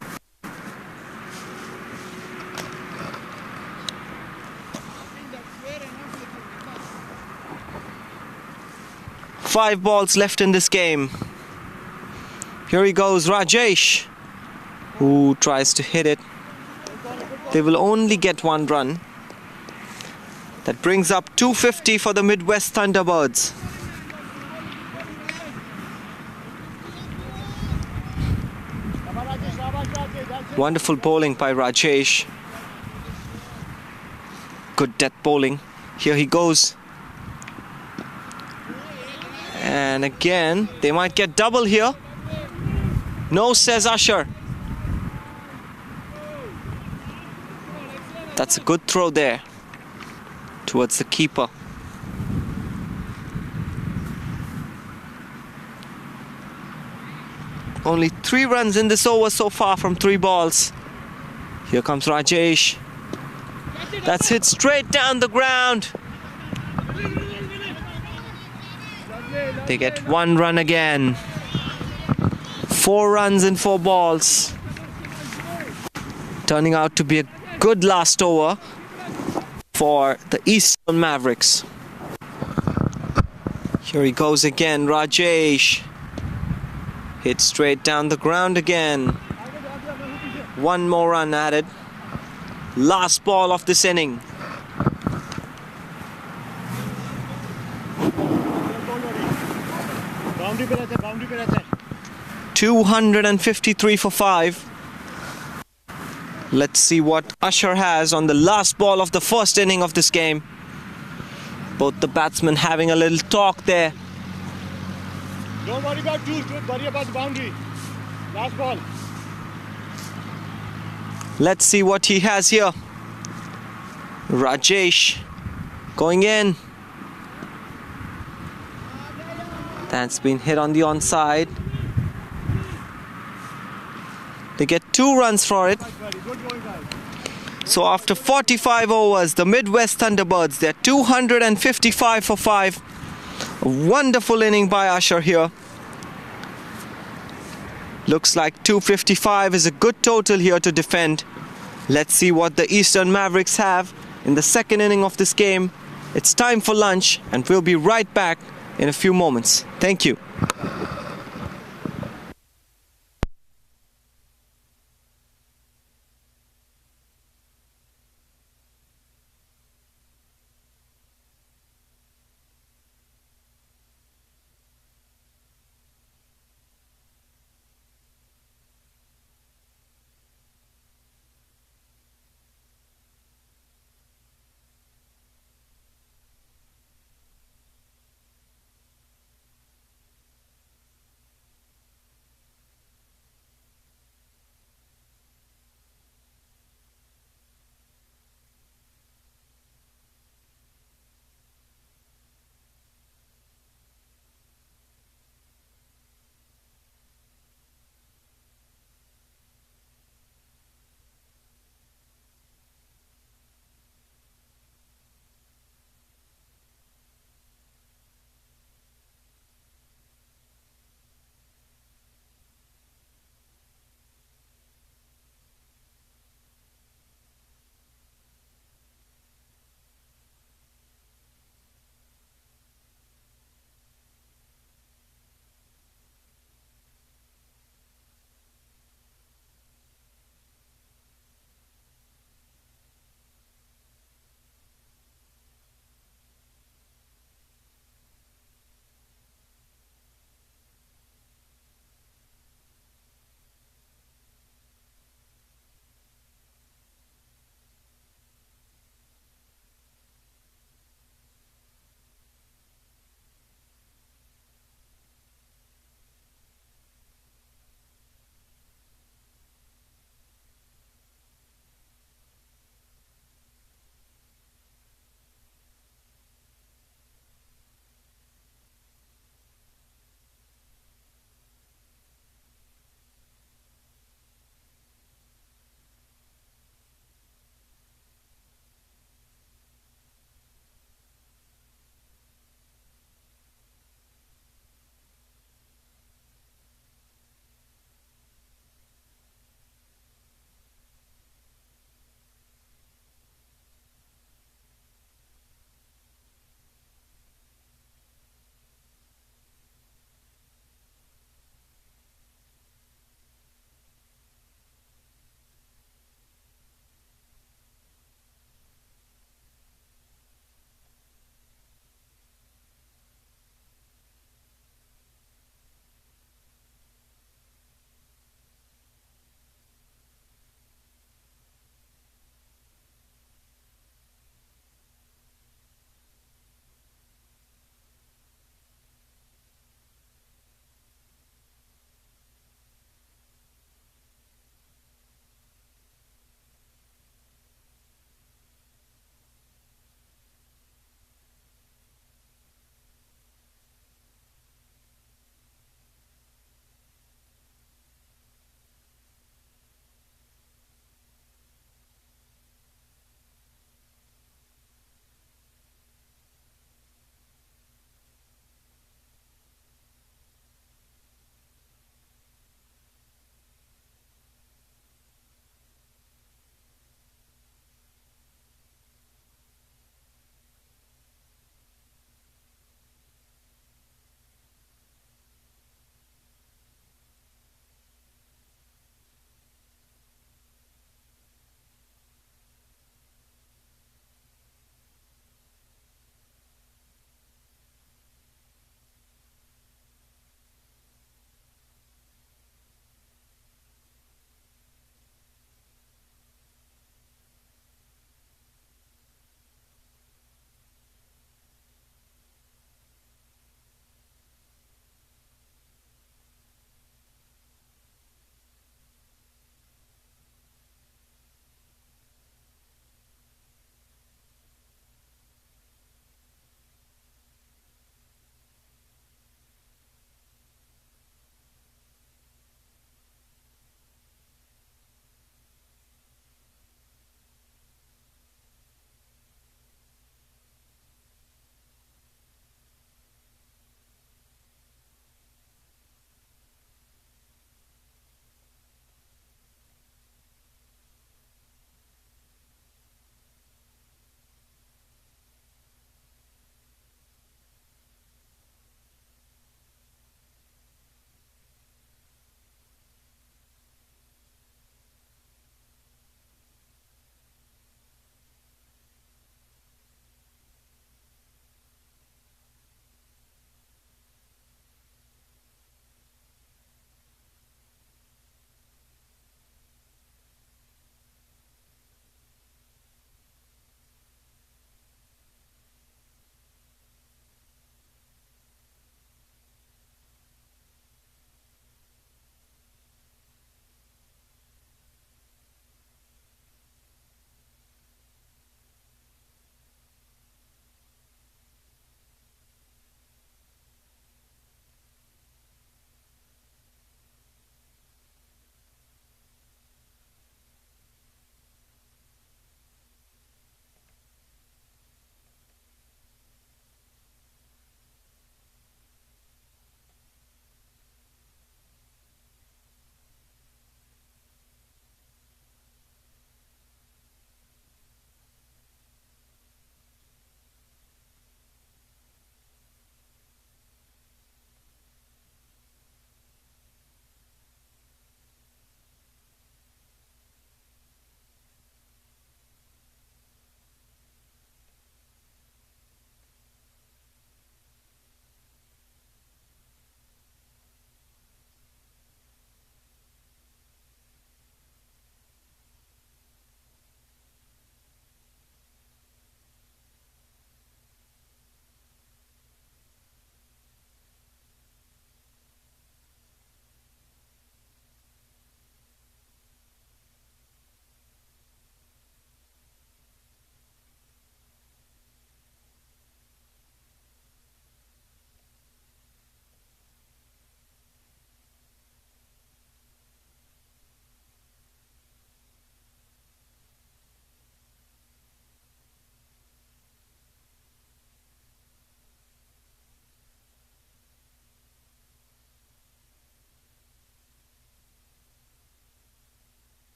Five balls left in this game. Here he goes, Rajesh, who tries to hit it. They will only get 1 run. That brings up 250 for the Midwest Thunderbirds. Wonderful bowling by Rajesh. Good death bowling. Here he goes. And again, they might get double here. No, says Usher. That's a good throw there towards the keeper. Only 3 runs in this over so far from 3 balls. Here comes Rajesh. That's hit straight down the ground. They get 1 run again. 4 runs in 4 balls. Turning out to be a good last over for the Eastern Mavericks. Here he goes again, Rajesh. Hit straight down the ground again. One more run added. Last ball of this inning. Boundary पे रहता है. 253 for 5. Let's see what Usher has on the last ball of the first inning of this game. Both the batsmen having a little talk there. Don't worry about twos, don't worry about the boundary. Last ball. Let's see what he has here. Rajesh going in. That's been hit on the onside. They get 2 runs for it. So after 45 overs, the Midwest Thunderbirds, they're 255 for 5. A wonderful inning by Usher here. Looks like 255 is a good total here to defend. Let's see what the Eastern Mavericks have in the second inning of this game. It's time for lunch, and we'll be right back in a few moments. Thank you.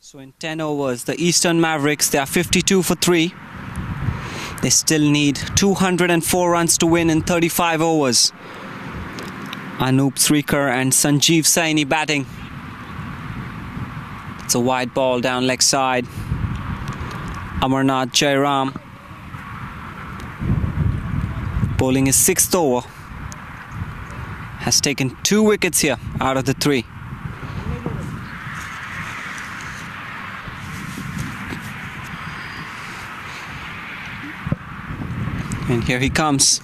So in 10 overs, the Eastern Mavericks, they are 52 for 3. They still need 204 runs to win in 35 overs. Anup Srikar and Sanjeev Saini batting. It's a wide ball down leg side. Amarnath Jairam bowling his 6th over. Has taken 2 wickets here out of the 3. And here he comes.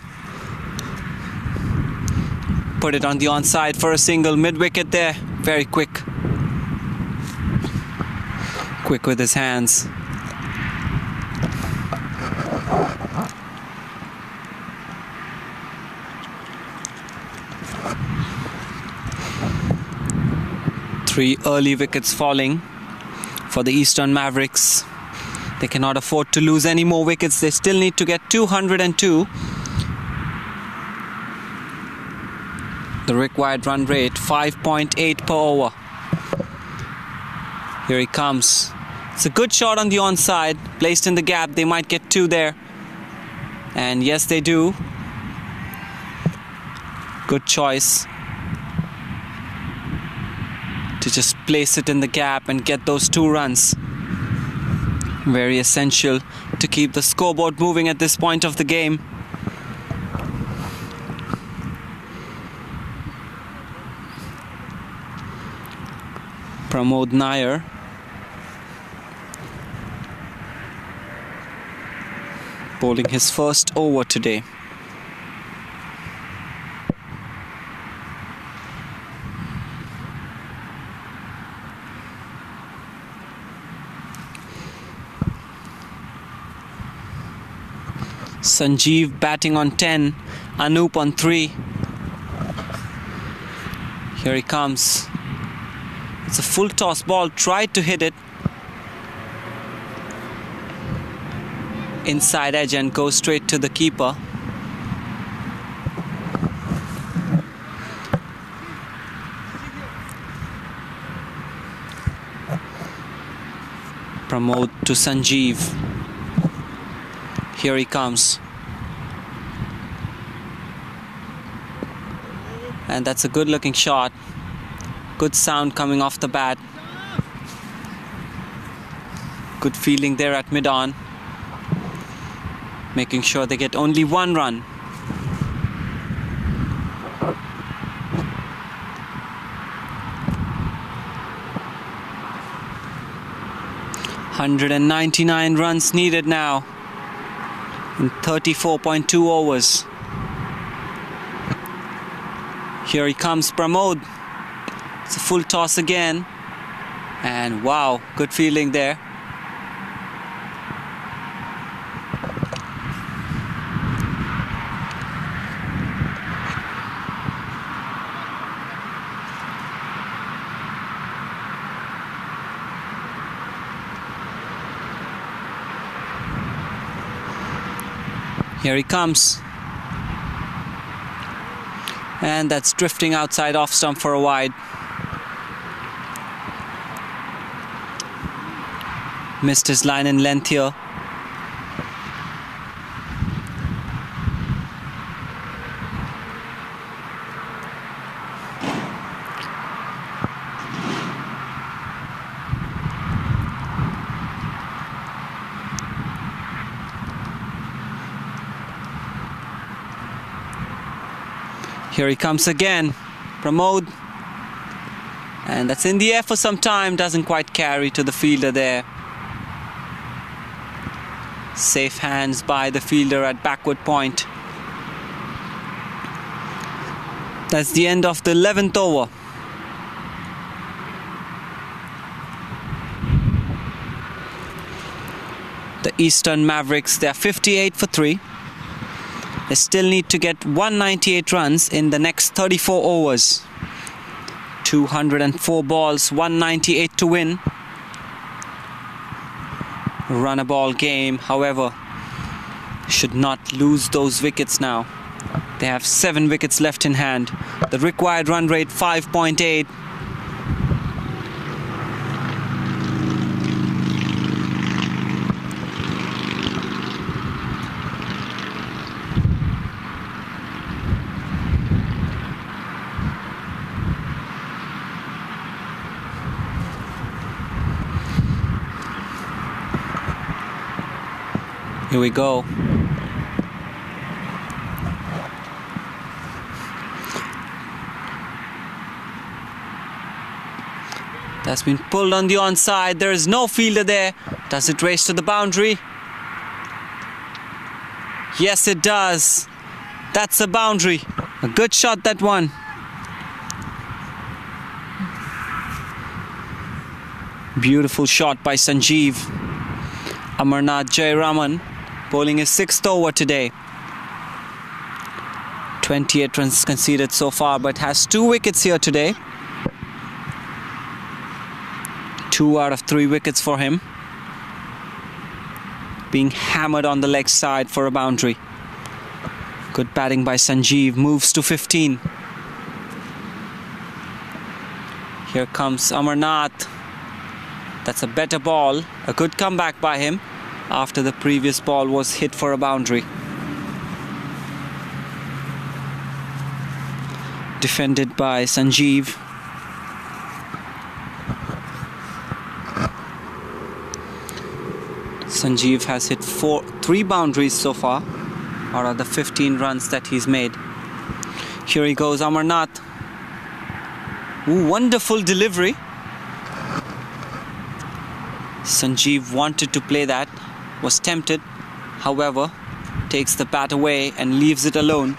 Put it on the onside for a single, mid-wicket there. Very quick. Quick with his hands. Three early wickets falling for the Eastern Mavericks. They cannot afford to lose any more wickets. They still need to get 202. The required run rate, 5.8 per over. Here he comes. It's a good shot on the onside. Placed in the gap. They might get 2 there. And yes, they do. Good choice to just place it in the gap and get those 2 runs. Very essential to keep the scoreboard moving at this point of the game. Pramod Nair bowling his first over today. Sanjeev batting on 10, Anup on 3. Here he comes. It's a full toss ball, tried to hit it inside edge and go straight to the keeper. Pramod to Sanjeev. Here he comes. And that's a good looking shot. Good sound coming off the bat. Good feeling there at mid-on. Making sure they get only 1 run. "199 runs needed now in 34.2 overs. Here he comes, Pramod. It's a full toss again. And wow, good feeling there. Here he comes. And that's drifting outside off stump for a wide. Missed his line in length here. Here he comes again, Pramod. And that's in the air for some time, doesn't quite carry to the fielder there. Safe hands by the fielder at backward point. That's the end of the 11th over. The Eastern Mavericks, they are 58 for 3. They still need to get 198 runs in the next 34 overs. 204 balls, 198 to win. Run a ball game, however, should not lose those wickets now. They have 7 wickets left in hand. The required run rate 5.8. Here we go. That's been pulled on the onside. There is no fielder there. Does it race to the boundary? Yes, it does. That's a boundary. A good shot, that one. Beautiful shot by Sanjeev. Amarnath Jayaraman bowling his 6th over today. 28 runs conceded so far, but has 2 wickets here today. 2 out of 3 wickets for him. Being hammered on the leg side for a boundary. Good batting by Sanjeev. Moves to 15. Here comes Amarnath. That's a better ball. A good comeback by him after the previous ball was hit for a boundary. Defended by Sanjeev. Sanjeev has hit 3 boundaries so far out of the 15 runs that he's made. Here he goes, Amarnath. Ooh, wonderful delivery. Sanjeev wanted to play that, was tempted, however, takes the bat away and leaves it alone.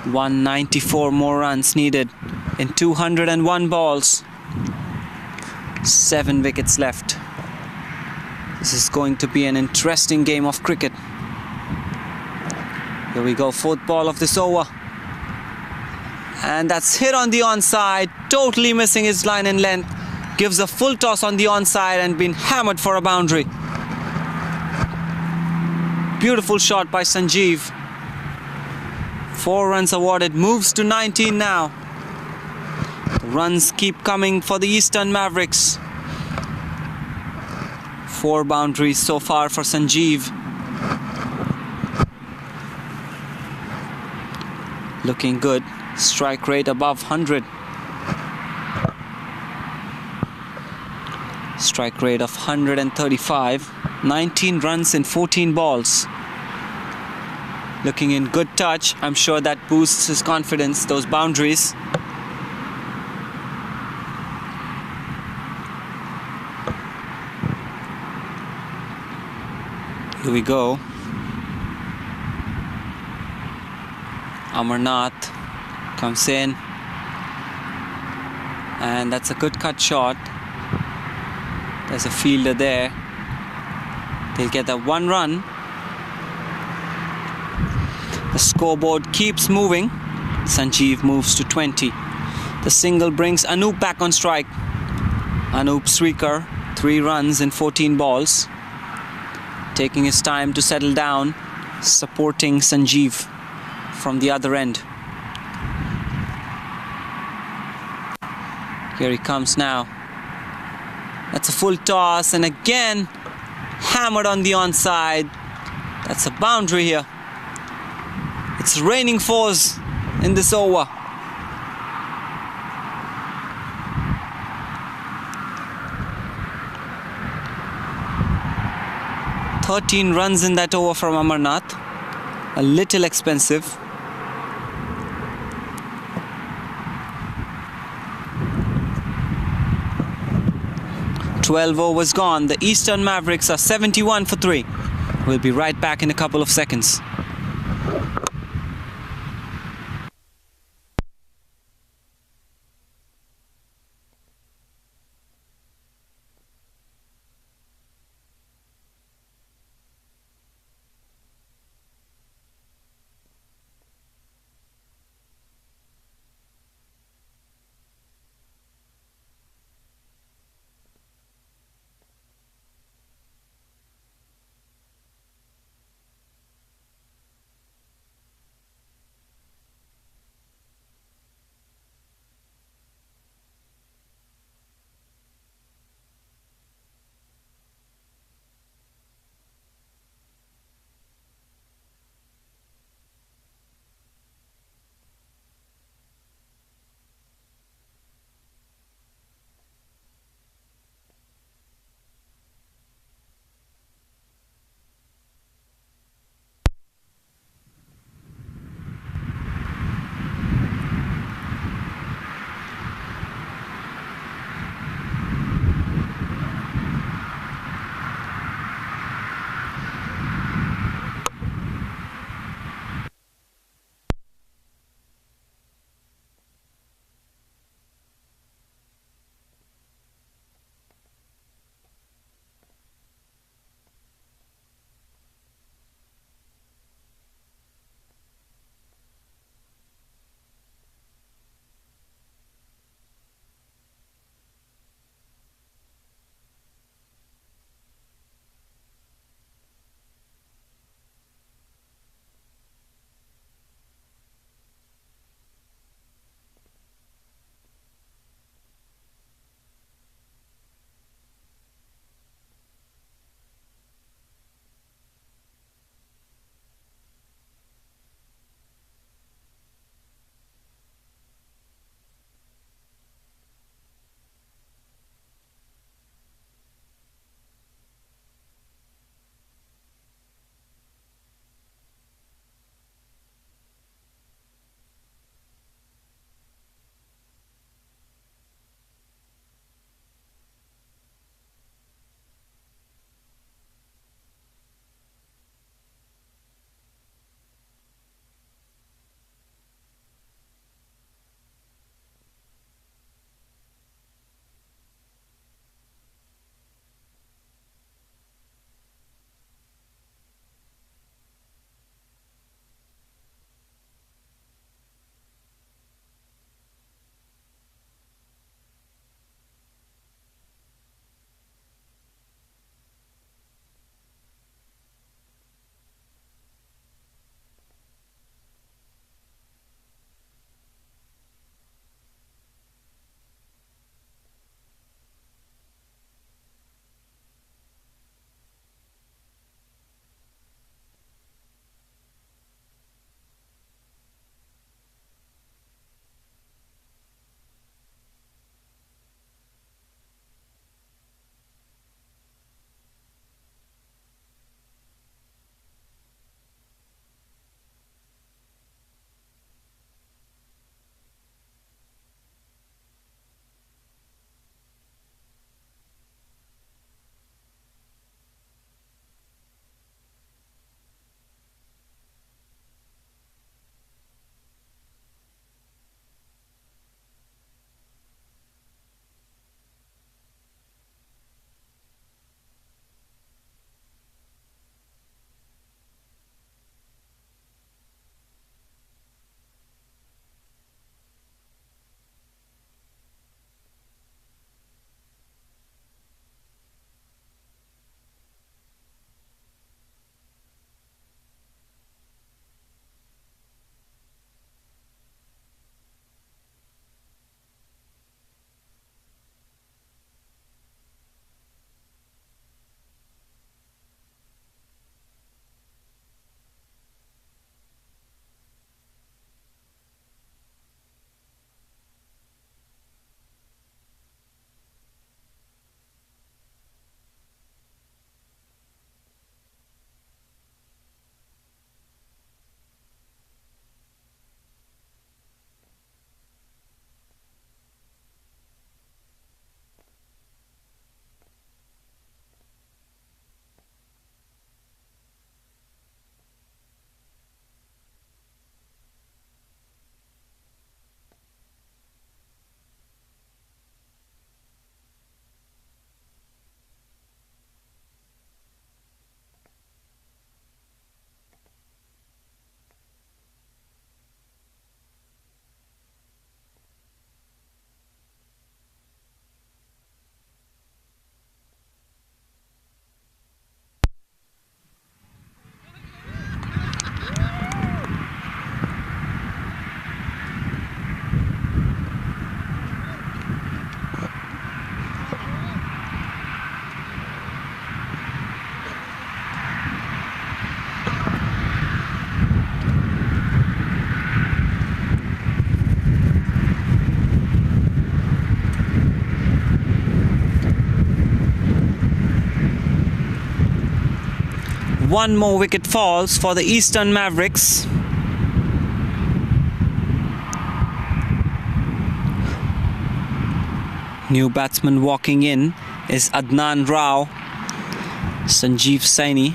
.194 more runs needed in 201 balls. 7 wickets left. This is going to be an interesting game of cricket. Here we go, 4th ball of this over. And that's hit on the onside, totally missing his line and length. Gives a full toss on the onside and been hammered for a boundary. Beautiful shot by Sanjeev. 4 runs awarded, moves to 19 now. The runs keep coming for the Eastern Mavericks. 4 boundaries so far for Sanjeev. Looking good. Strike rate above 100. Strike rate of 135. 19 runs in 14 balls. Looking in good touch. I'm sure that boosts his confidence, those boundaries. Here we go. Amarnath comes in. And that's a good cut shot. There's a fielder there. They'll get that 1 run. The scoreboard keeps moving. Sanjeev moves to 20. The single brings Anup back on strike. Anup Srikar, 3 runs in 14 balls. Taking his time to settle down, supporting Sanjeev from the other end. Here he comes now. That's a full toss, and again hammered on the onside. That's a boundary here. It's raining 4s in this over. "13 runs in that over from Amarnath. A little expensive. "12 overs gone. The Eastern Mavericks are 71 for 3. We'll be right back in a couple of seconds. One more wicket falls for the Eastern Mavericks. New batsman walking in is Adnan Rao. Sanjeev Saini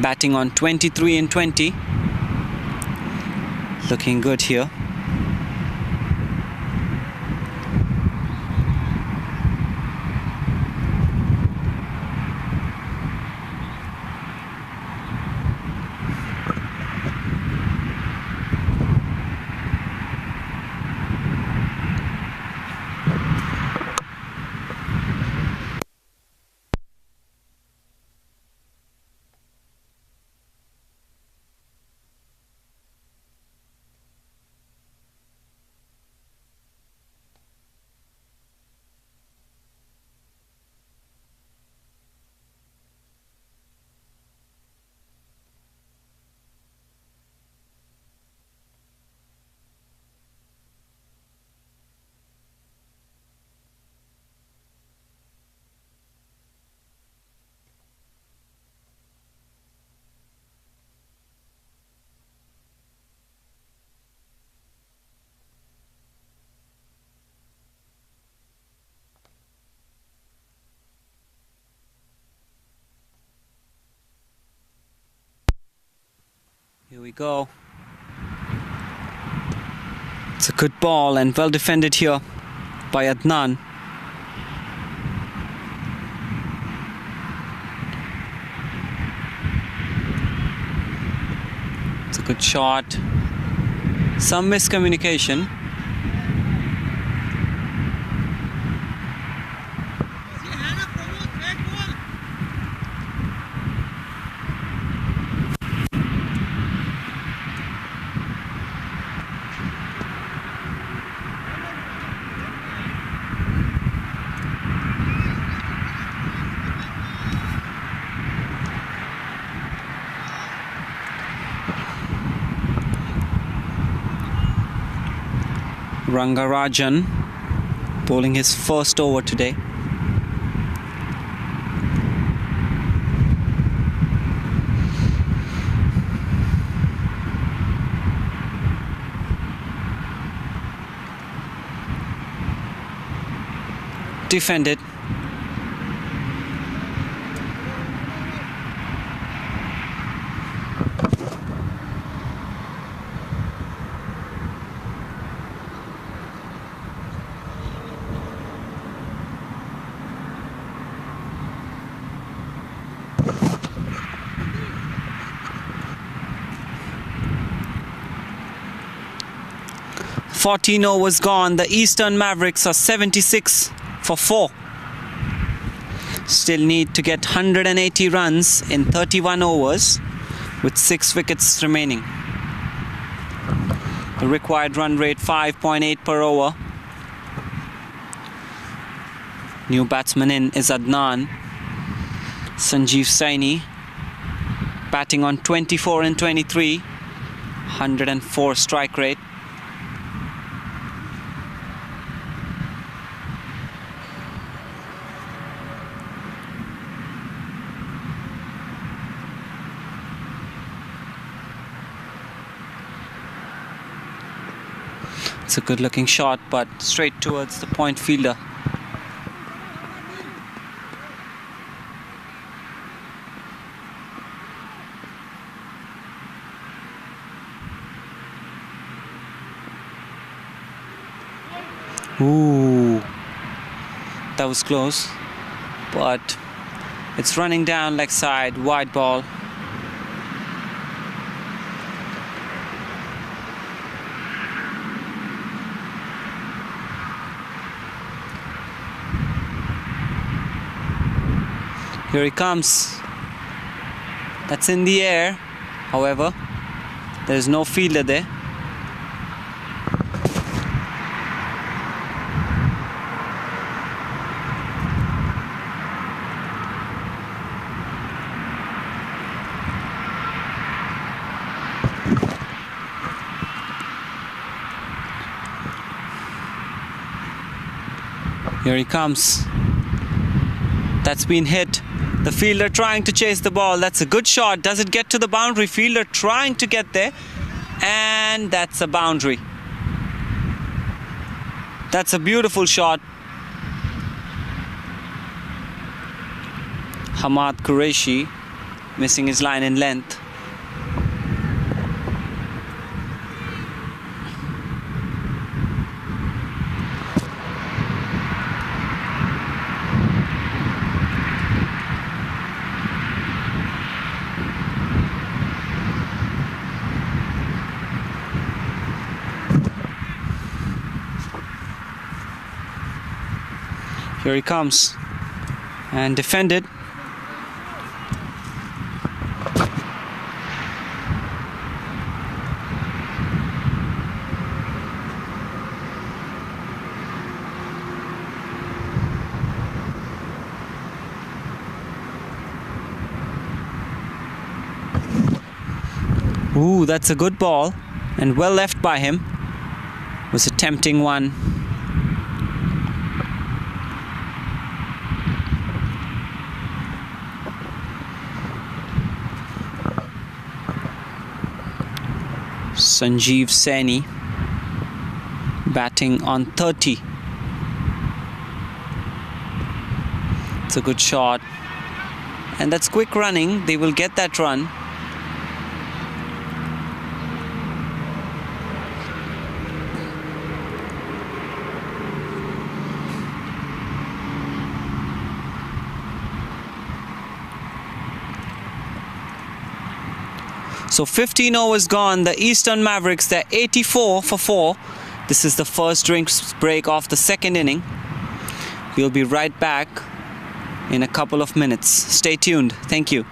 batting on 23 and 20. Looking good here. Here we go. It's a good ball and well defended here by Adnan. It's a good shot. Some miscommunication. Rangarajan bowling his first over today. Defended. $14 overs gone. The Eastern Mavericks are 76 for 4. Still need to get 180 runs in 31 overs with 6 wickets remaining. The required run rate 5.8 per over. New batsman in is Adnan. Sanjeev Saini batting on 24 and 23. 104 strike rate. It's a good looking shot, but straight towards the point fielder. Ooh, that was close, but it's running down leg side, wide ball. Here he comes. That's in the air. However, there's no fielder there. Here he comes. That's been hit. The fielder trying to chase the ball. That's a good shot. Does it get to the boundary? Fielder trying to get there. And that's a boundary. That's a beautiful shot. Hamad Qureshi missing his line in length. Here he comes, and defended. Ooh, that's a good ball, and well left by him. Was a tempting one. Sanjeev Saini batting on 30. It's a good shot, and that's quick running. They will get that run. So 15 overs gone. The Eastern Mavericks, they're 84 for 4. This is the first drinks break of the second inning. We'll be right back in a couple of minutes. Stay tuned. Thank you.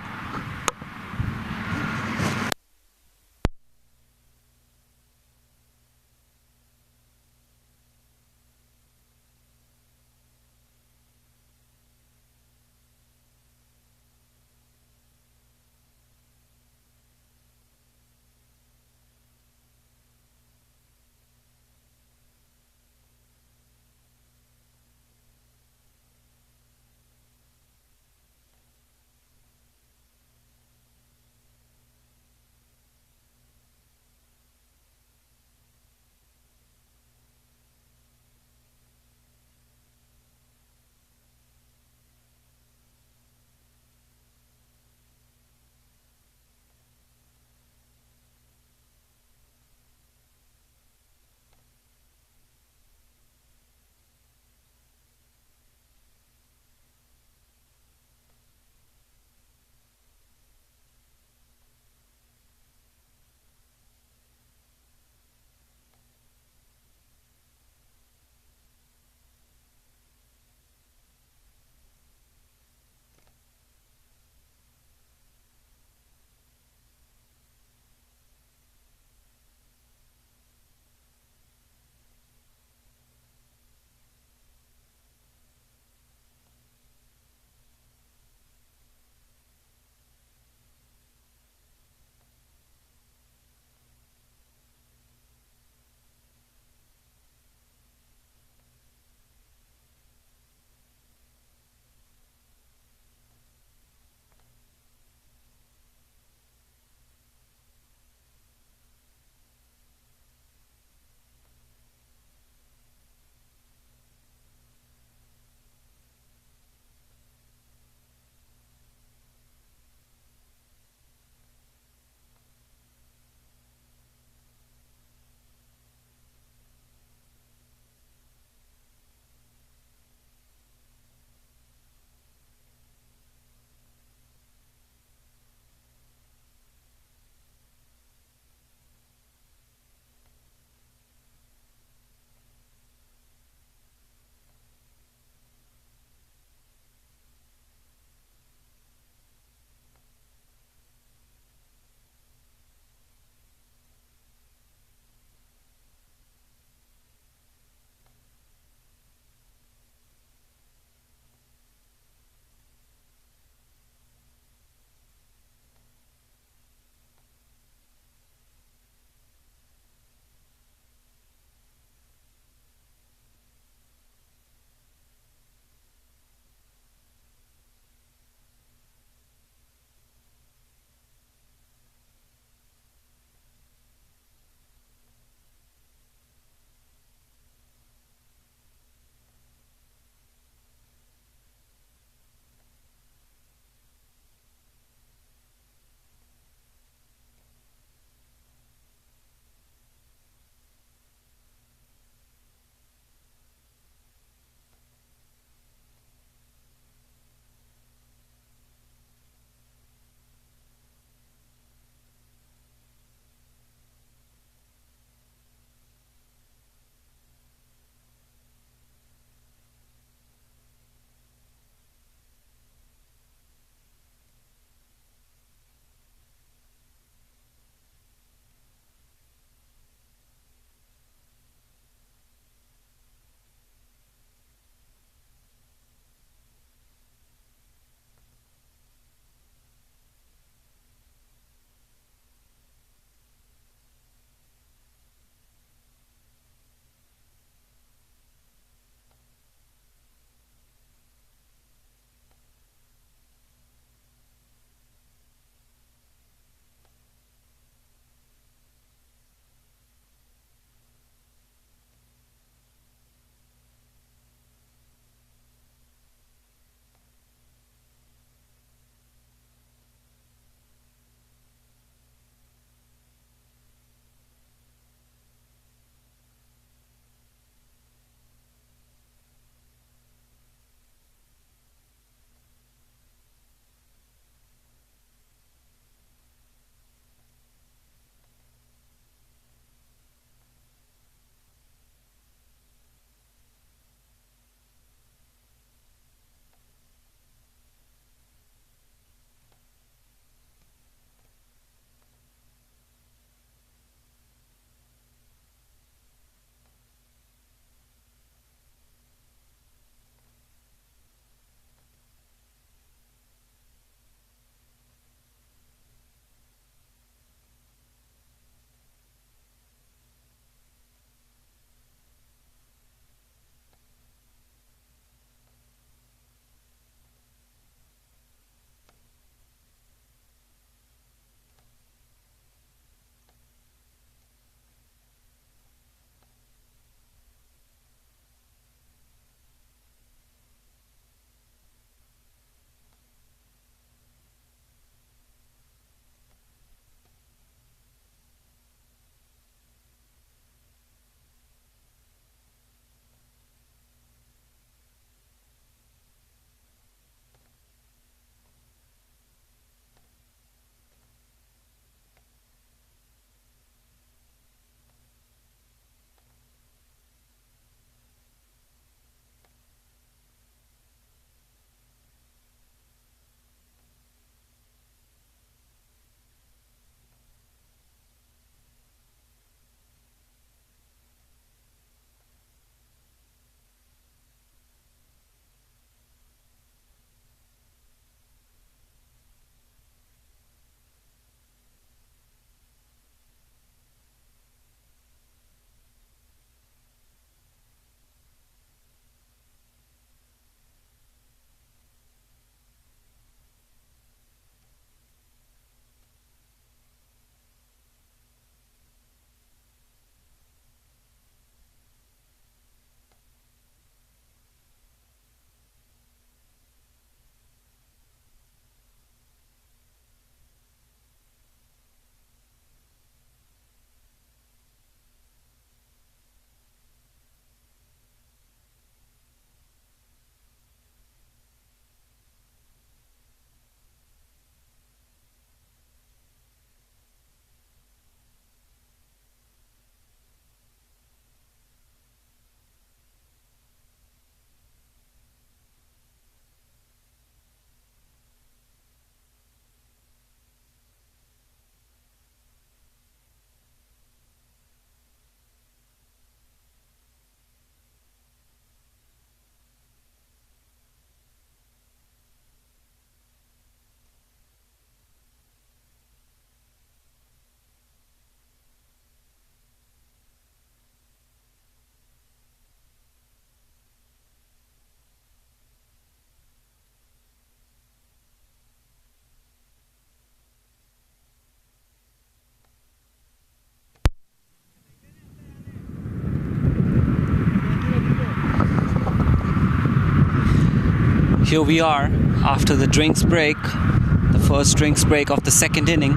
Here we are after the drinks break, the first drinks break of the second inning.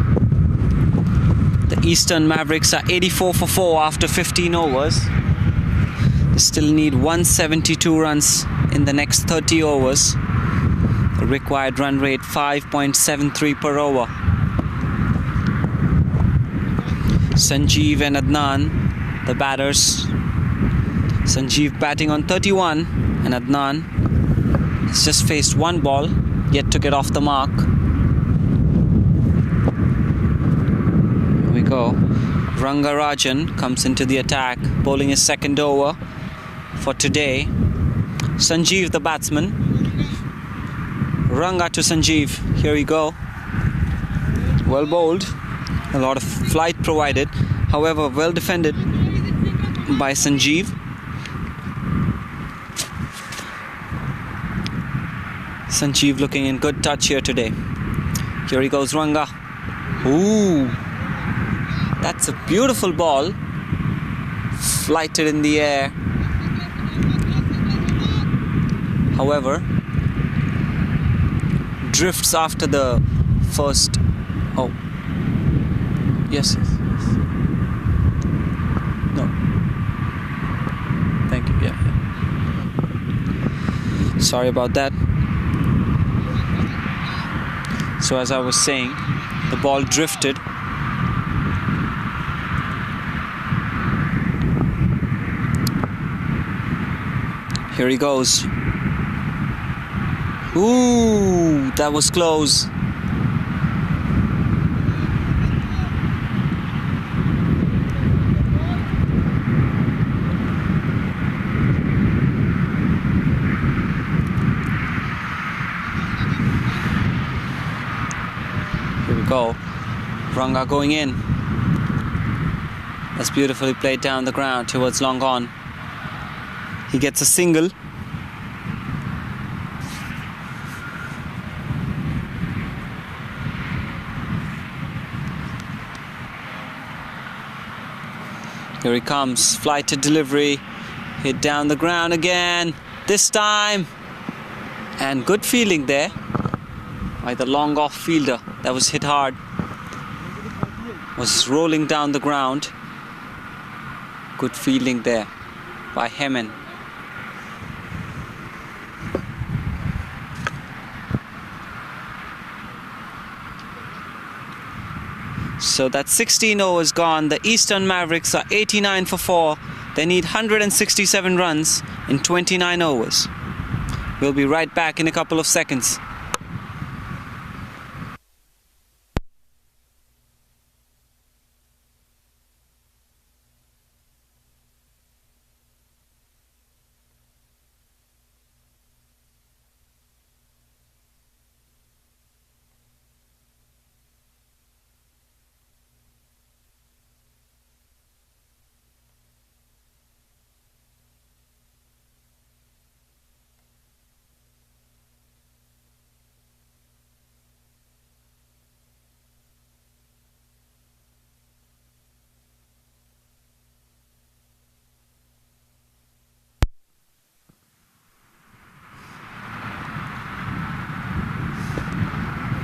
The Eastern Mavericks are 84 for 4 after 15 overs. They still need 172 runs in the next 30 overs. The required run rate 5.73 per over. Sanjeev and Adnan, the batters. Sanjeev batting on 31 and Adnan has just faced one ball, yet to get off the mark. Here we go. Rangarajan comes into the attack, bowling his second over for today. Sanjeev, the batsman. Ranga to Sanjeev. Here we go. Well bowled. A lot of flight provided. However, well defended by Sanjeev. Sanjeev looking in good touch here today. Here he goes, Ranga. Ooh. That's a beautiful ball. Flighted in the air. However, drifts after the first. Oh. Yes. No. Thank you. Yeah. Sorry about that. So as I was saying, the ball drifted. Here he goes. Ooh, that was close. Go. Ranga going in. That's beautifully played down the ground towards long on. He gets a single. Here he comes. Flighted delivery. Hit down the ground again. This time. And good fielding there by the long off fielder. That was hit hard. Was rolling down the ground. Good fielding there by Hemen. So that's 16 overs gone. The Eastern Mavericks are 89 for 4. They need 167 runs in 29 overs. We'll be right back in a couple of seconds.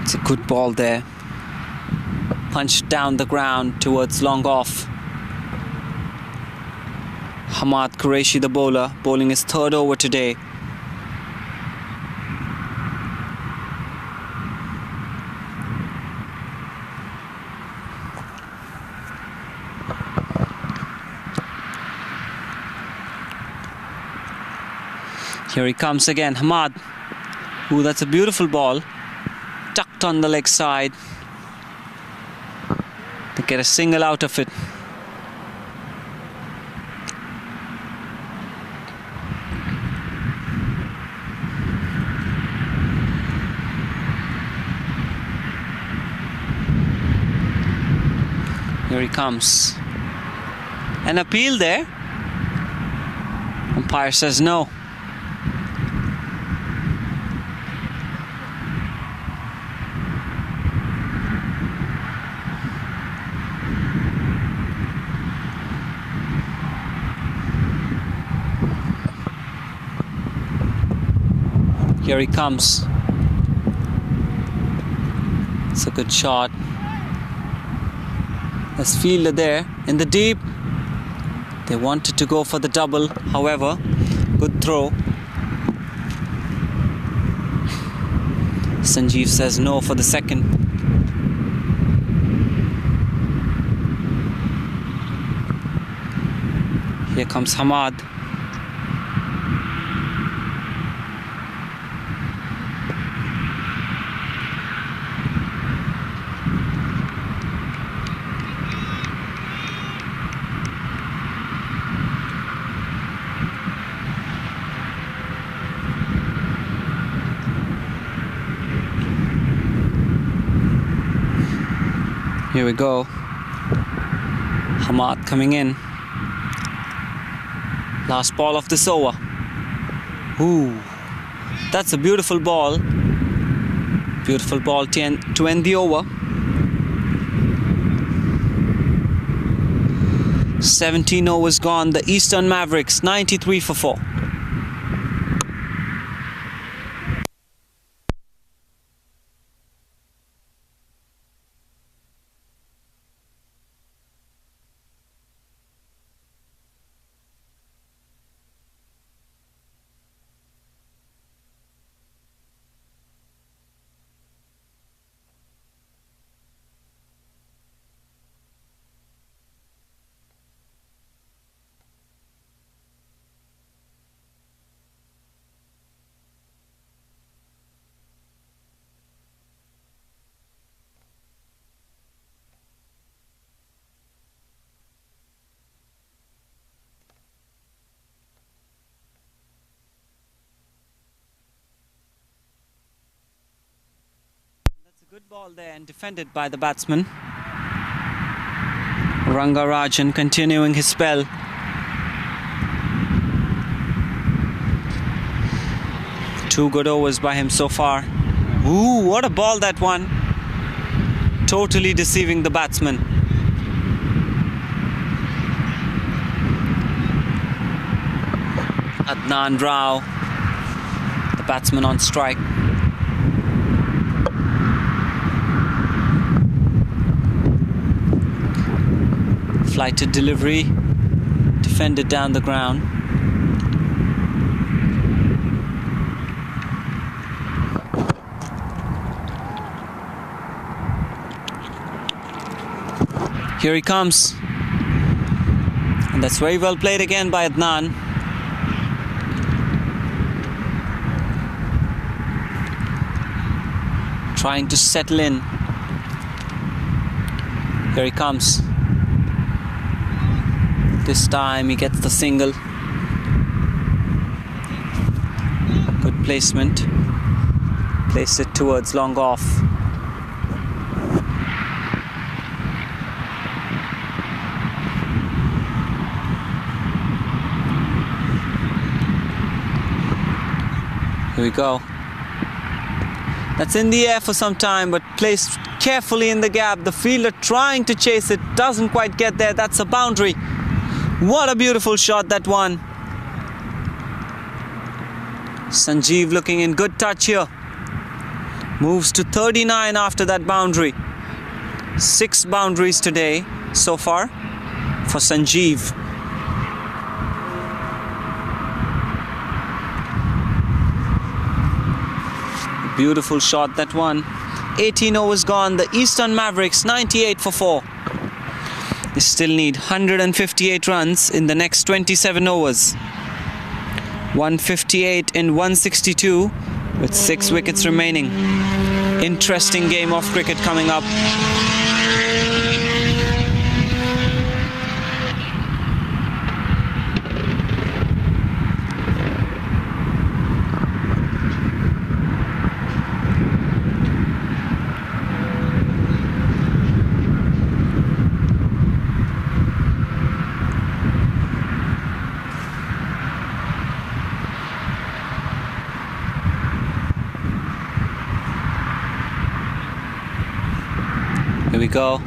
It's a good ball there. Punched down the ground towards long off. Hamad Qureshi, the bowler, bowling his third over today. Here he comes again, Hamad. Ooh, that's a beautiful ball. Tucked on the leg side. To get a single out of it. Here he comes. An appeal there. Umpire says no. Here he comes. It's a good shot. There's fielder there in the deep. They wanted to go for the double, however, good throw. Sanjeev says no for the second. Here comes Hamad. Here we go. Hamad coming in. Last ball of this over. Ooh, that's a beautiful ball. Beautiful ball to end the over. 17 overs gone. The Eastern Mavericks 93 for 4. Good ball there and defended by the batsman. Rangarajan continuing his spell. Two good overs by him so far. Ooh, what a ball that one. Totally deceiving the batsman. Adnan Rao, the batsman on strike. Flighted delivery, defended down the ground. Here he comes. And that's very well played again by Adnan. Trying to settle in. Here he comes. This time he gets the single. Good placement. Placed it towards long off. Here we go. That's in the air for some time, but placed carefully in the gap. The fielder trying to chase it, doesn't quite get there. That's a boundary. What a beautiful shot, that one. Sanjeev looking in good touch here. Moves to 39 after that boundary. 6 boundaries today so far for Sanjeev. Beautiful shot, that one. 18 overs gone. The Eastern Mavericks 98 for 4. They still need 158 runs in the next 27 overs. 158 in 162 with 6 wickets remaining. Interesting game of cricket coming up. Here we go.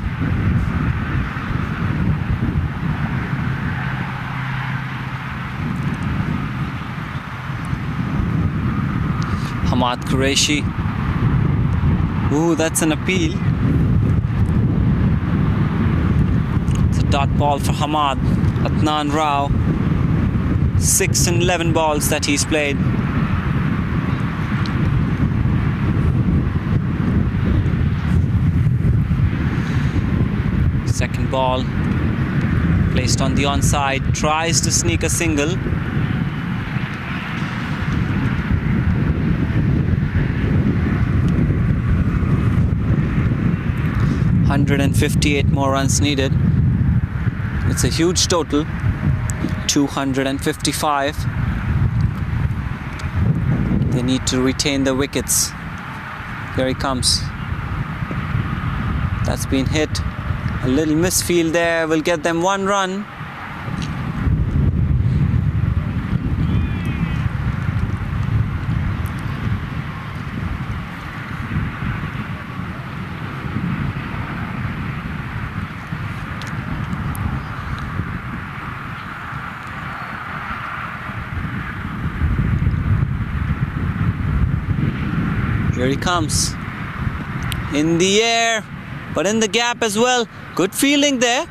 Hamad Qureshi. Ooh, that's an appeal. It's a dot ball for Hamad. Adnan Rao. 6 and 11 balls that he's played. Second ball placed on the onside, tries to sneak a single. $158 more runs needed. It's a huge total. 255. They need to retain the wickets. Here he comes. That's been hit. A little misfield there will get them 1 run. Here he comes. In the air, but in the gap as well. Good fielding there.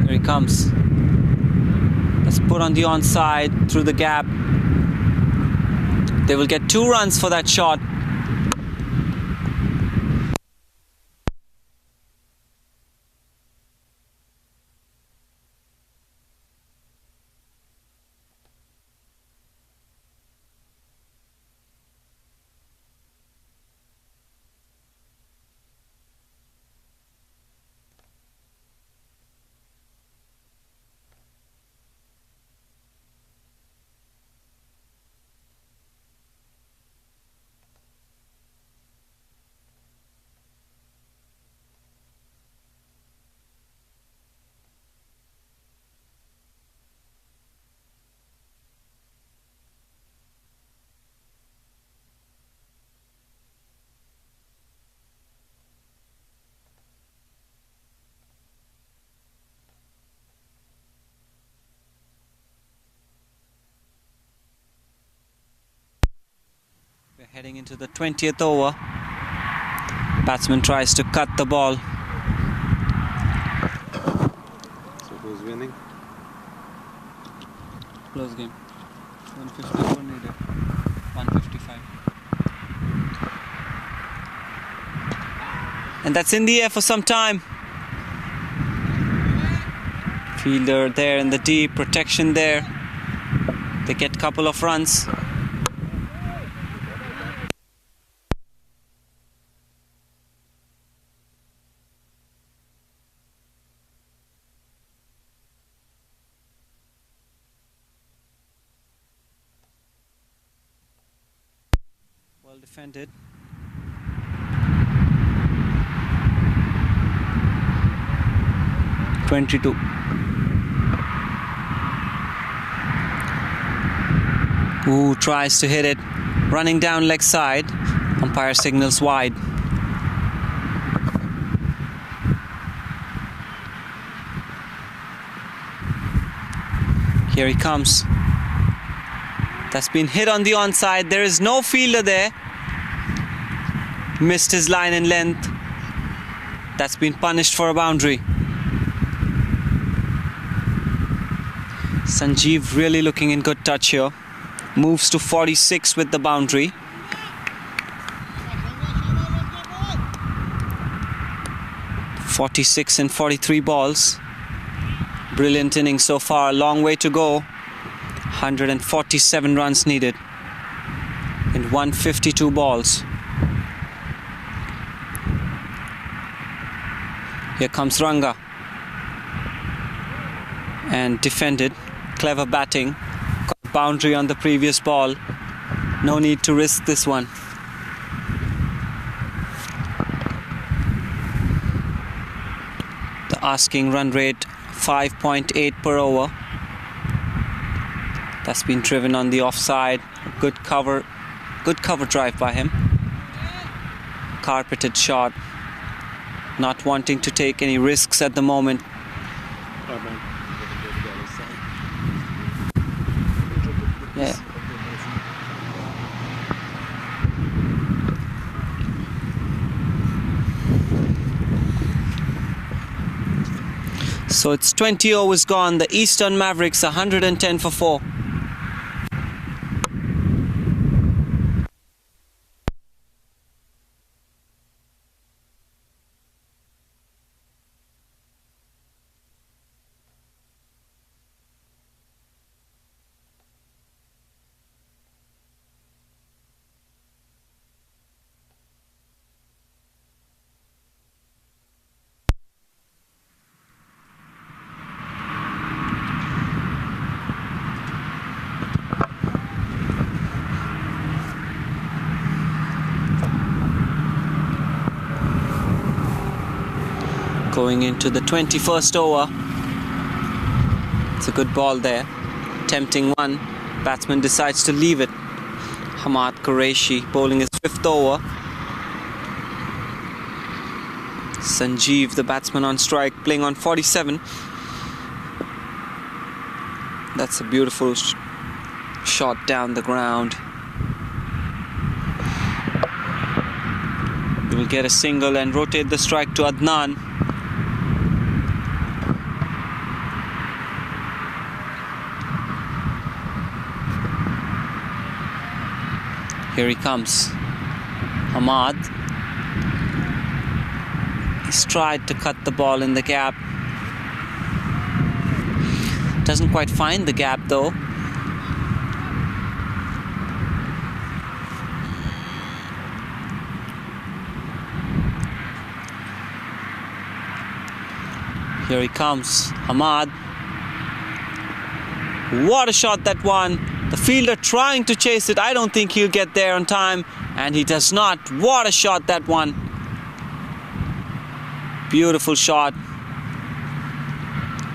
Here he comes. Let's put on the onside through the gap. They will get 2 runs for that shot. We're heading into the 20th over. Batsman tries to cut the ball. So who's winning? Close game. 154 needed. 155. And that's in the air for some time. Fielder there in the deep, protection there. They get a couple of runs. Well defended. .22. Ooh, tries to hit it. Running down leg side. Umpire signals wide. Here he comes. That's been hit on the onside. There is no fielder there. Missed his line in length. That's been punished for a boundary. Sanjeev really looking in good touch here. Moves to 46 with the boundary. .46 and 43 balls. Brilliant inning so far. A long way to go. 147 runs needed in 152 balls. Here comes Ranga. And defended. Clever batting. Got boundary on the previous ball. No need to risk this one. Asking run rate 5.8 per over. That's been driven on the offside. Good cover drive by him. Carpeted shot. Not wanting to take any risks at the moment. Yeah. So it's 20 overs gone. The Eastern Mavericks 110 for 4. Going into the 21st over. It's a good ball there. Tempting one. Batsman decides to leave it. Hamad Qureshi bowling his 5th over. Sanjeev, the batsman on strike, playing on 47. That's a beautiful shot down the ground. He will get a single and rotate the strike to Adnan. Here he comes. Hamad. He's tried to cut the ball in the gap. Doesn't quite find the gap though. Here he comes. Hamad. What a shot that one. The fielder trying to chase it. I don't think he'll get there on time. And he does not. What a shot that one. Beautiful shot.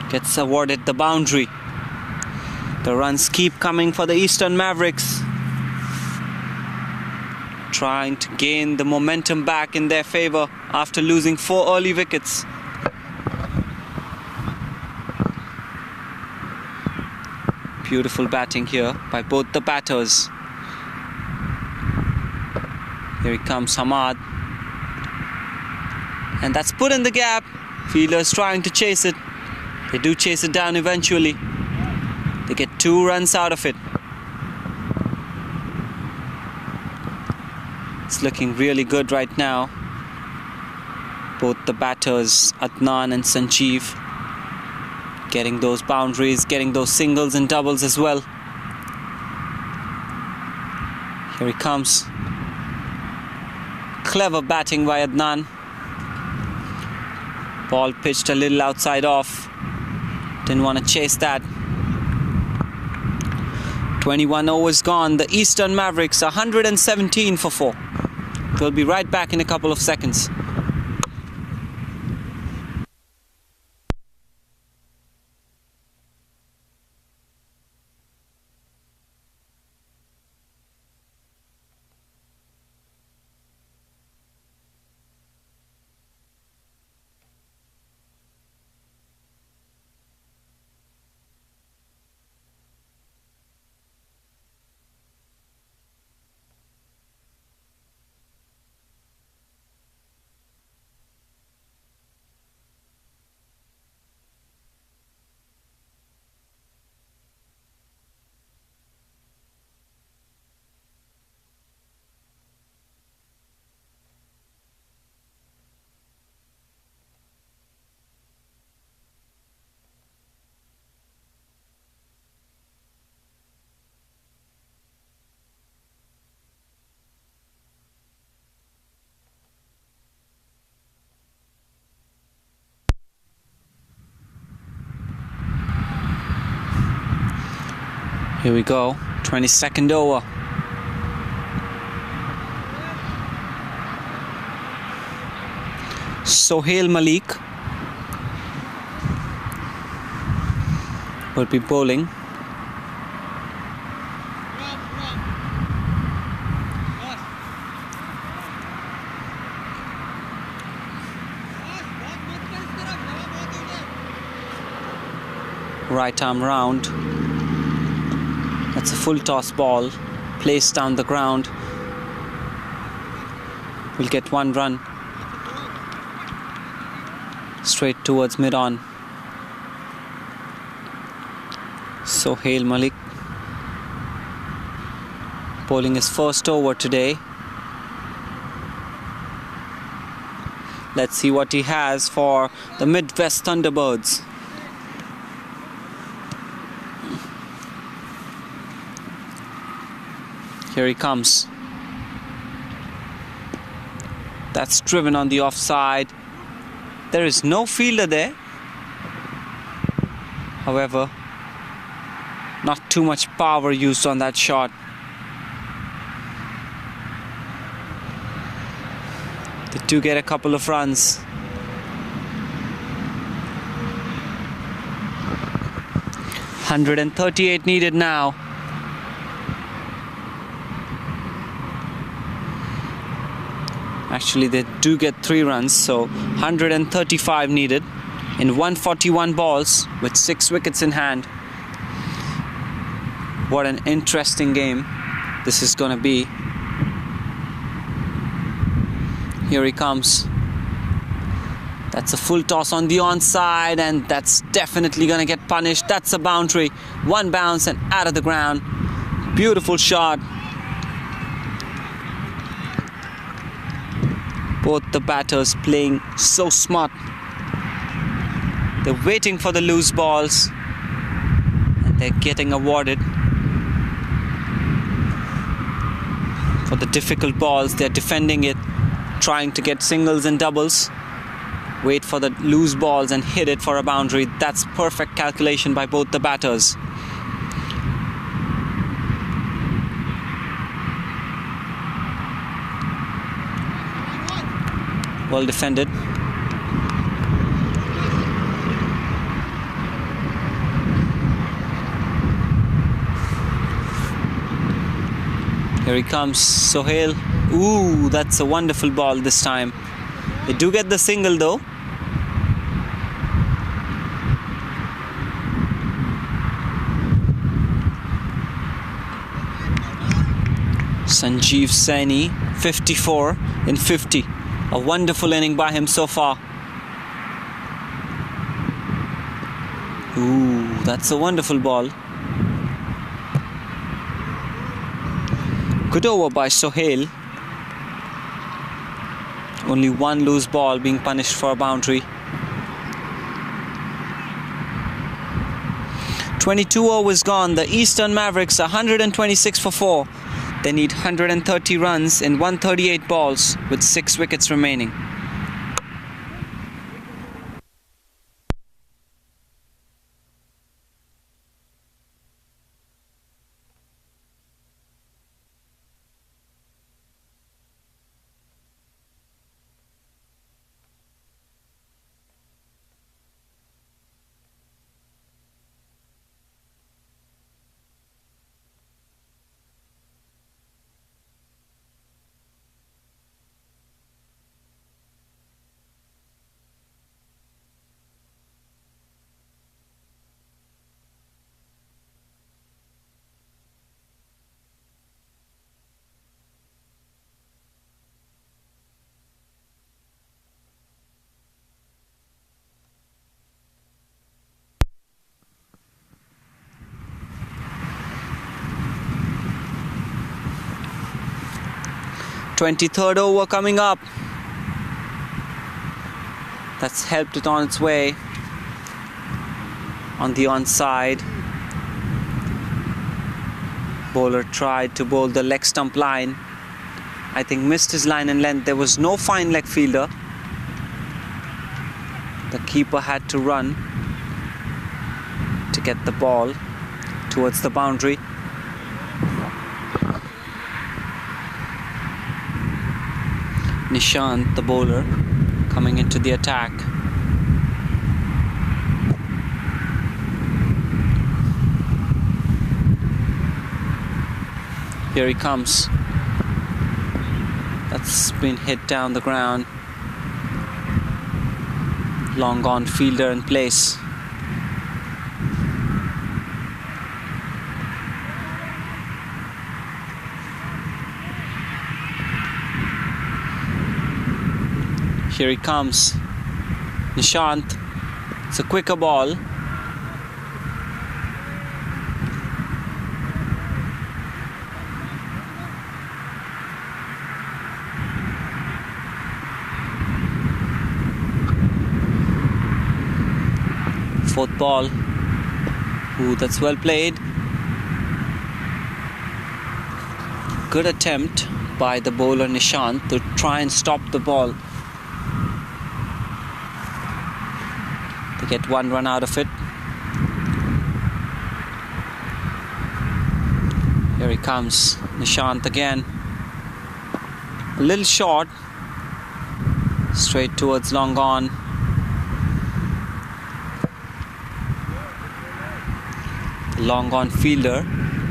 Gets awarded the boundary. The runs keep coming for the Eastern Mavericks. Trying to gain the momentum back in their favor after losing 4 early wickets. Beautiful batting here by both the batters. Here he comes, Hamad. And that's put in the gap. Fielders trying to chase it. They do chase it down eventually. They get 2 runs out of it. It's looking really good right now. Both the batters, Adnan and Sanjeev, getting those boundaries, getting those singles and doubles as well. Here he comes. Clever batting by Adnan. Ball pitched a little outside off. Didn't want to chase that. 21 overs gone. The Eastern Mavericks 117 for 4. We'll be right back in a couple of seconds. Here we go, 22nd over. Sohail Malik will be bowling. Right arm round. That's a full toss ball placed down the ground. Will get 1 run straight towards mid-on. Sohail Malik bowling his first over today. Let's see what he has for the Midwest Thunderbirds. Here he comes. That's driven on the offside. There is no fielder there. However, not too much power used on that shot. They do get a couple of runs. .138 needed now. Actually, they do get 3 runs, so 135 needed in 141 balls with 6 wickets in hand. What an interesting game this is going to be. Here he comes. That's a full toss on the onside, and that's definitely going to get punished. That's a boundary. 1 bounce and out of the ground. Beautiful shot. Both the batters playing so smart. They're waiting for the loose balls, and they're getting awarded for the difficult balls. They're defending it, trying to get singles and doubles. Wait for the loose balls and hit it for a boundary. That's perfect calculation by both the batters. Well defended. Here he comes, Sohail. Ooh, that's a wonderful ball this time. They do get the single though. Sanjeev Saini, 54 in 50. A wonderful inning by him so far. Ooh, that's a wonderful ball. Good over by Sohail. Only 1 loose ball being punished for a boundary. 22 overs gone. The Eastern Mavericks 126 for 4. They need 130 runs in 138 balls with 6 wickets remaining. .23rd over coming up. That's helped it on its way. On the onside. Bowler tried to bowl the leg stump line. I think missed his line and length. There was no fine leg fielder. The keeper had to run to get the ball towards the boundary. Nishant, the bowler, coming into the attack. Here he comes. That's been hit down the ground. Long gone fielder in place. Here he comes. Nishant. It's a quicker ball. Fourth ball. Ooh, that's well played. Good attempt by the bowler Nishant to try and stop the ball. To get one run out of it. Here he comes. Nishant again. A little short. Straight towards long on. Long on fielder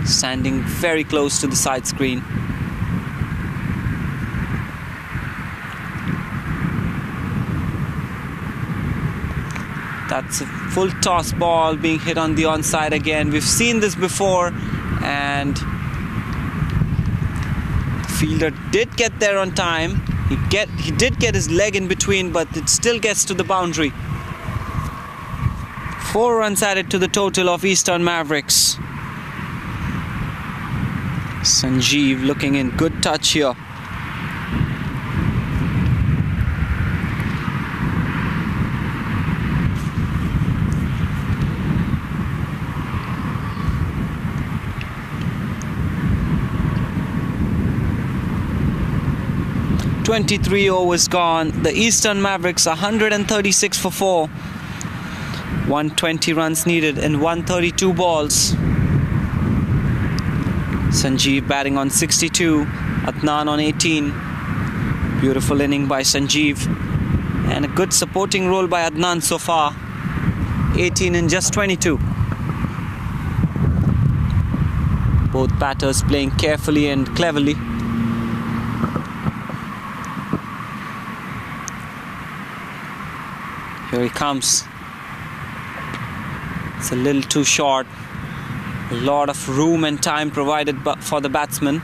standing very close to the side screen. That's a full toss ball being hit on the onside again. We've seen this before, and the fielder did get there on time. He did get his leg in between, but it still gets to the boundary. 4 runs added to the total of Eastern Mavericks. Sanjeev looking in good touch here. "23 overs gone. The Eastern Mavericks 136 for 4. 120 runs needed in 132 balls. Sanjeev batting on 62, Adnan on 18. Beautiful inning by Sanjeev, and a good supporting role by Adnan so far. 18 in just 22. Both batters playing carefully and cleverly. Here he comes. It's a little too short. A lot of room and time provided for the batsman.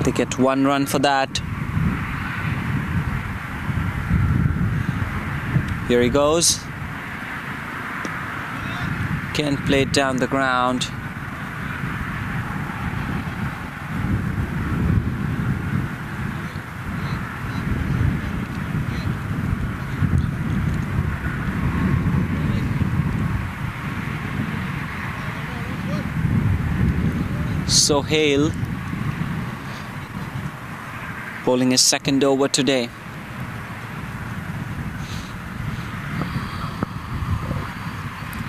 They get 1 run for that. Here he goes. Again played down the ground. Sohail bowling his second over today.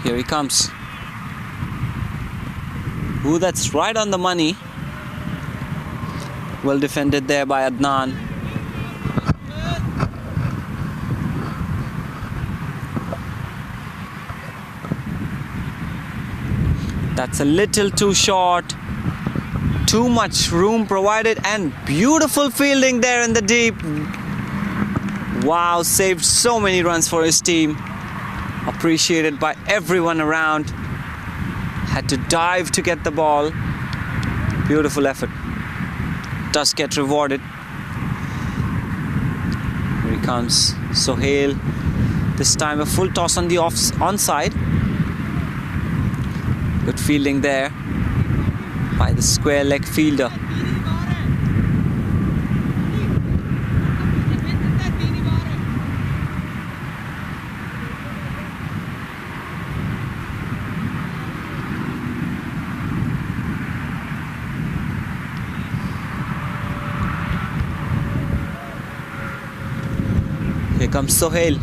Here he comes. Ooh, that's right on the money. Well defended there by Adnan. That's a little too short. Too much room provided, and beautiful fielding there in the deep. Wow, saved so many runs for his team. Appreciated by everyone around. Had to dive to get the ball. Beautiful effort. Does get rewarded. Here he comes, Sohail. This time a full toss on the onside. Good fielding there by the square leg fielder. Here comes Sohail.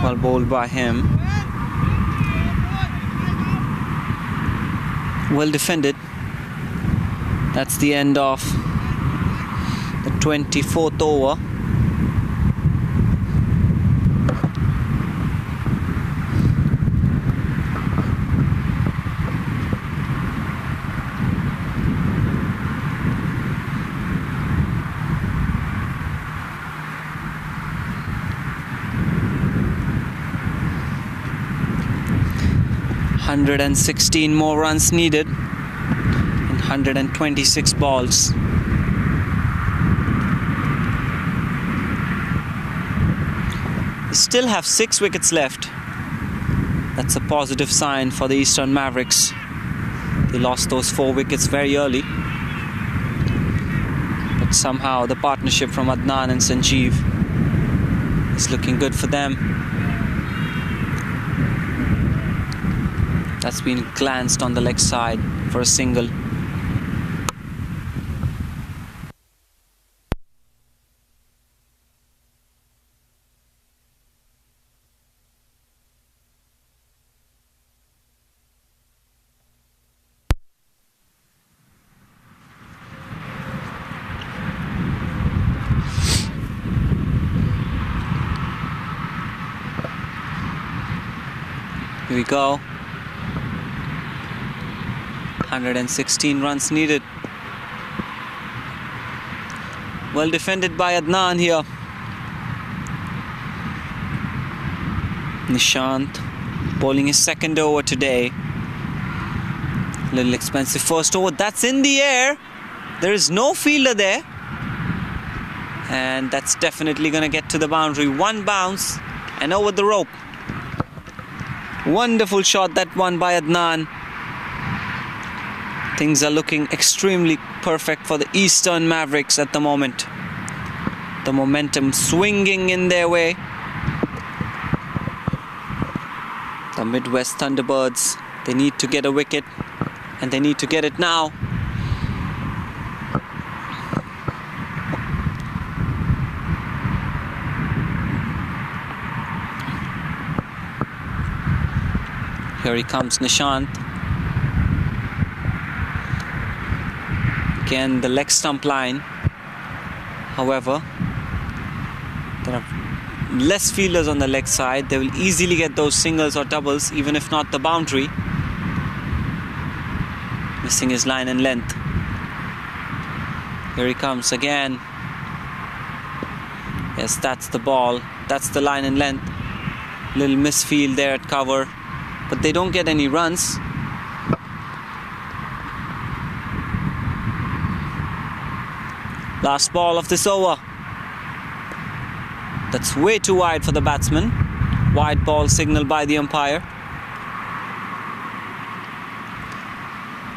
Well bowled by him. Well defended. That's the end of the 24th over. 116 more runs needed in 126 balls. They still have 6 wickets left. That's a positive sign for the Eastern Mavericks. They lost those 4 wickets very early. But somehow the partnership from Adnan and Sanjeev is looking good for them. That's been glanced on the leg side for a single. Here we go. 116 runs needed. Well defended by Adnan here. Nishant bowling his second over today. Little expensive first over. That's in the air. There is no fielder there. And that's definitely going to get to the boundary. One bounce and over the rope. Wonderful shot, that one by Adnan. Things are looking extremely perfect for the Eastern Mavericks at the moment. The momentum swinging in their way. The Midwest Thunderbirds, they need to get a wicket, and they need to get it now. Here he comes, Nishant. Again, the leg stump line. However, there are less fielders on the leg side. They will easily get those singles or doubles, even if not the boundary. Missing his line and length. Here he comes again. Yes, that's the ball. That's the line and length. Little misfield there at cover. But they don't get any runs. Last ball of this over. That's way too wide for the batsman. Wide ball signaled by the umpire.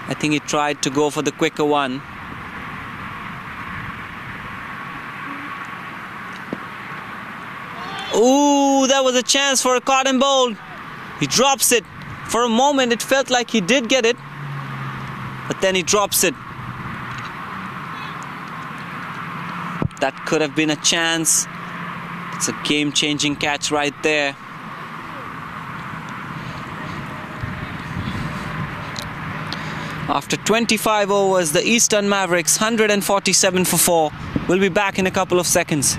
I think he tried to go for the quicker one. Ooh, that was a chance for a caught and bowled. He drops it. For a moment it felt like he did get it, but then he drops it. That could have been a chance. It's a game-changing catch right there. After 25 overs, the Eastern Mavericks 147 for 4. We'll be back in a couple of seconds.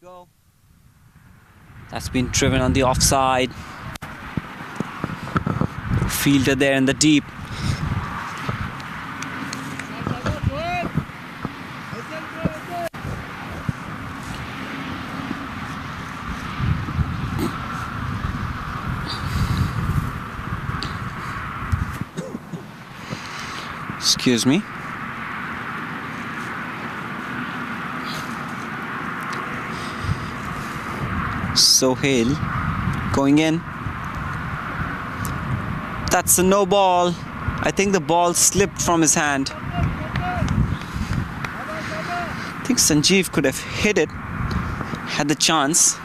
Go. That's been driven on the offside. Fielder there in the deep. Excuse me. Sohail going in. That's a no ball. I think the ball slipped from his hand. I think Sanjeev could have hit it, had the chance,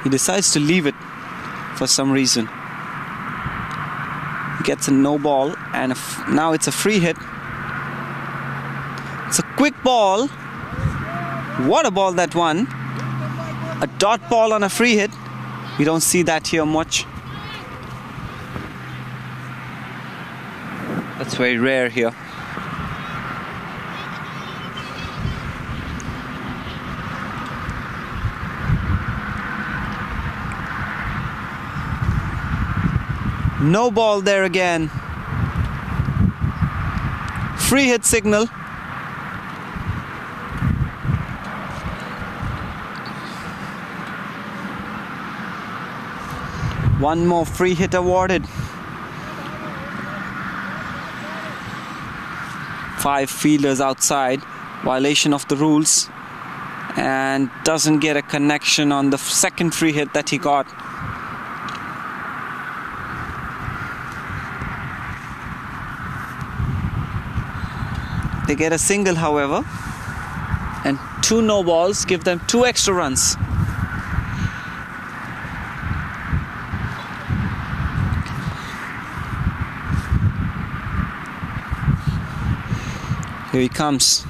He decides to leave it for some reason. He gets a no ball, and now it's a free hit. It's a quick ball. What a ball that one. A dot ball on a free hit. We don't see that here much. That's very rare here. No ball there again. Free hit signal. One more free hit awarded. 5 fielders outside. Violation of the rules. And doesn't get a connection on the second free hit that he got. They get a single, however, and 2 no balls give them 2 extra runs. Here he comes.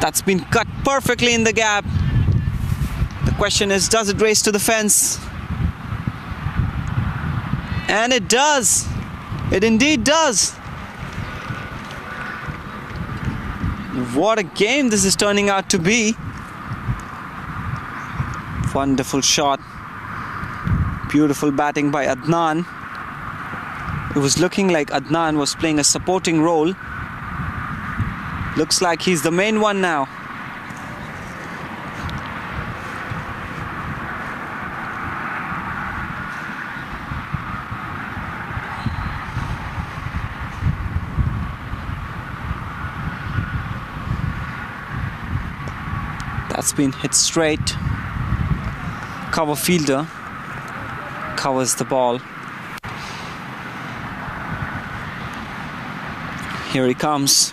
That's been cut perfectly in the gap. The question is, does it race to the fence? And it does. It indeed does. What a game this is turning out to be. Wonderful shot. Beautiful batting by Adnan. It was looking like Adnan was playing a supporting role. Looks like he's the main one now. That's been hit straight. Cover fielder covers the ball. Here he comes.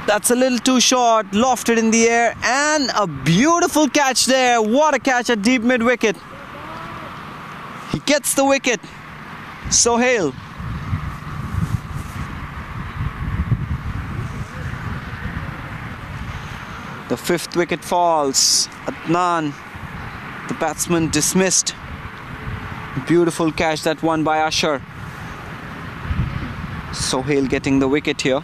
That's a little too short, lofted in the air, and a beautiful catch there. What a catch at deep mid wicket. He gets the wicket. Sohail. The 5th wicket falls. Adnan, the batsman, dismissed. Beautiful catch, that one by Asher. Sohail getting the wicket here.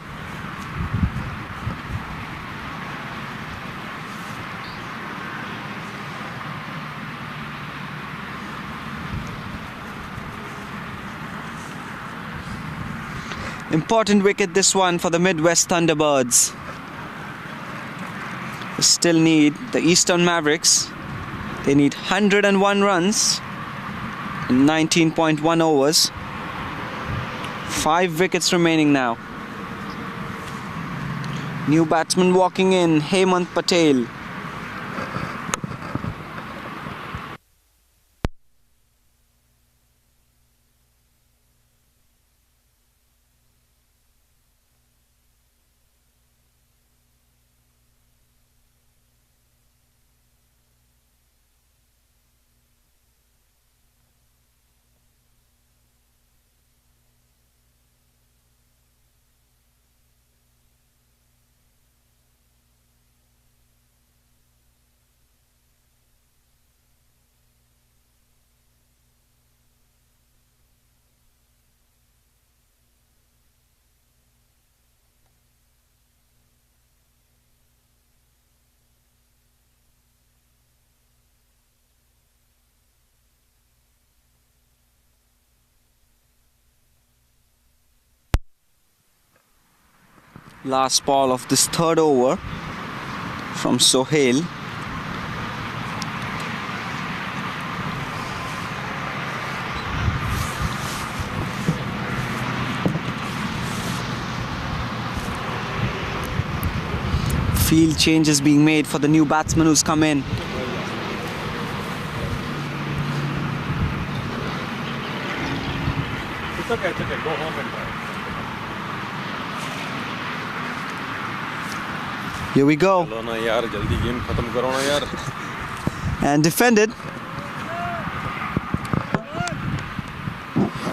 Important wicket this one for the Midwest Thunderbirds. They still need the Eastern Mavericks. They need 101 runs in 19.1 overs. 5 wickets remaining now. New batsman walking in, Hemant Patel. Last ball of this 3rd over from Sohail. Field changes being made for the new batsman who's come in. It's okay, go home and try. Here we go. चलो ना यार, जल्दी game खत्म करो ना यार. and defended.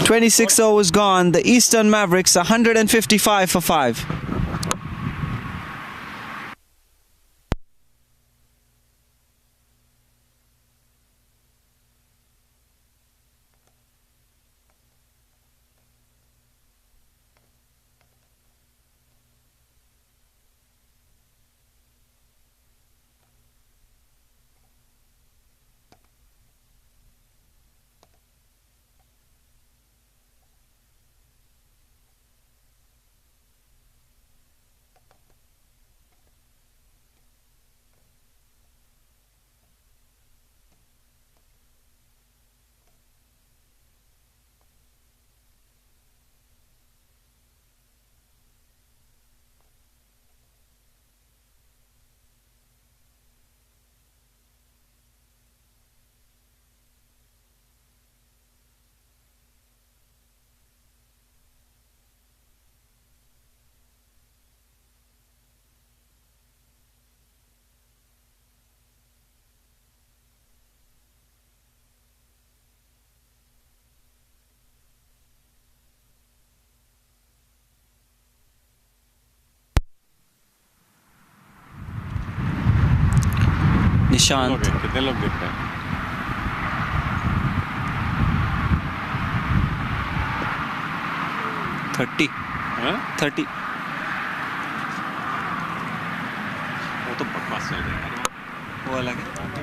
26 overs gone. The Eastern Mavericks 155 for 5. Nishant कितने लोग देखते हैं? 30 30 वो तो बकवास चल रहा है, वो अलग है।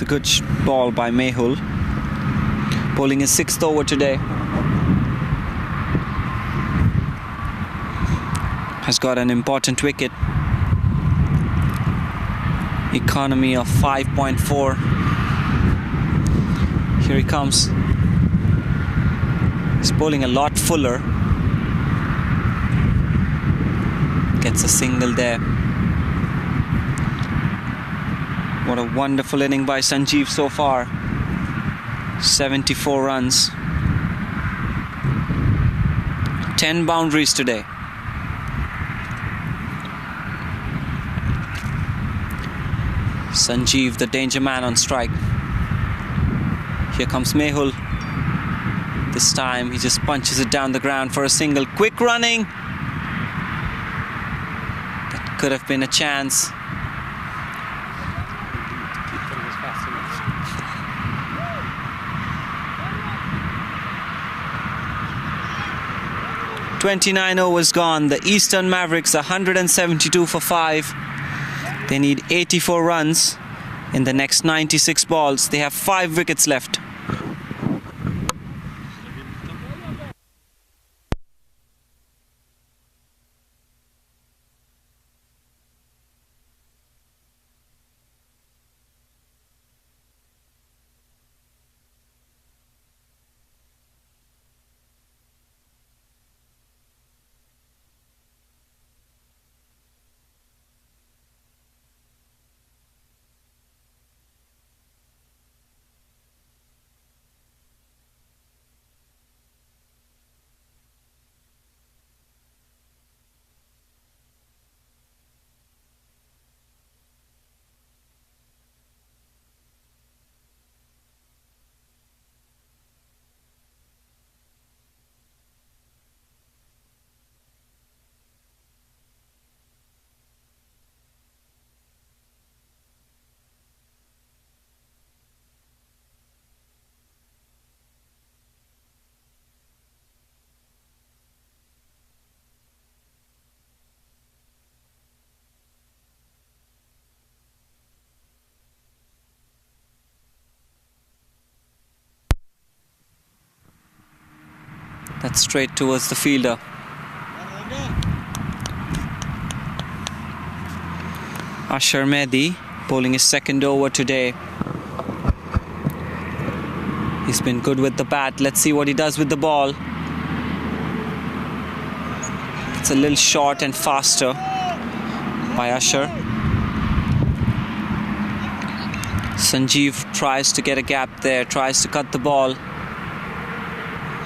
It's a good ball by Mehul. Bowling his 6th over today. Has got an important wicket. Economy of 5.4. Here he comes. He's bowling a lot fuller. Gets a single there. What a wonderful inning by Sanjeev so far. 74 runs. 10 boundaries today. Sanjeev, the danger man, on strike. Here comes Mehul. This time he just punches it down the ground for a single. Quick running. That could have been a chance. "29 overs gone. The Eastern Mavericks are 172 for 5. They need 84 runs in the next 96 balls. They have 5 wickets left. That's straight towards the fielder. Ashar Mehdi bowling his 2nd over today. He's been good with the bat. Let's see what he does with the ball. It's a little short and faster by Ashar. Sanjeev tries to get a gap there, tries to cut the ball.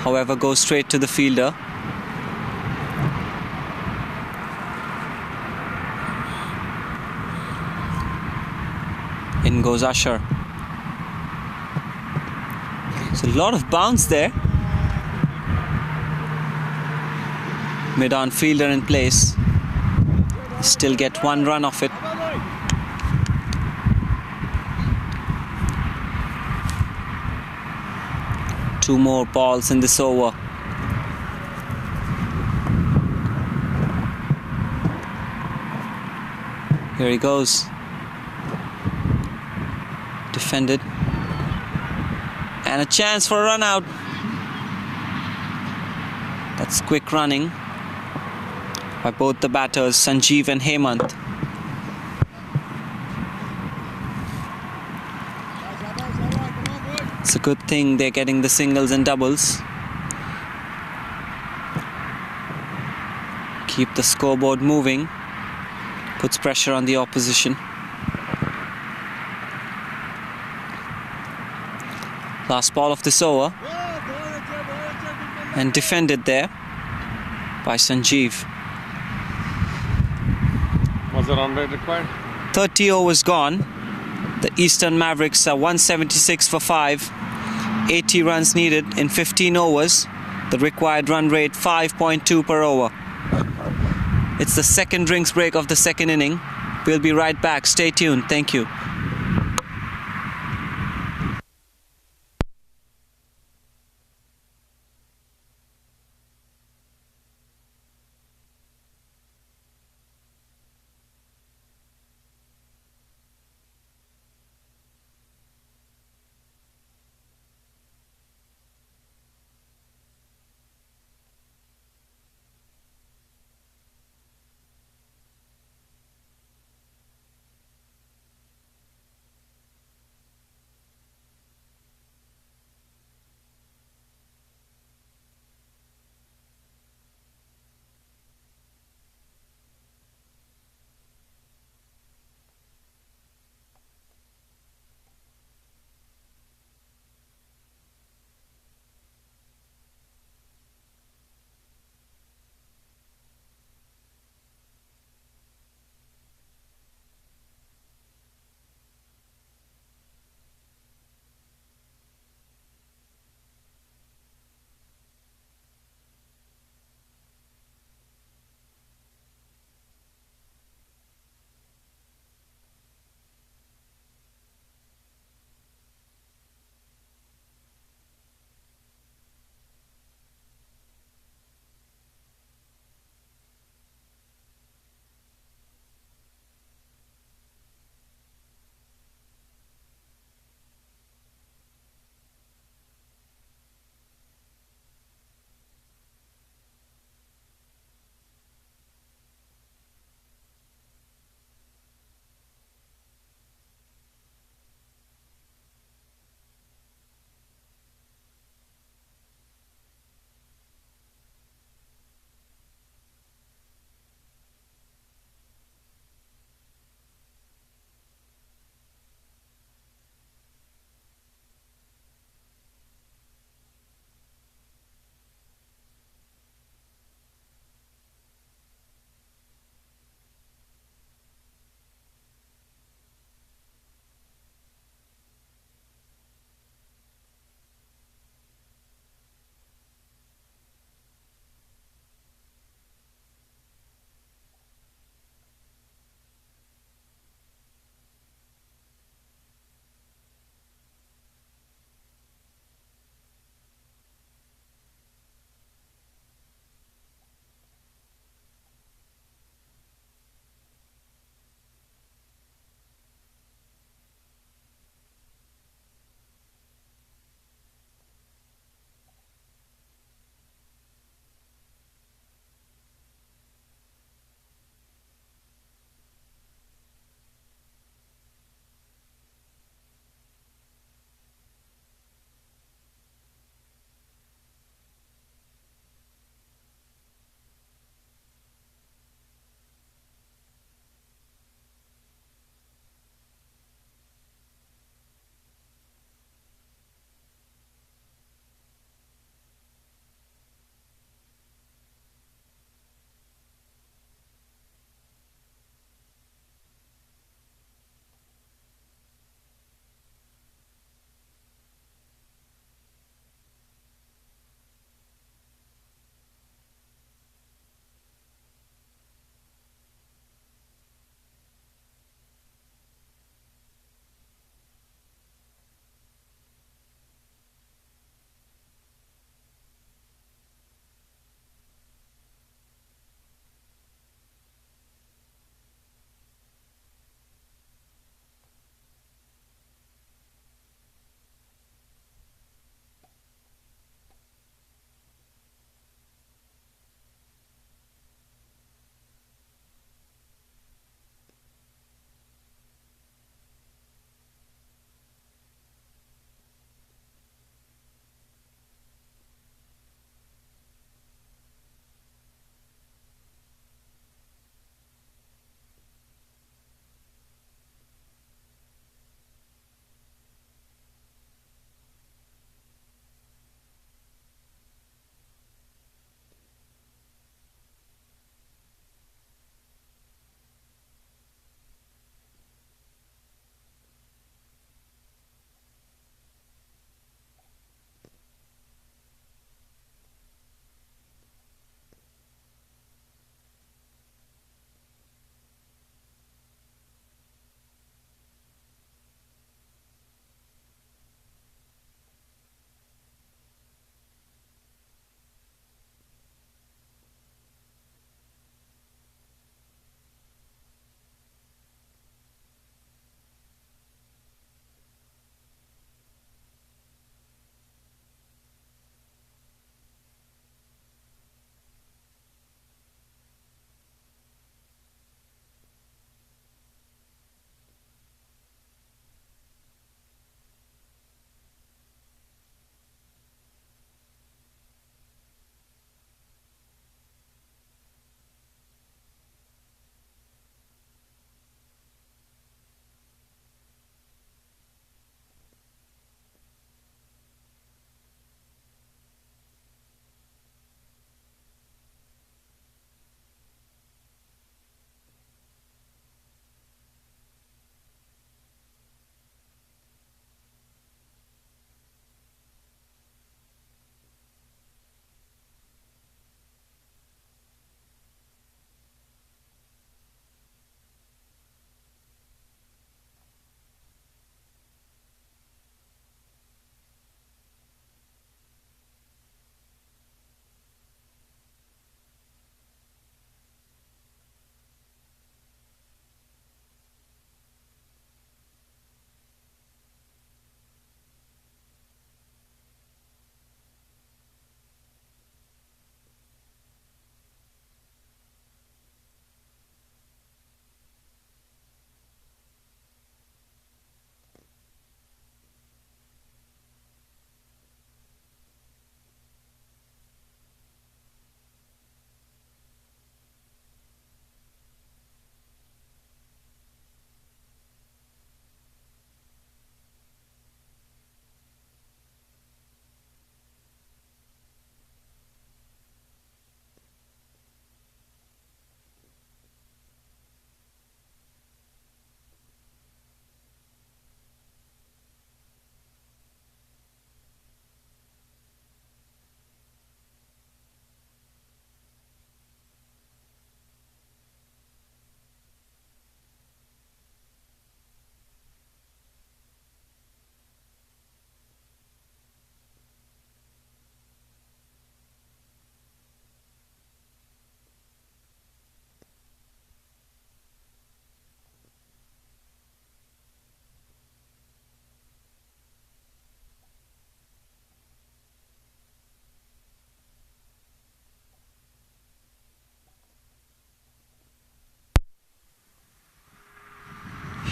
However, goes straight to the fielder. In goes Ashar. It's a lot of bounce there. Mid-on fielder in place. Still get 1 run off it. Two more balls in this over. Here he goes. Defended. And a chance for a run out. That's quick running by both the batters, Sanjeev and Hemant. It's a good thing they're getting the singles and doubles. Keep the scoreboard moving. Puts pressure on the opposition. Last ball of this over. And defended there by Sanjeev. Was the run rate required? 30 overs gone. The Eastern Mavericks are 176 for 5. 80 runs needed in 15 overs. The required run rate 5.2 per over. It's the second drinks break of the second inning. We'll be right back. Stay tuned. Thank you.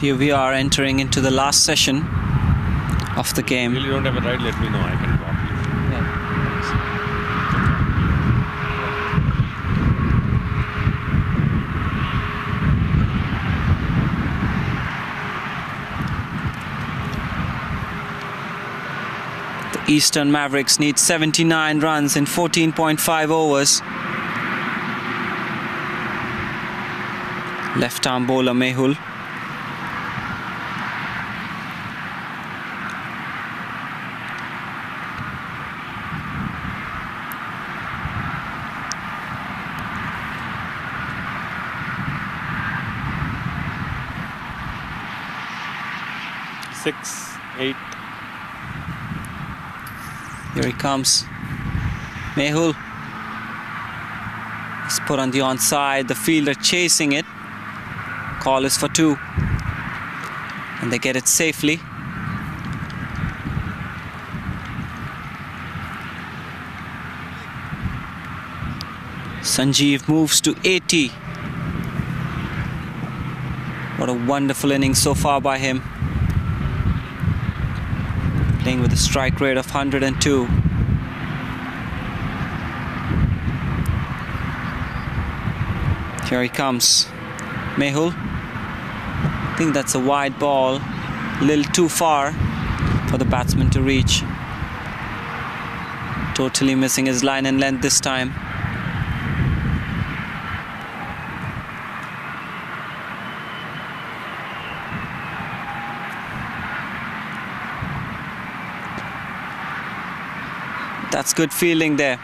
Here we are entering into the last session of the game. If you don't have a ride, let me know. I can drop you. The Eastern Mavericks need 79 runs in 14.5 overs. Left arm bowler Mehul. Six, 8. Here he comes. Mehul. He's put on the onside. The fielder chasing it. Call is for 2. And they get it safely. Sanjeev moves to 80. What a wonderful inning so far by him. Playing with a strike rate of 102. Here he comes. Mehul. I think that's a wide ball. A little too far for the batsman to reach. Totally missing his line and length this time. That's good fielding there.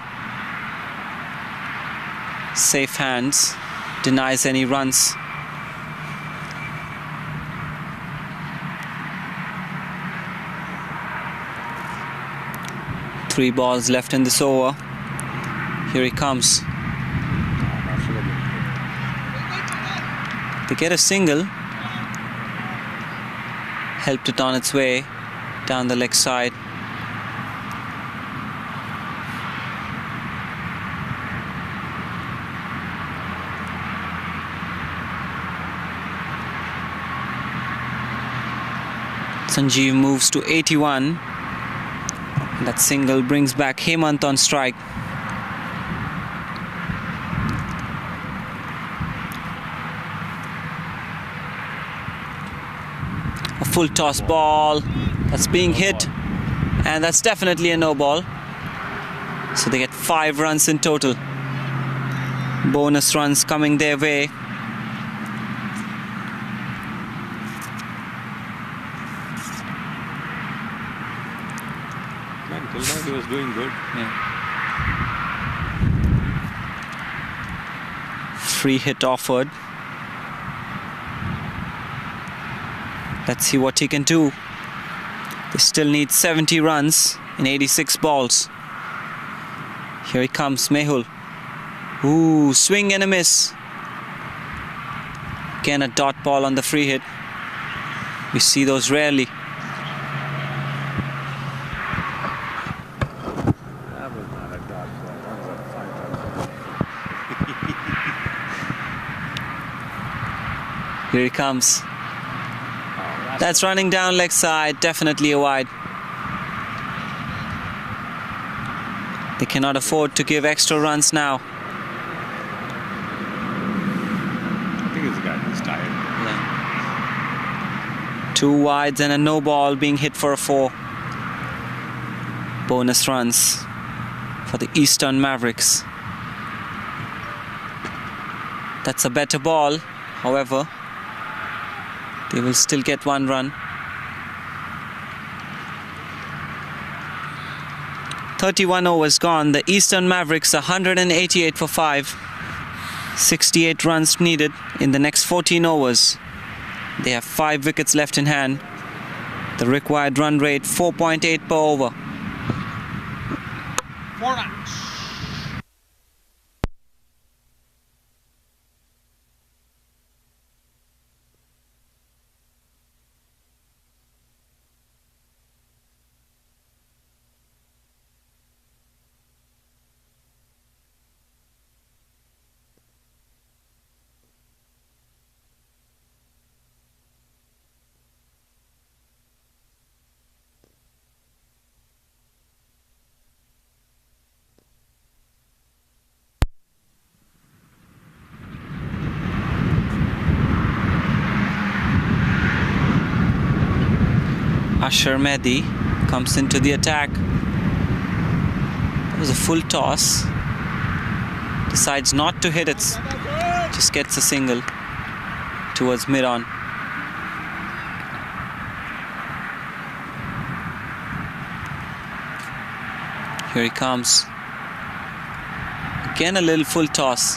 Safe hands. Denies any runs. Three balls left in this over. Here he comes. They get a single. Helped it on its way down the leg side. Sanjeev moves to 81. That single brings back Hemant on strike. A full toss ball that's being hit, and that's definitely a no ball. So they get 5 runs in total. Bonus runs coming their way. Till now he was doing good. Yeah. Free hit offered. Let's see what he can do. They still need 70 runs in 86 balls. Here he comes, Mehul. Ooh, swing and a miss. Again a dot ball on the free hit. We see those rarely. Here he comes. That's running down leg side, definitely a wide. They cannot afford to give extra runs now. I think this guy is tired. Yeah. 2 wides and a no ball being hit for a 4. Bonus runs for the Eastern Mavericks. That's a better ball, however. They will still get 1 run. 31 overs gone. The Eastern Mavericks 188 for 5. 68 runs needed in the next 14 overs. They have 5 wickets left in hand. The required run rate 4.8 per over. 4 runs. Asher Mehdi comes into the attack. It was a full toss. Decides not to hit it. Just gets a single towards mid-on. Here he comes. Again a little full toss.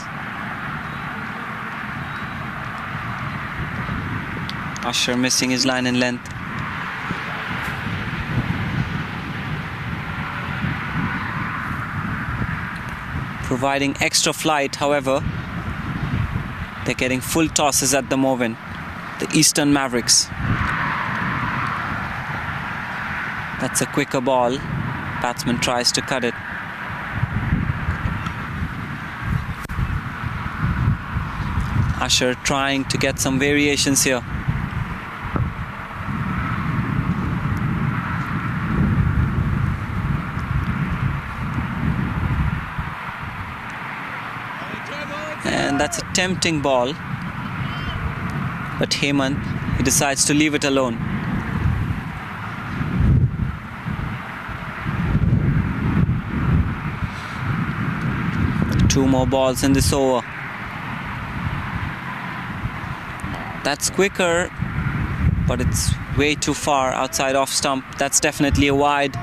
Asher missing his line in length. Providing extra flight, however, they're getting full tosses at the moment. The Eastern Mavericks. That's a quicker ball. Batsman tries to cut it. Asher trying to get some variations here. And that's a tempting ball. But Hemant, he decides to leave it alone. Two more balls in this over. That's quicker, but it's way too far outside off stump. That's definitely a wide.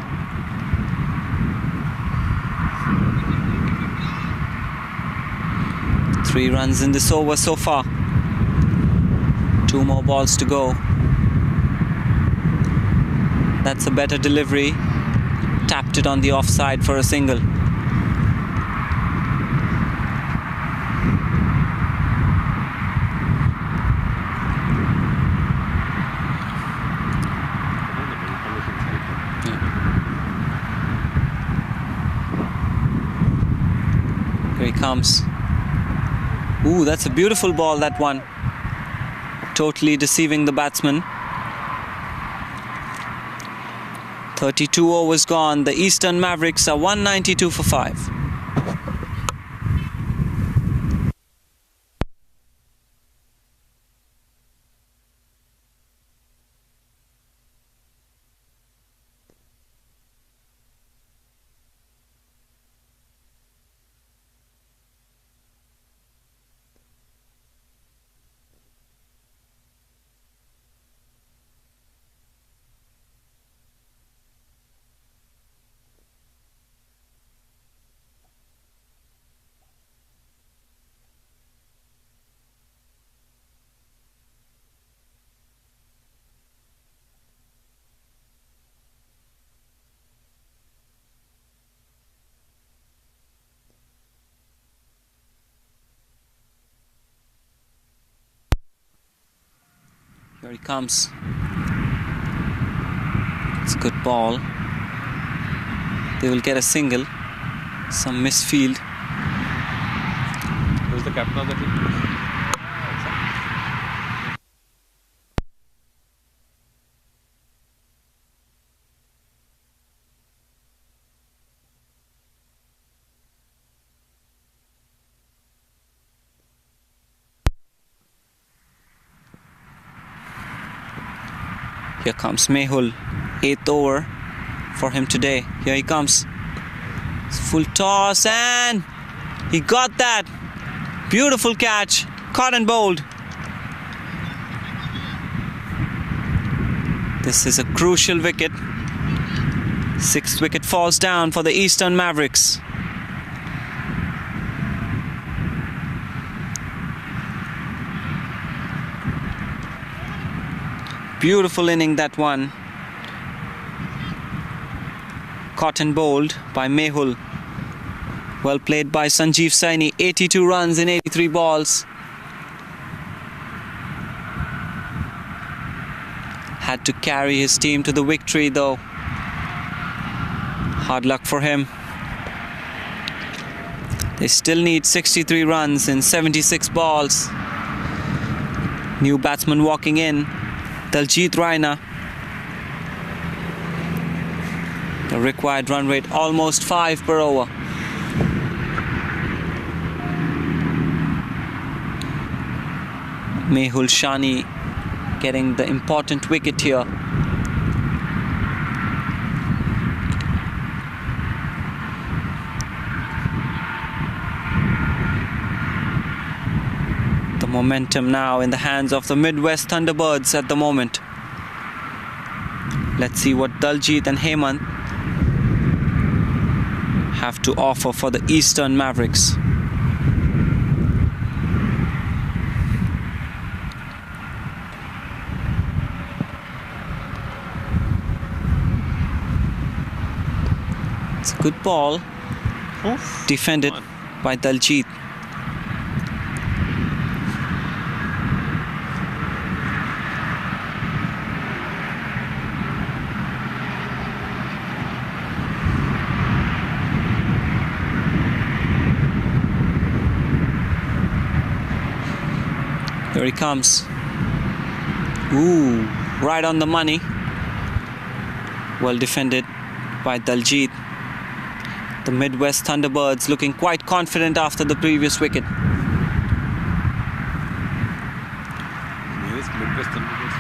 Three runs in this over so far. Two more balls to go. That's a better delivery. Tapped it on the offside for a single. Here he comes. Ooh, that's a beautiful ball, that one. Totally deceiving the batsman. 32 overs gone. The Eastern Mavericks are 192 for 5. Here he comes. It's a good ball. They will get a single. Some misfield. Who's the captain of the team? Here comes Mehul. 8th over for him today. Here he comes. Full toss and he got that. Beautiful catch. Caught and bowled. This is a crucial wicket. 6th wicket falls down for the Eastern Mavericks. Beautiful inning, that one. Caught and bowled by Mehul. Well played by Sanjeev Saini. 82 runs in 83 balls. Had to carry his team to the victory though. Hard luck for him. They still need 63 runs in 76 balls. New batsman walking in. Daljit Raina. The required run rate almost 5 per over. Mehul Shani getting the important wicket here. Momentum now in the hands of the Midwest Thunderbirds at the moment. Let's see what Daljit and Hemant have to offer for the Eastern Mavericks. It's a good ball. Oof. Defended by Daljit. Here he comes. Ooh, right on the money. Well defended by Daljit. The Midwest Thunderbirds looking quite confident after the previous wicket. Yes, Midwest Thunderbirds.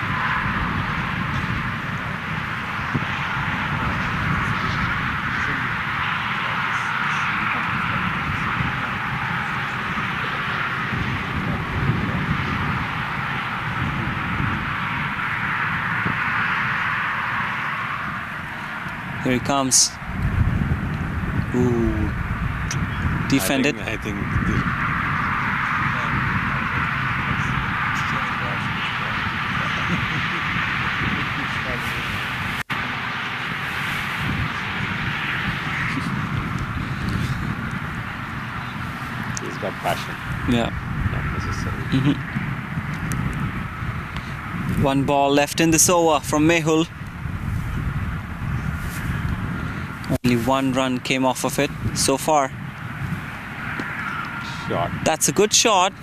Here he comes. Ooh. Defended. I think he's got passion. Yeah. Not necessarily. One ball left in this over from Mehul. Only one run came off of it so far. Shot. That's a good shot. Maybe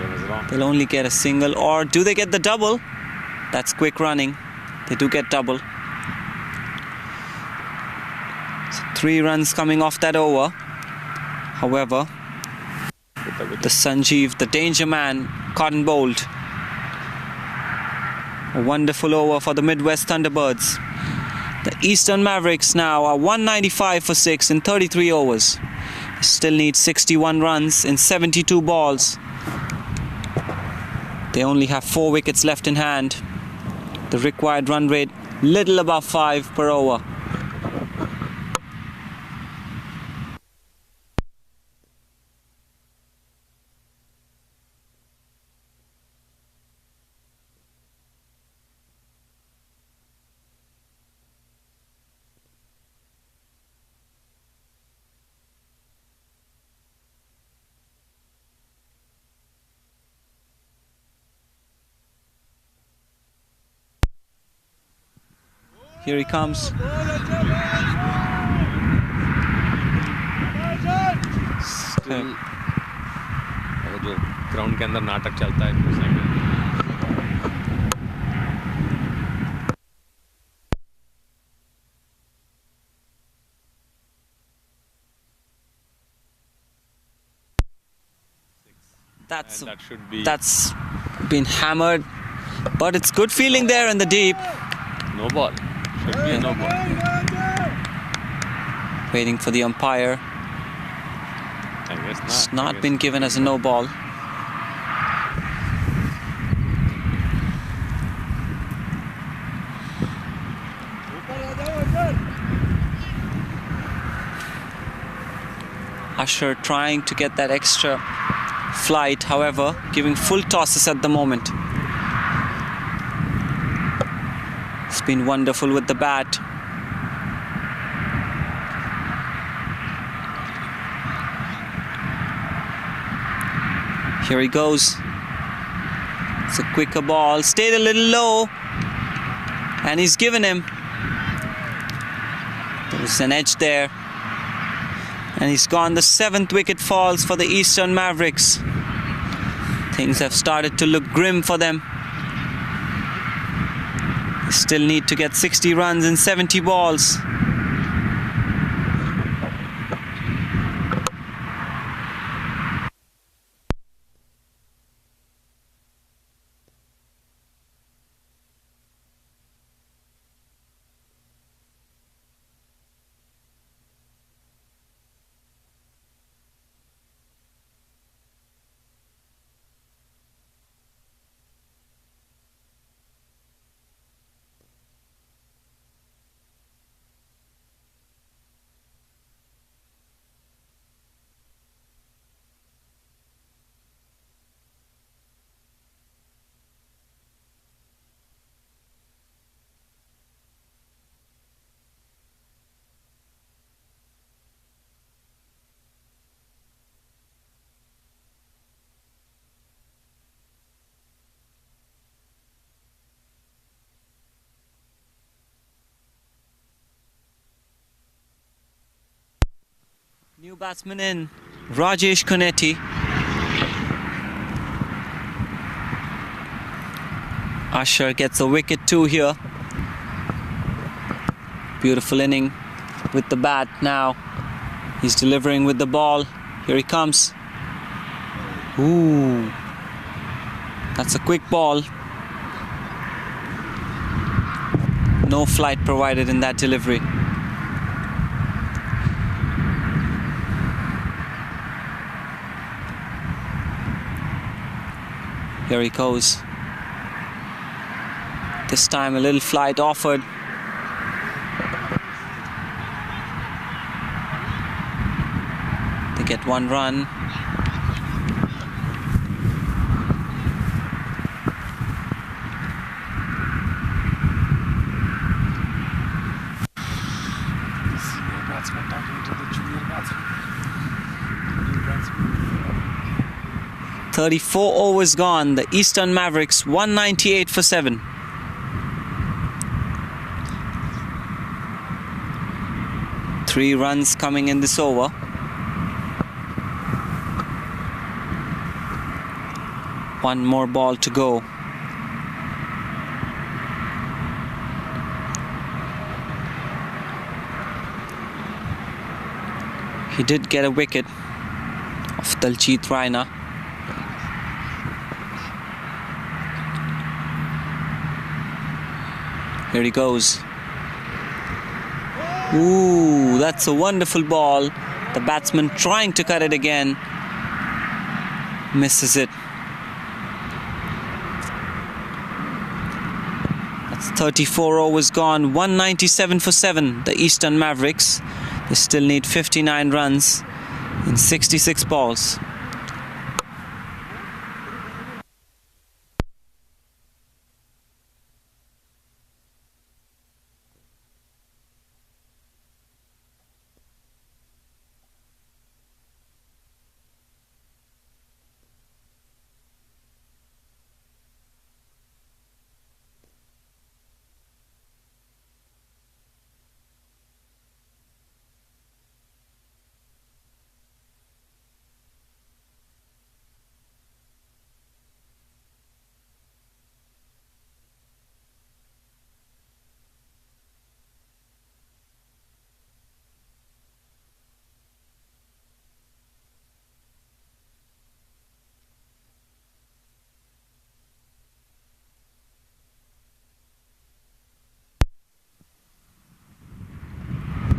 I was wrong. They'll only get a single, or do they get the double? That's quick running. They do get double. So 3 runs coming off that over. However, the Sanjeev, the danger man, cotton bowled. A wonderful over for the Midwest Thunderbirds. The Eastern Mavericks now are 195 for 6 in 33 overs. They still need 61 runs in 72 balls. They only have 4 wickets left in hand. The required run rate little above 5 per over. Here he comes. Still, जो ground के अंदर नाटक चलता है उस time में. That's been hammered, but it's good feeling there in the deep. No ball. Should be a no ball. Waiting for the umpire. I guess not. It's not been given as a no ball. Usher trying to get that extra flight, however, giving full tosses at the moment. It's been wonderful with the bat. Here he goes. It's a quicker ball, stayed a little low, and he's given him. There's an edge there. And he's gone. The 7th wicket falls for the Eastern Mavericks. Things have started to look grim for them. They still need to get 60 runs in 70 balls. New batsman in, Rajesh Konetti. Usher gets a wicket too here. Beautiful inning with the bat now. He's delivering with the ball. Here he comes. Ooh, that's a quick ball. No flight provided in that delivery. Here he goes. This time a little flight offered. They get one run. Senior batsman talking to the junior batsman. New batsman. 34 overs gone. The Eastern Mavericks 198 for 7. Three runs coming in this over. One more ball to go. He did get a wicket of Daljit Raina. Here he goes. Ooh, that's a wonderful ball. The batsman trying to cut it again. Misses it. That's 34 overs gone. 197 for 7. The Eastern Mavericks. They still need 59 runs in 66 balls.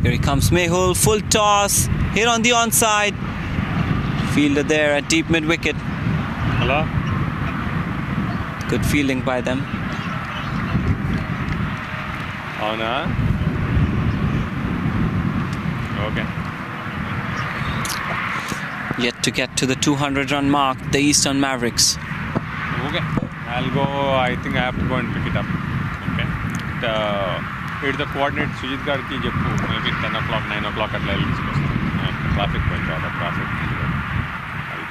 Here he comes, Mehul, full toss, hit on the onside. Fielder there at deep mid-wicket. Hello? Good fielding by them. Oh, no? Okay. Yet to get to the 200-run mark, the Eastern Mavericks. Okay. I'll go, I think I have to go and pick it up. Okay. It's the coordinate Sujit Garki Jeppu, maybe 10 o'clock, 9 o'clock at Lily. Traffic went out of traffic.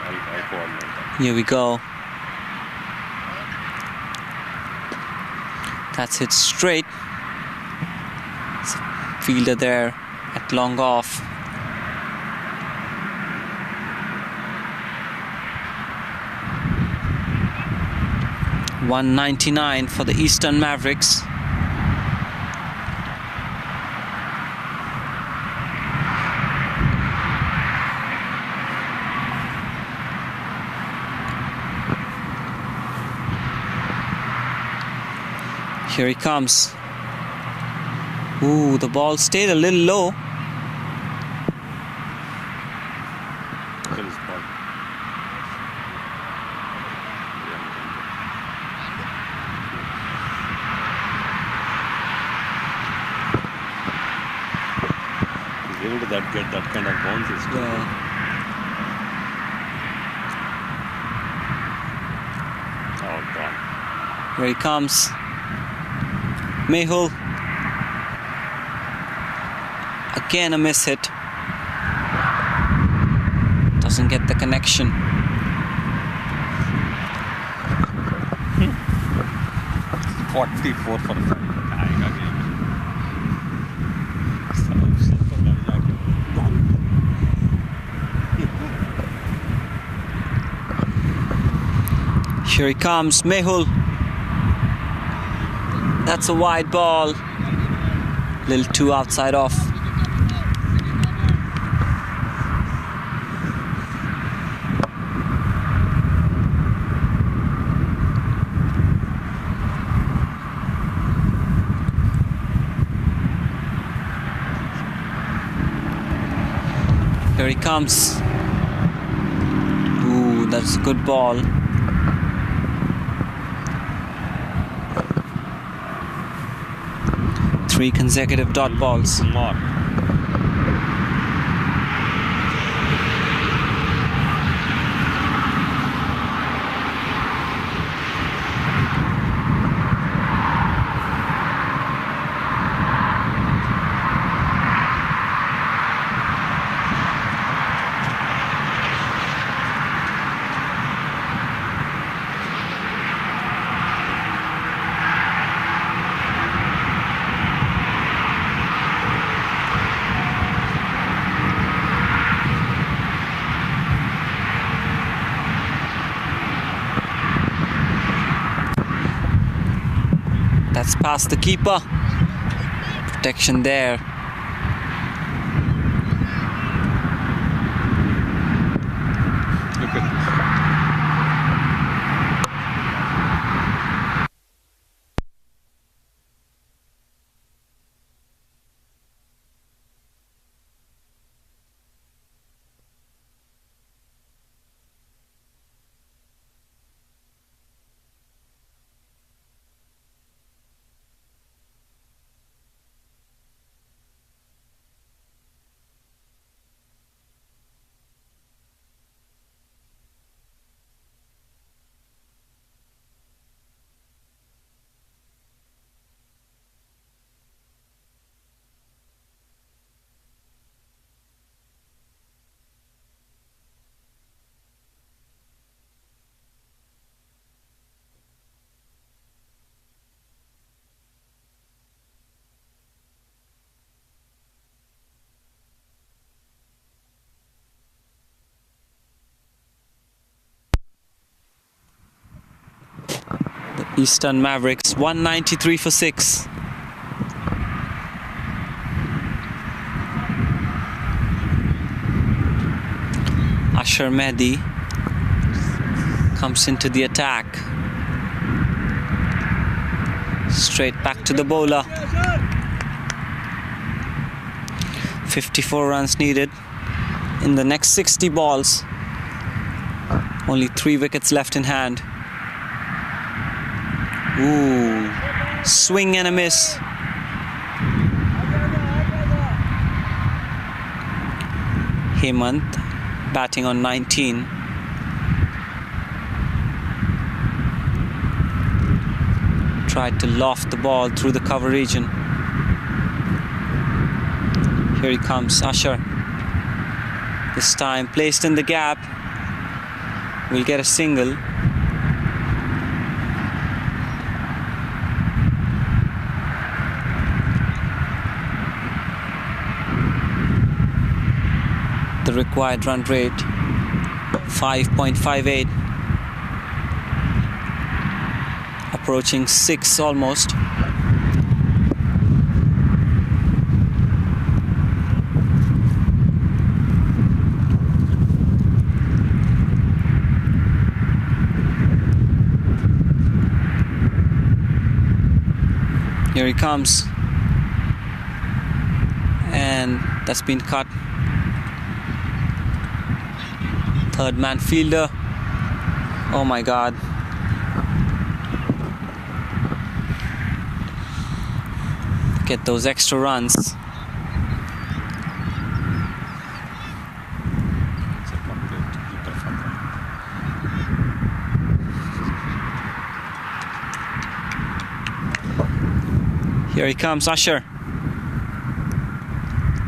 I'll coordinate that. Here we go. That's hit straight. Fielder there at long off. .199 for the Eastern Mavericks. Here he comes. Ooh, the ball stayed a little low. He's able to get that kind of bounces. Yeah. Oh, God. Here he comes. Mehul. Again a miss hit. Doesn't get the connection. .44 for the fight. Here he comes, Mehul. That's a wide ball. Little too outside off. Here he comes. Ooh, that's a good ball. Three consecutive dot balls. More. That's past the keeper. Protection there. Look at this. Eastern Mavericks 193 for 6. Asher Mehdi comes into the attack. Straight back to the bowler. 54 runs needed in the next 60 balls. Only 3 wickets left in hand. Ooh, swing and a miss. Hemant batting on 19. Tried to loft the ball through the cover region. Here he comes, Asher. This time placed in the gap. Will get a single. The required run rate 5.58, approaching 6 almost. Here he comes, and that's been cut. Third man fielder. Oh my God. Get those extra runs. Here he comes, Asher.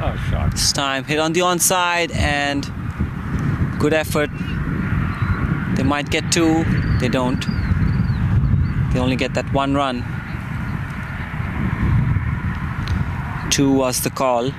Oh, shot. This time hit on the onside, and good effort. They might get 2. They don't. They only get that 1 run. 2 was the call.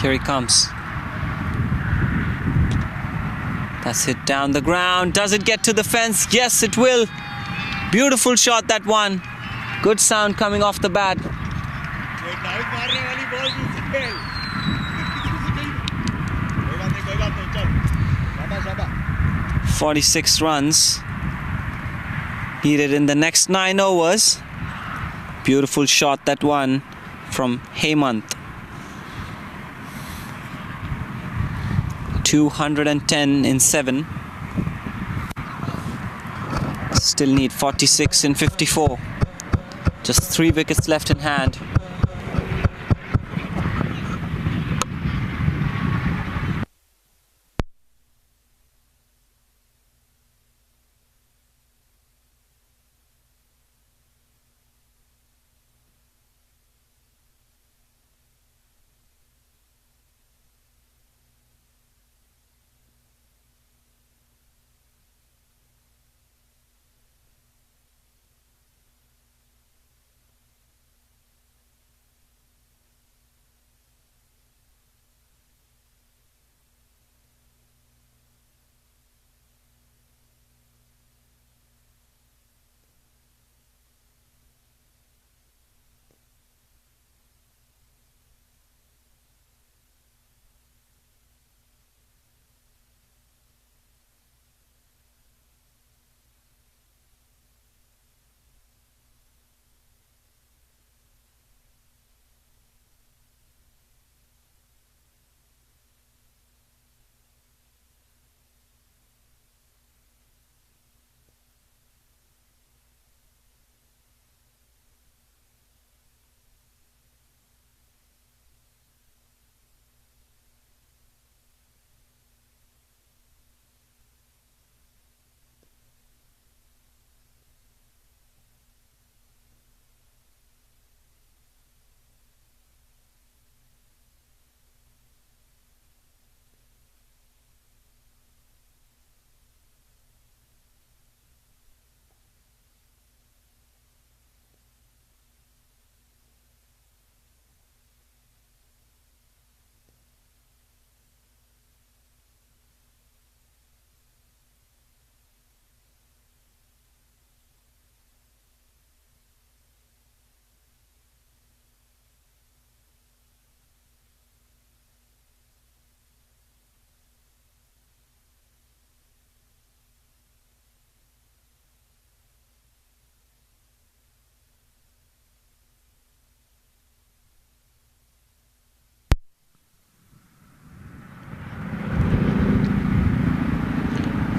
Here he comes. That's hit down the ground. Does it get to the fence? Yes, it will. Beautiful shot, that one. Good sound coming off the bat. 46 runs needed in the next 9 overs. Beautiful shot, that one from Hemant. 210 in 7. Still need 46 in 54. Just 3 wickets left in hand.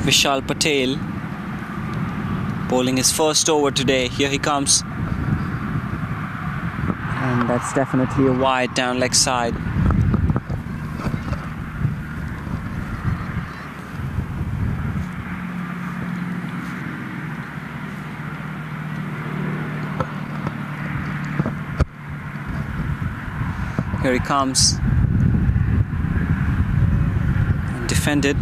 Vishal Patel bowling his first over today. Here he comes. And that's definitely a wide down leg side. Here he comes. And defended.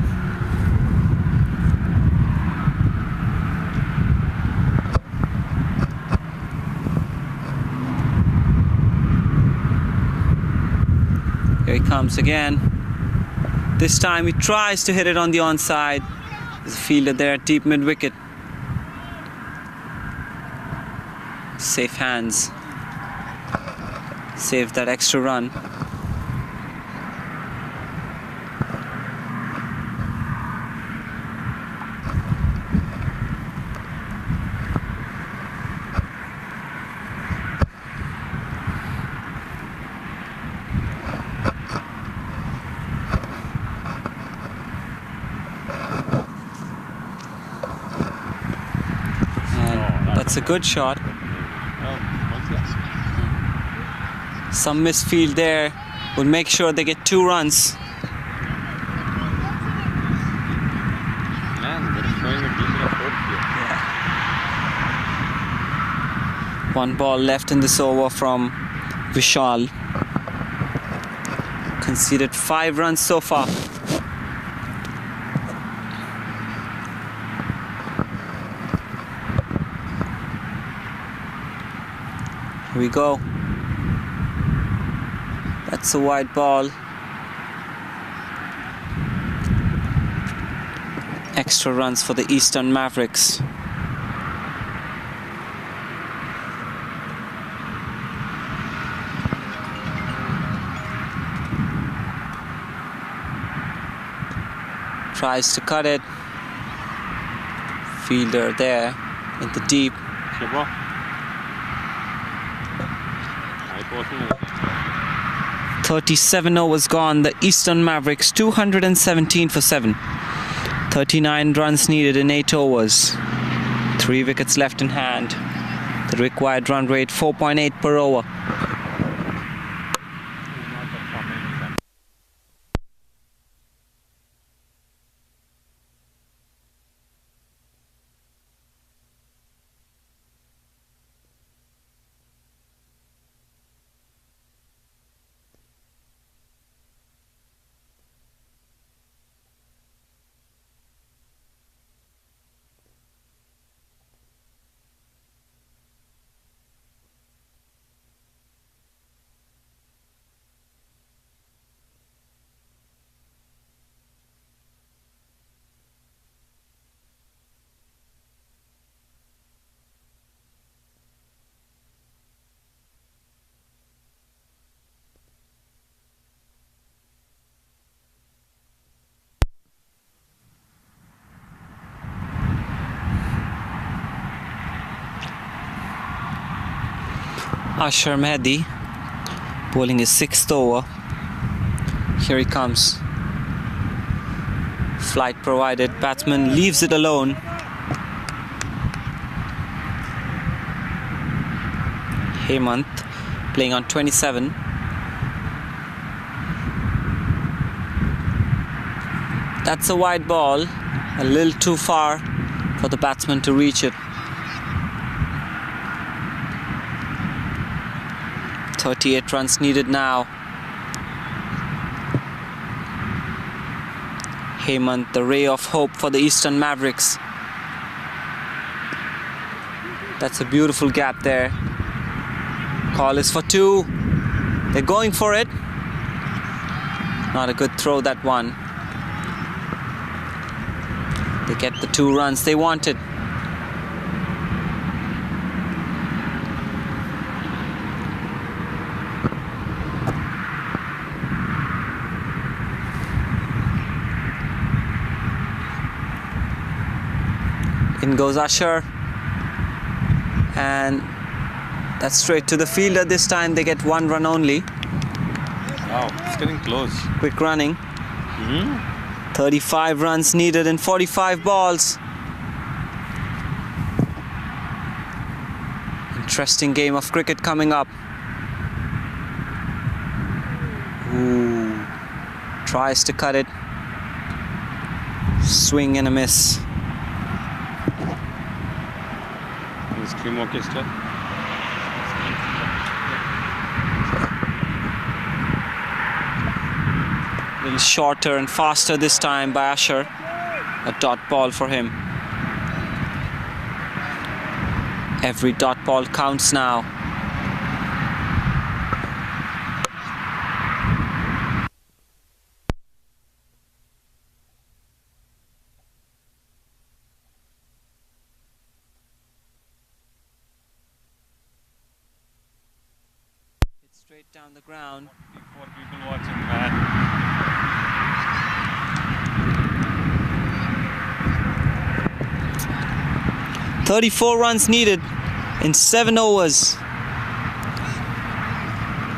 Here he comes again. This time he tries to hit it on the onside. There's a fielder there at deep mid-wicket. Safe hands. Saved that extra run. That's a good shot. Some misfield there would make sure they get 2 runs. Man, they're showing a decent effort here. Yeah. 1 ball left in this over from Vishal. Conceded 5 runs so far. Here we go. That's a wide ball. Extra runs for the Eastern Mavericks. Tries to cut it. Fielder there in the deep. 37 overs gone. The Eastern Mavericks 217 for 7. 39 runs needed in 8 overs. 3 wickets left in hand. The required run rate 4.8 per over. Asher Mehdi bowling his 6th over. Here he comes. Flight provided. Batsman leaves it alone. Hemant playing on 27. That's a wide ball. A little too far for the batsman to reach it. 38 runs needed now. Hemant, the ray of hope for the Eastern Mavericks. That's a beautiful gap there. Call is for 2. They're going for it. Not a good throw, that one. They get the 2 runs they wanted. In goes Asher, and that's straight to the fielder. This time they get 1 run only. Wow, it's getting close. Quick running. 35 runs needed in 45 balls. Interesting game of cricket coming up. Ooh. Tries to cut it. Swing and a miss. Scream orchestra. A little shorter and faster this time by Asher. A dot ball for him. Every dot ball counts now. Straight down the ground. 4 people watching, man. .34 runs needed in 7 overs.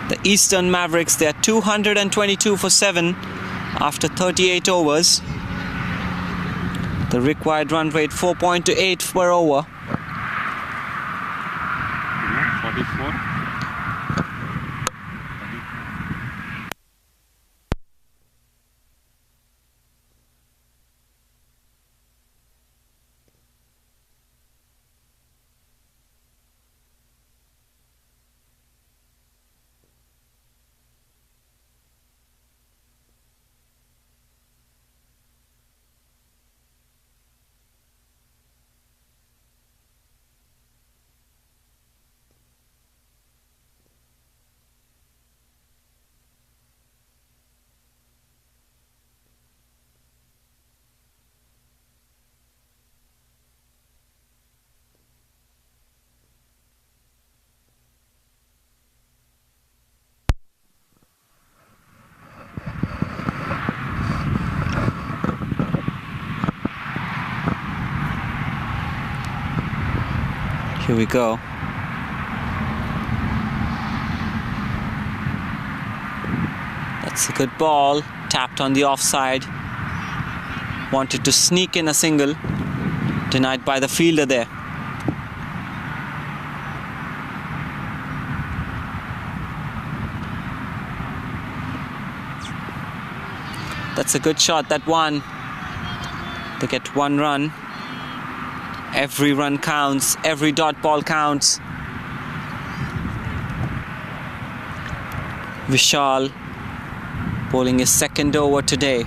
The Eastern Mavericks, they are 222 for 7 after 38 overs. The required run rate 4.8 per over. 44. Here we go. That's a good ball. Tapped on the offside. Wanted to sneak in a single. Denied by the fielder there. That's a good shot, that one. They get one run. Every run counts. Every dot ball counts. Vishal bowling his second over today.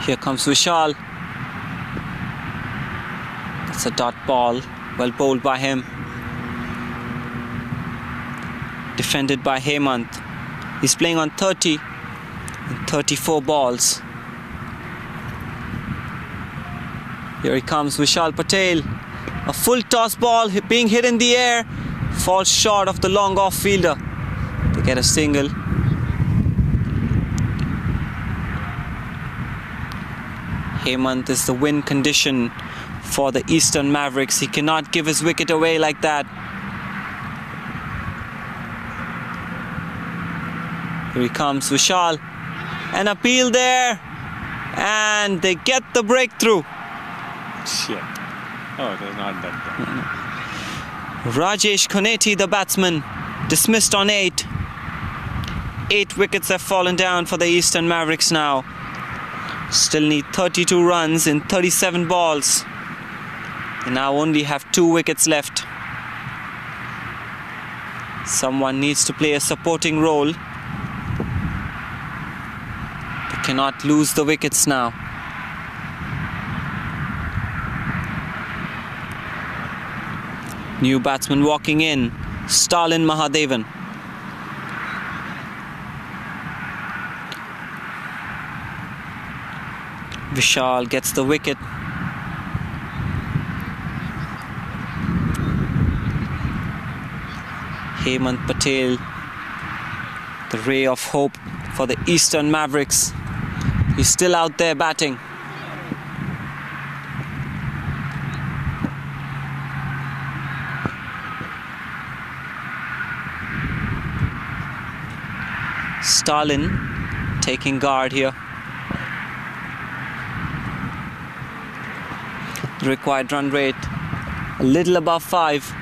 Here comes Vishal. That's a dot ball. Well bowled by him. Defended by Hemant. He's playing on 30 and 34 balls. Here he comes, Vishal Patel. A full toss ball being hit in the air. Falls short of the long off fielder. They get a single. Hemant is the win condition for the Eastern Mavericks. He cannot give his wicket away like that. Here he comes, Vishal. An appeal there. And they get the breakthrough. Shit. Oh, it was not that. Rajesh Koneti, the batsman, dismissed on 8. 8 wickets have fallen down for the Eastern Mavericks now. Still need 32 runs in 37 balls. They now only have 2 wickets left. Someone needs to play a supporting role. They cannot lose the wickets now. New batsman walking in, Stalin Mahadevan. Vishal gets the wicket. Hemant Patel, the ray of hope for the Eastern Mavericks. He's still out there batting. Stalin taking guard here. The required run rate a little above 5.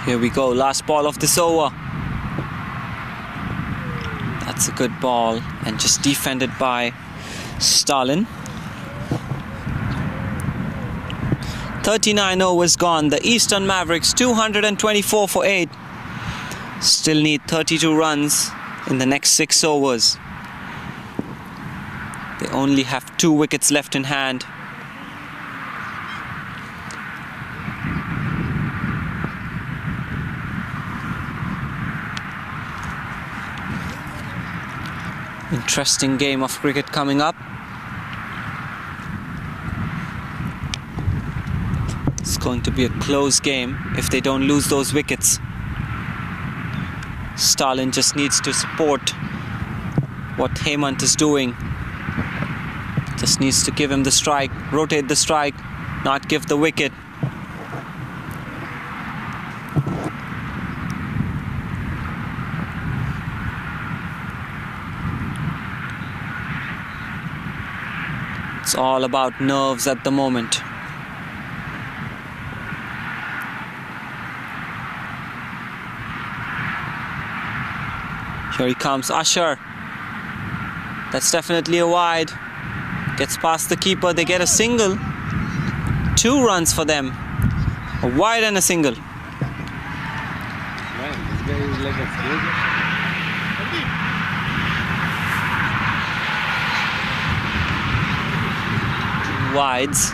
Here we go, last ball of this over. That's a good ball and just defended by Stalin. 39 overs gone. The Eastern Mavericks 224 for 8. Still need 32 runs in the next 6 overs. They only have 2 wickets left in hand. Interesting game of cricket coming up. It's going to be a close game if they don't lose those wickets. Stalin just needs to support what Hemant is doing. Just needs to give him the strike, rotate the strike, not give the wicket. It's all about nerves at the moment. Here he comes, Usher. That's definitely a wide. Gets past the keeper, they get a single. 2 runs for them. A wide and a single. Man, this guy is like a slugger. Wides.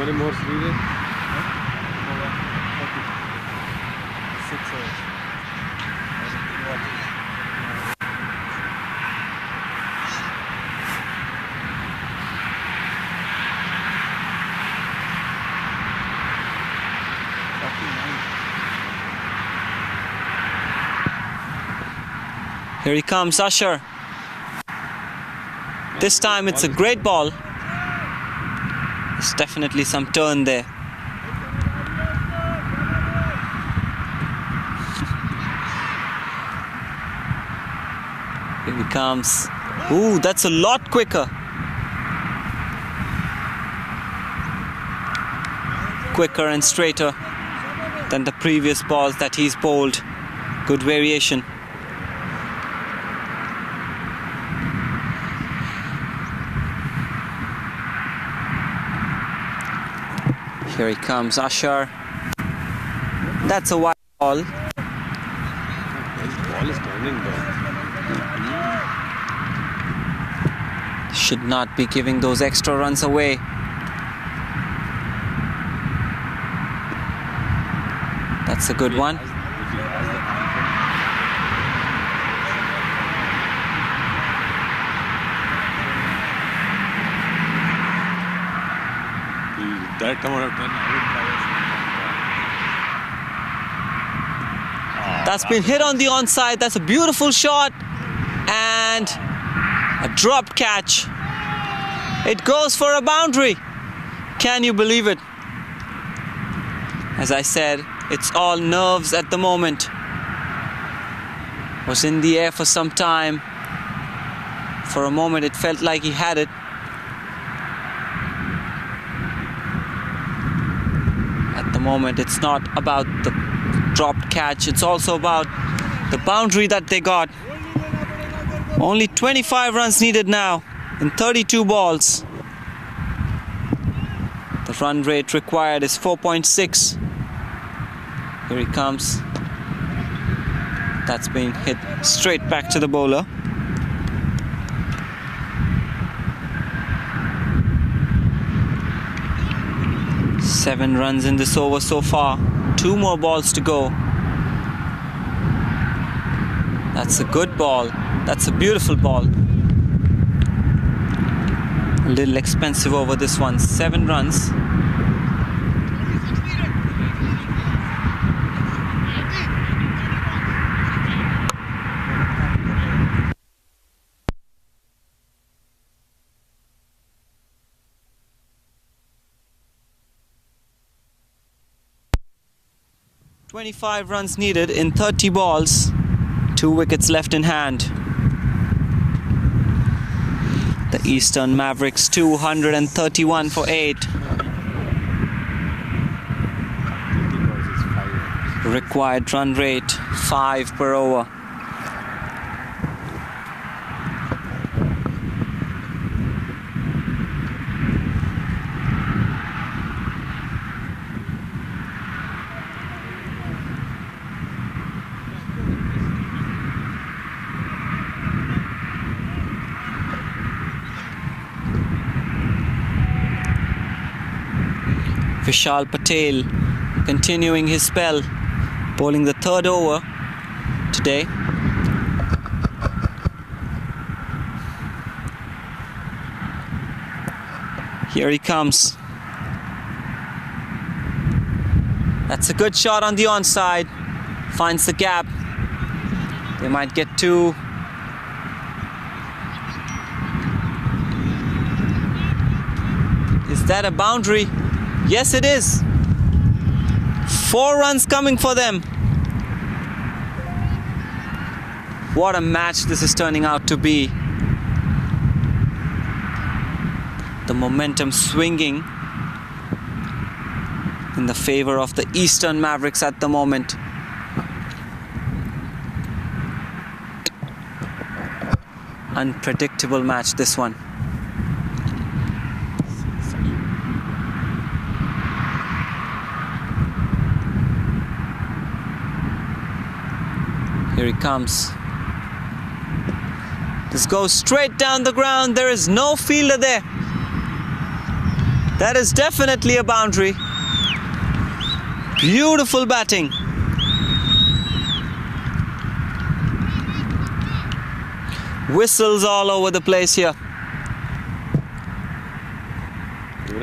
many more needed? 6 overs. Here he comes, Usher. This time it's a great ball. There's definitely some turn there. Here he comes. Ooh, that's a lot quicker. Quicker and straighter than the previous balls that he's bowled. Good variation. Here he comes, Usher. That's a wide ball. This ball is turning though. Should not be giving those extra runs away. That's a good one. That come out of 10. That's been hit on the onside. That's a beautiful shot. And a dropped catch. It goes for a boundary. Can you believe it? As I said, it's all nerves at the moment. Was in the air for some time. For a moment it felt like he had it. At the moment it's not about the dropped catch, it's also about the boundary that they got. Only 25 runs needed now in 32 balls. The run rate required is 4.6. Here he comes. That's been hit straight back to the bowler. Seven runs in this over so far. 2 more balls to go. That's a good ball. That's a beautiful ball. A little expensive over this one. 7 runs. .25 runs needed in 30 balls. 2 wickets left in hand. The Eastern Mavericks 231 for 8. Required run rate 5 per over. Vishal Patel continuing his spell, bowling the 3rd over today. Here he comes. That's a good shot on the onside. Finds the gap. They might get 2. Is that a boundary? Yes, it is. 4 runs coming for them. What a match this is turning out to be. The momentum swinging in the favor of the Eastern Mavericks at the moment. Unpredictable match, this one. Here he comes. This goes straight down the ground. There is no fielder there. That is definitely a boundary. Beautiful batting. Whistles all over the place here. Those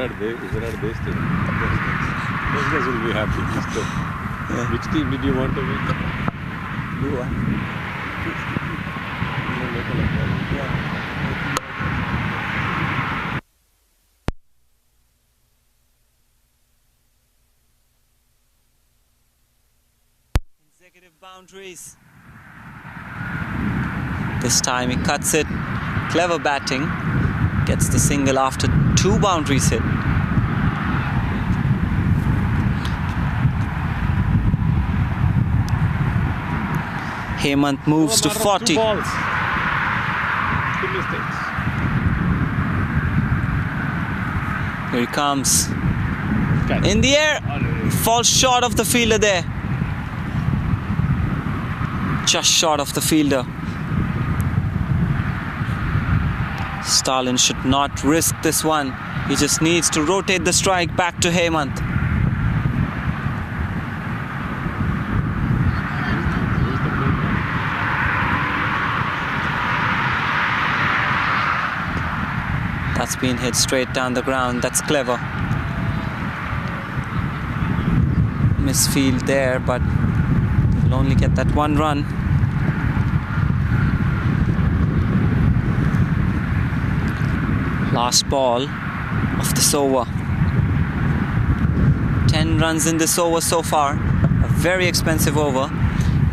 guys will be happy. Yeah. Which team did you want to win? Blue one. Consecutive boundaries. This time he cuts it. Clever batting. Gets the single after 2 boundaries hit. Hemant moves to 40. 2 balls. 2 mistakes. Here he comes. Catch. In the air. Falls short of the fielder there. Just short of the fielder. Stalin should not risk this one. He just needs to rotate the strike back to Hemant. That's been hit straight down the ground. That's clever. Misfield there, but will only get that 1 run. Last ball of this over. 10 runs in this over so far. A very expensive over.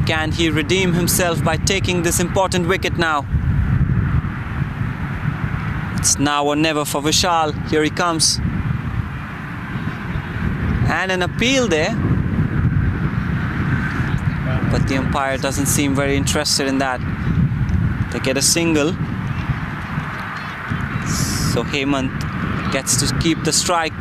Can he redeem himself by taking this important wicket now? It's now or never for Vishal. Here he comes. And an appeal there. But the umpire doesn't seem very interested in that. They get a single. So Hemant gets to keep the strike.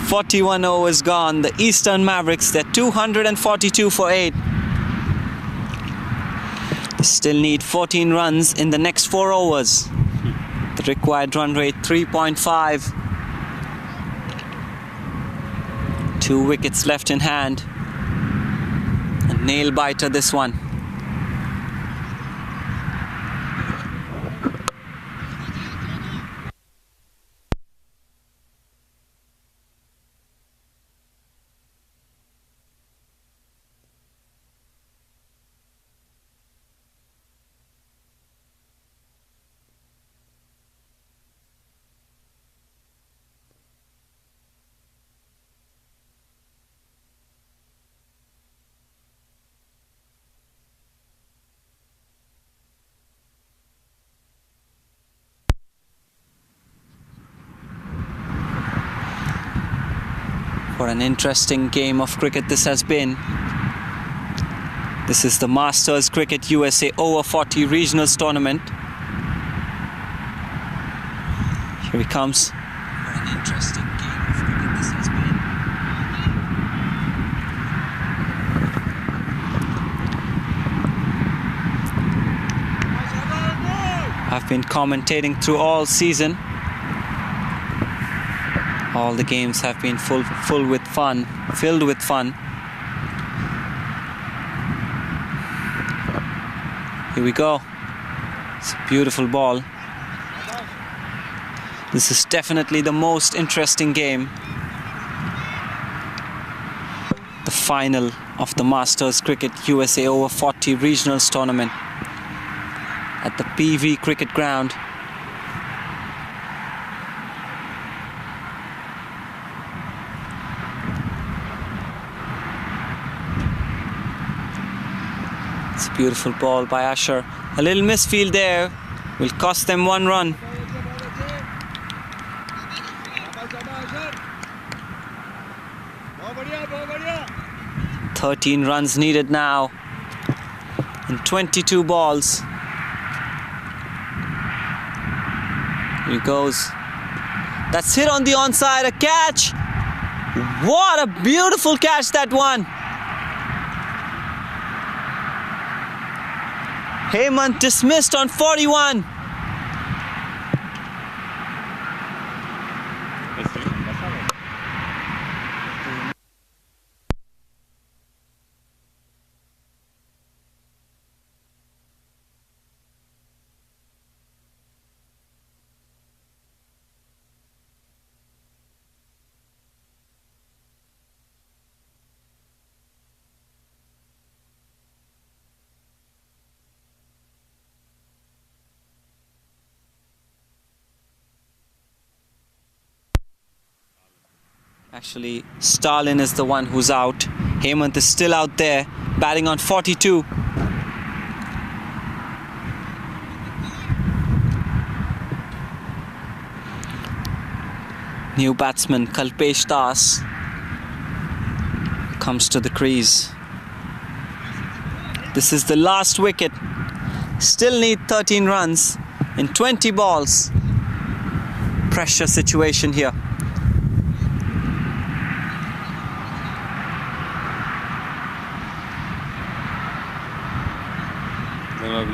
.41 overs gone. The Eastern Mavericks, they're 242 for 8. They still need 14 runs in the next 4 overs. The required run rate 3.5. 2 wickets left in hand. A nail biter this one. What an interesting game of cricket this has been. This is the Masters Cricket USA over 40 Regionals Tournament. Here he comes. What an interesting game of cricket this has been. I've been commentating through all season. All the games have been filled with fun. Here we go. It's a beautiful ball. This is definitely the most interesting game. The final of the Masters Cricket USA over 40 Regionals Tournament at the PV Cricket Ground. It's a beautiful ball by Asher. A little misfield there will cost them 1 run. "13 runs needed now in 22 balls. Here he goes. That's hit on the onside, a catch. What a beautiful catch that one. Hemant dismissed on 41. Actually, Stalin is the one who's out. Hemant is still out there, batting on 42. New batsman Kalpesh Das comes to the crease. This is the last wicket. Still need 13 runs in 20 balls. Pressure situation here.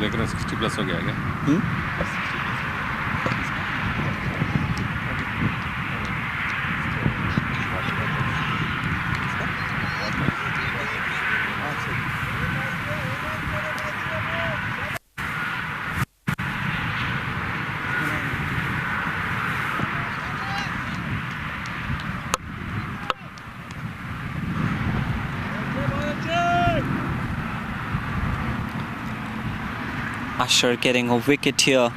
लेकिन 60 plus हो गया क्या? Usher getting a wicket here.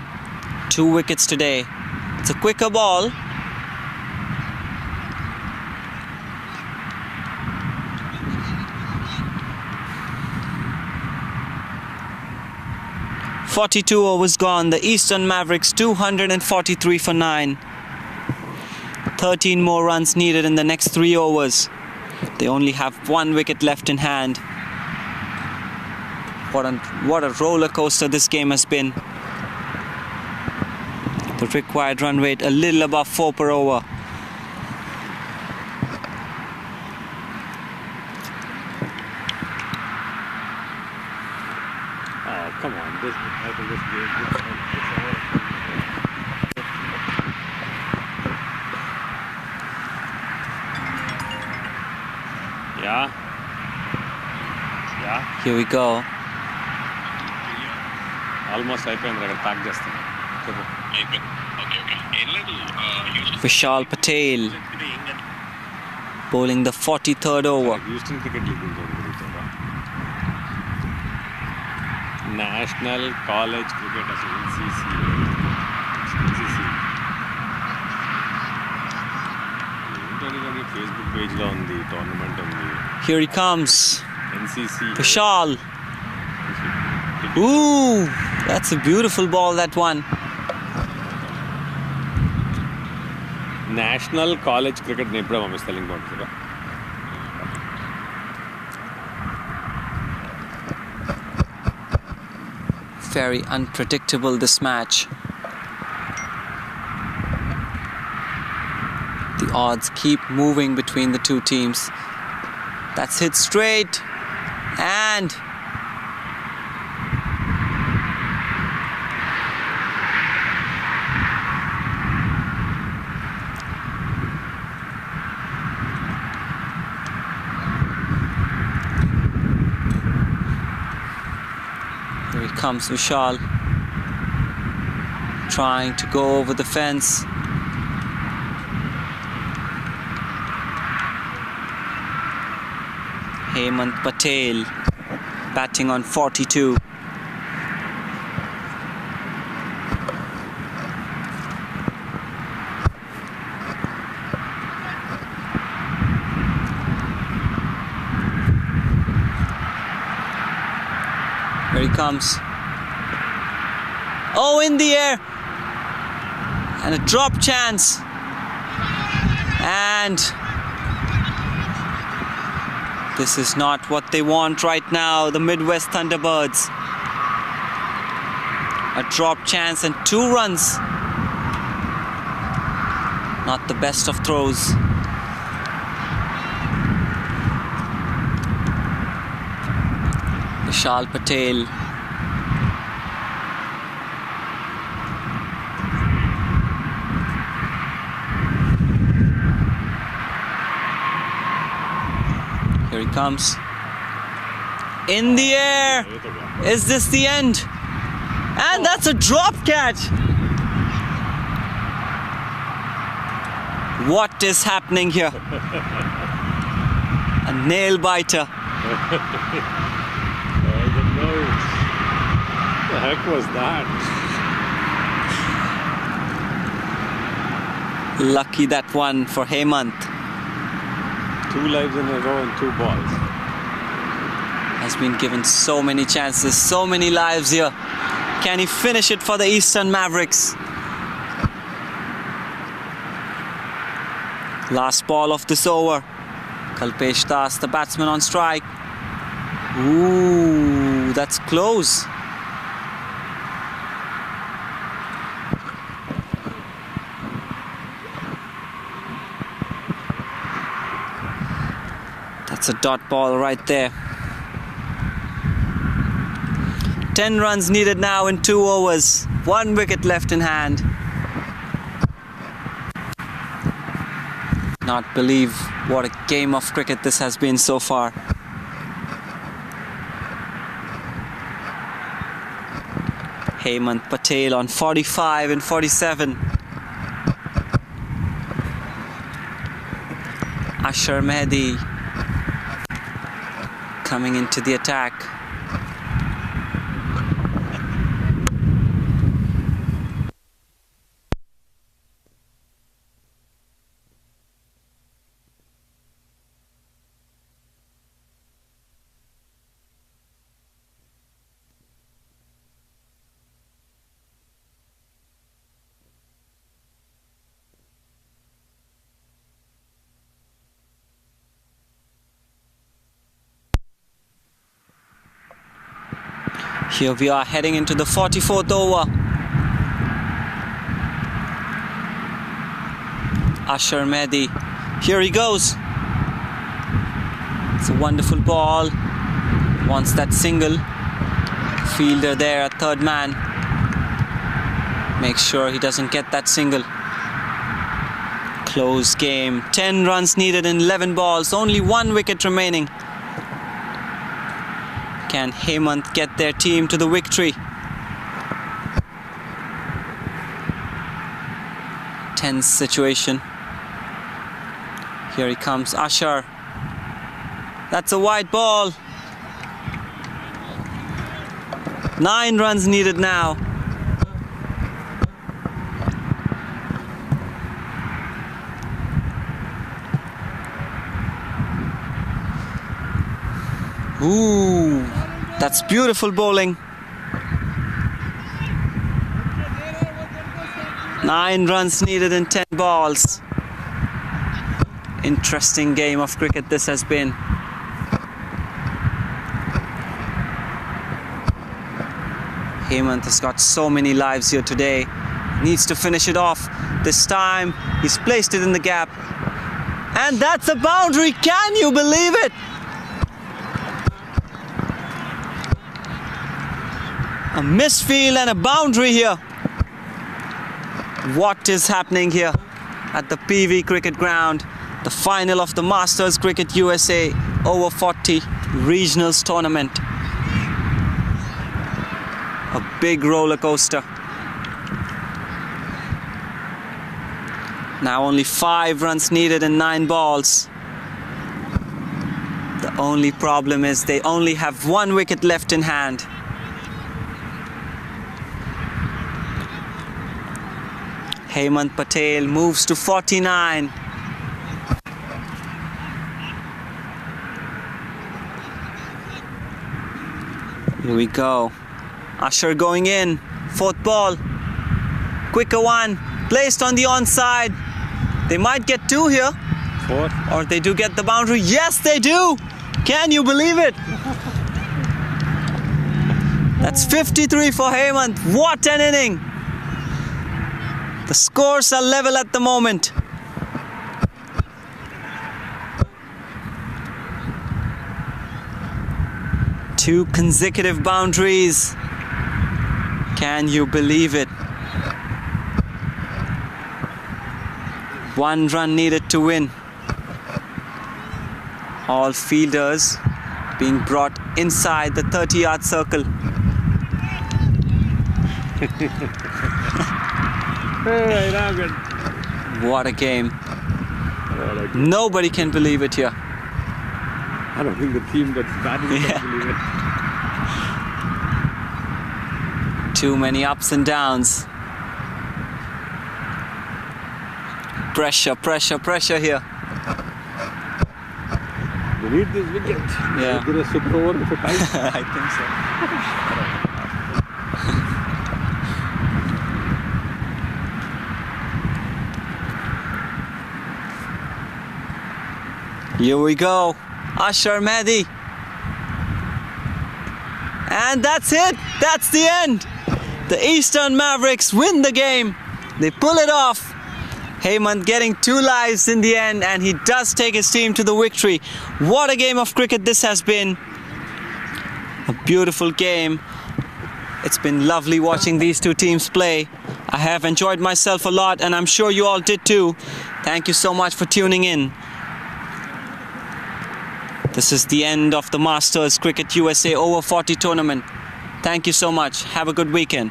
2 wickets today. It's a quicker ball. "42 overs gone. The Eastern Mavericks 243 for 9. 13 more runs needed in the next 3 overs. They only have 1 wicket left in hand. What a roller coaster this game has been. The required run rate a little above 4 per over. Oh, come on. I think this game Yeah. Here we go. Almost అయిపోయింది అక్కడ pack చేస్తాను. Vishal Patel bowling the 43rd over. Houston Cricket League National College Cricket Association NCC. Facebook page లో ఉంది tournament ఉంది. Here he comes. NCC. Vishal. Ooh, that's a beautiful ball, that one. National College Cricket ఎప్పుడో పంపిస్తాను బాగుంటుందా? Very unpredictable, this match. The odds keep moving between the two teams. That's hit straight, and here comes Vishal, trying to go over the fence. Hemant Patel batting on 42. Here he comes. Oh, in the air. And a drop chance. And this is not what they want right now, the Midwest Thunderbirds. A drop chance and 2 runs. Not the best of throws. Vishal Patel Here he comes. In the air. Is this the end? And that's a drop catch. What is happening here? A nail biter. I don't know. What the heck was that? Lucky that one for Hemant. 2 lives in a row and 2 balls. Has been given so many chances, so many lives here. Can he finish it for the Eastern Mavericks? Last ball of this over. Kalpesh Das, the batsman, on strike. Ooh, that's close. That's a dot ball right there. 10 runs needed now in 2 overs. 1 wicket left in hand. Not believe what a game of cricket this has been so far. Hemant Patel on 45 and 47. Ashar Mehdi coming into the attack. Here we are heading into the 44th over. Ashar Mehdi. Here he goes. It's a wonderful ball. Wants that single. Fielder there at third man. Make sure he doesn't get that single. Close game. 10 runs needed in 11 balls. Only 1 wicket remaining. Can Hemant get their team to the victory? Tense situation. Here he comes, Ashar. That's a wide ball. 9 runs needed now. Ooh, that's beautiful bowling. 9 runs needed in 10 balls. Interesting game of cricket this has been. Hemant has got so many lives here today. Needs to finish it off. This time he's placed it in the gap. And that's a boundary. Can you believe it? A misfield and a boundary here. What is happening here at the PV Cricket Ground? The final of the Masters Cricket USA over 40 Regionals Tournament. A big roller coaster. Now only 5 runs needed in 9 balls. The only problem is they only have 1 wicket left in hand. Hemant Patel moves to 49. Here we go. Ashar going in. 4th ball. Quicker one. Placed on the onside. They might get 2 here. 4. Or they do get the boundary. Yes, they do. Can you believe it? That's 53 for Hemant. What an inning. The scores are level at the moment. Two consecutive boundaries. Can you believe it? 1 run needed to win. All fielders being brought inside the 30-yard circle. What a game. Nobody can believe it here. I don't think the team that's batting can believe it. Too many ups and downs. Pressure, pressure, pressure here. We need this wicket. Yeah. We're going to super over for time. I think so. Here we go. Ashar Mehdi. And that's it. That's the end. The Eastern Mavericks win the game. They pull it off. Hemant getting 2 lives in the end, and he does take his team to the victory. What a game of cricket this has been. A beautiful game. It's been lovely watching these two teams play. I have enjoyed myself a lot, and I'm sure you all did too. Thank you so much for tuning in. This is the end of the Masters Cricket USA Over 40 tournament. Thank you so much. Have a good weekend.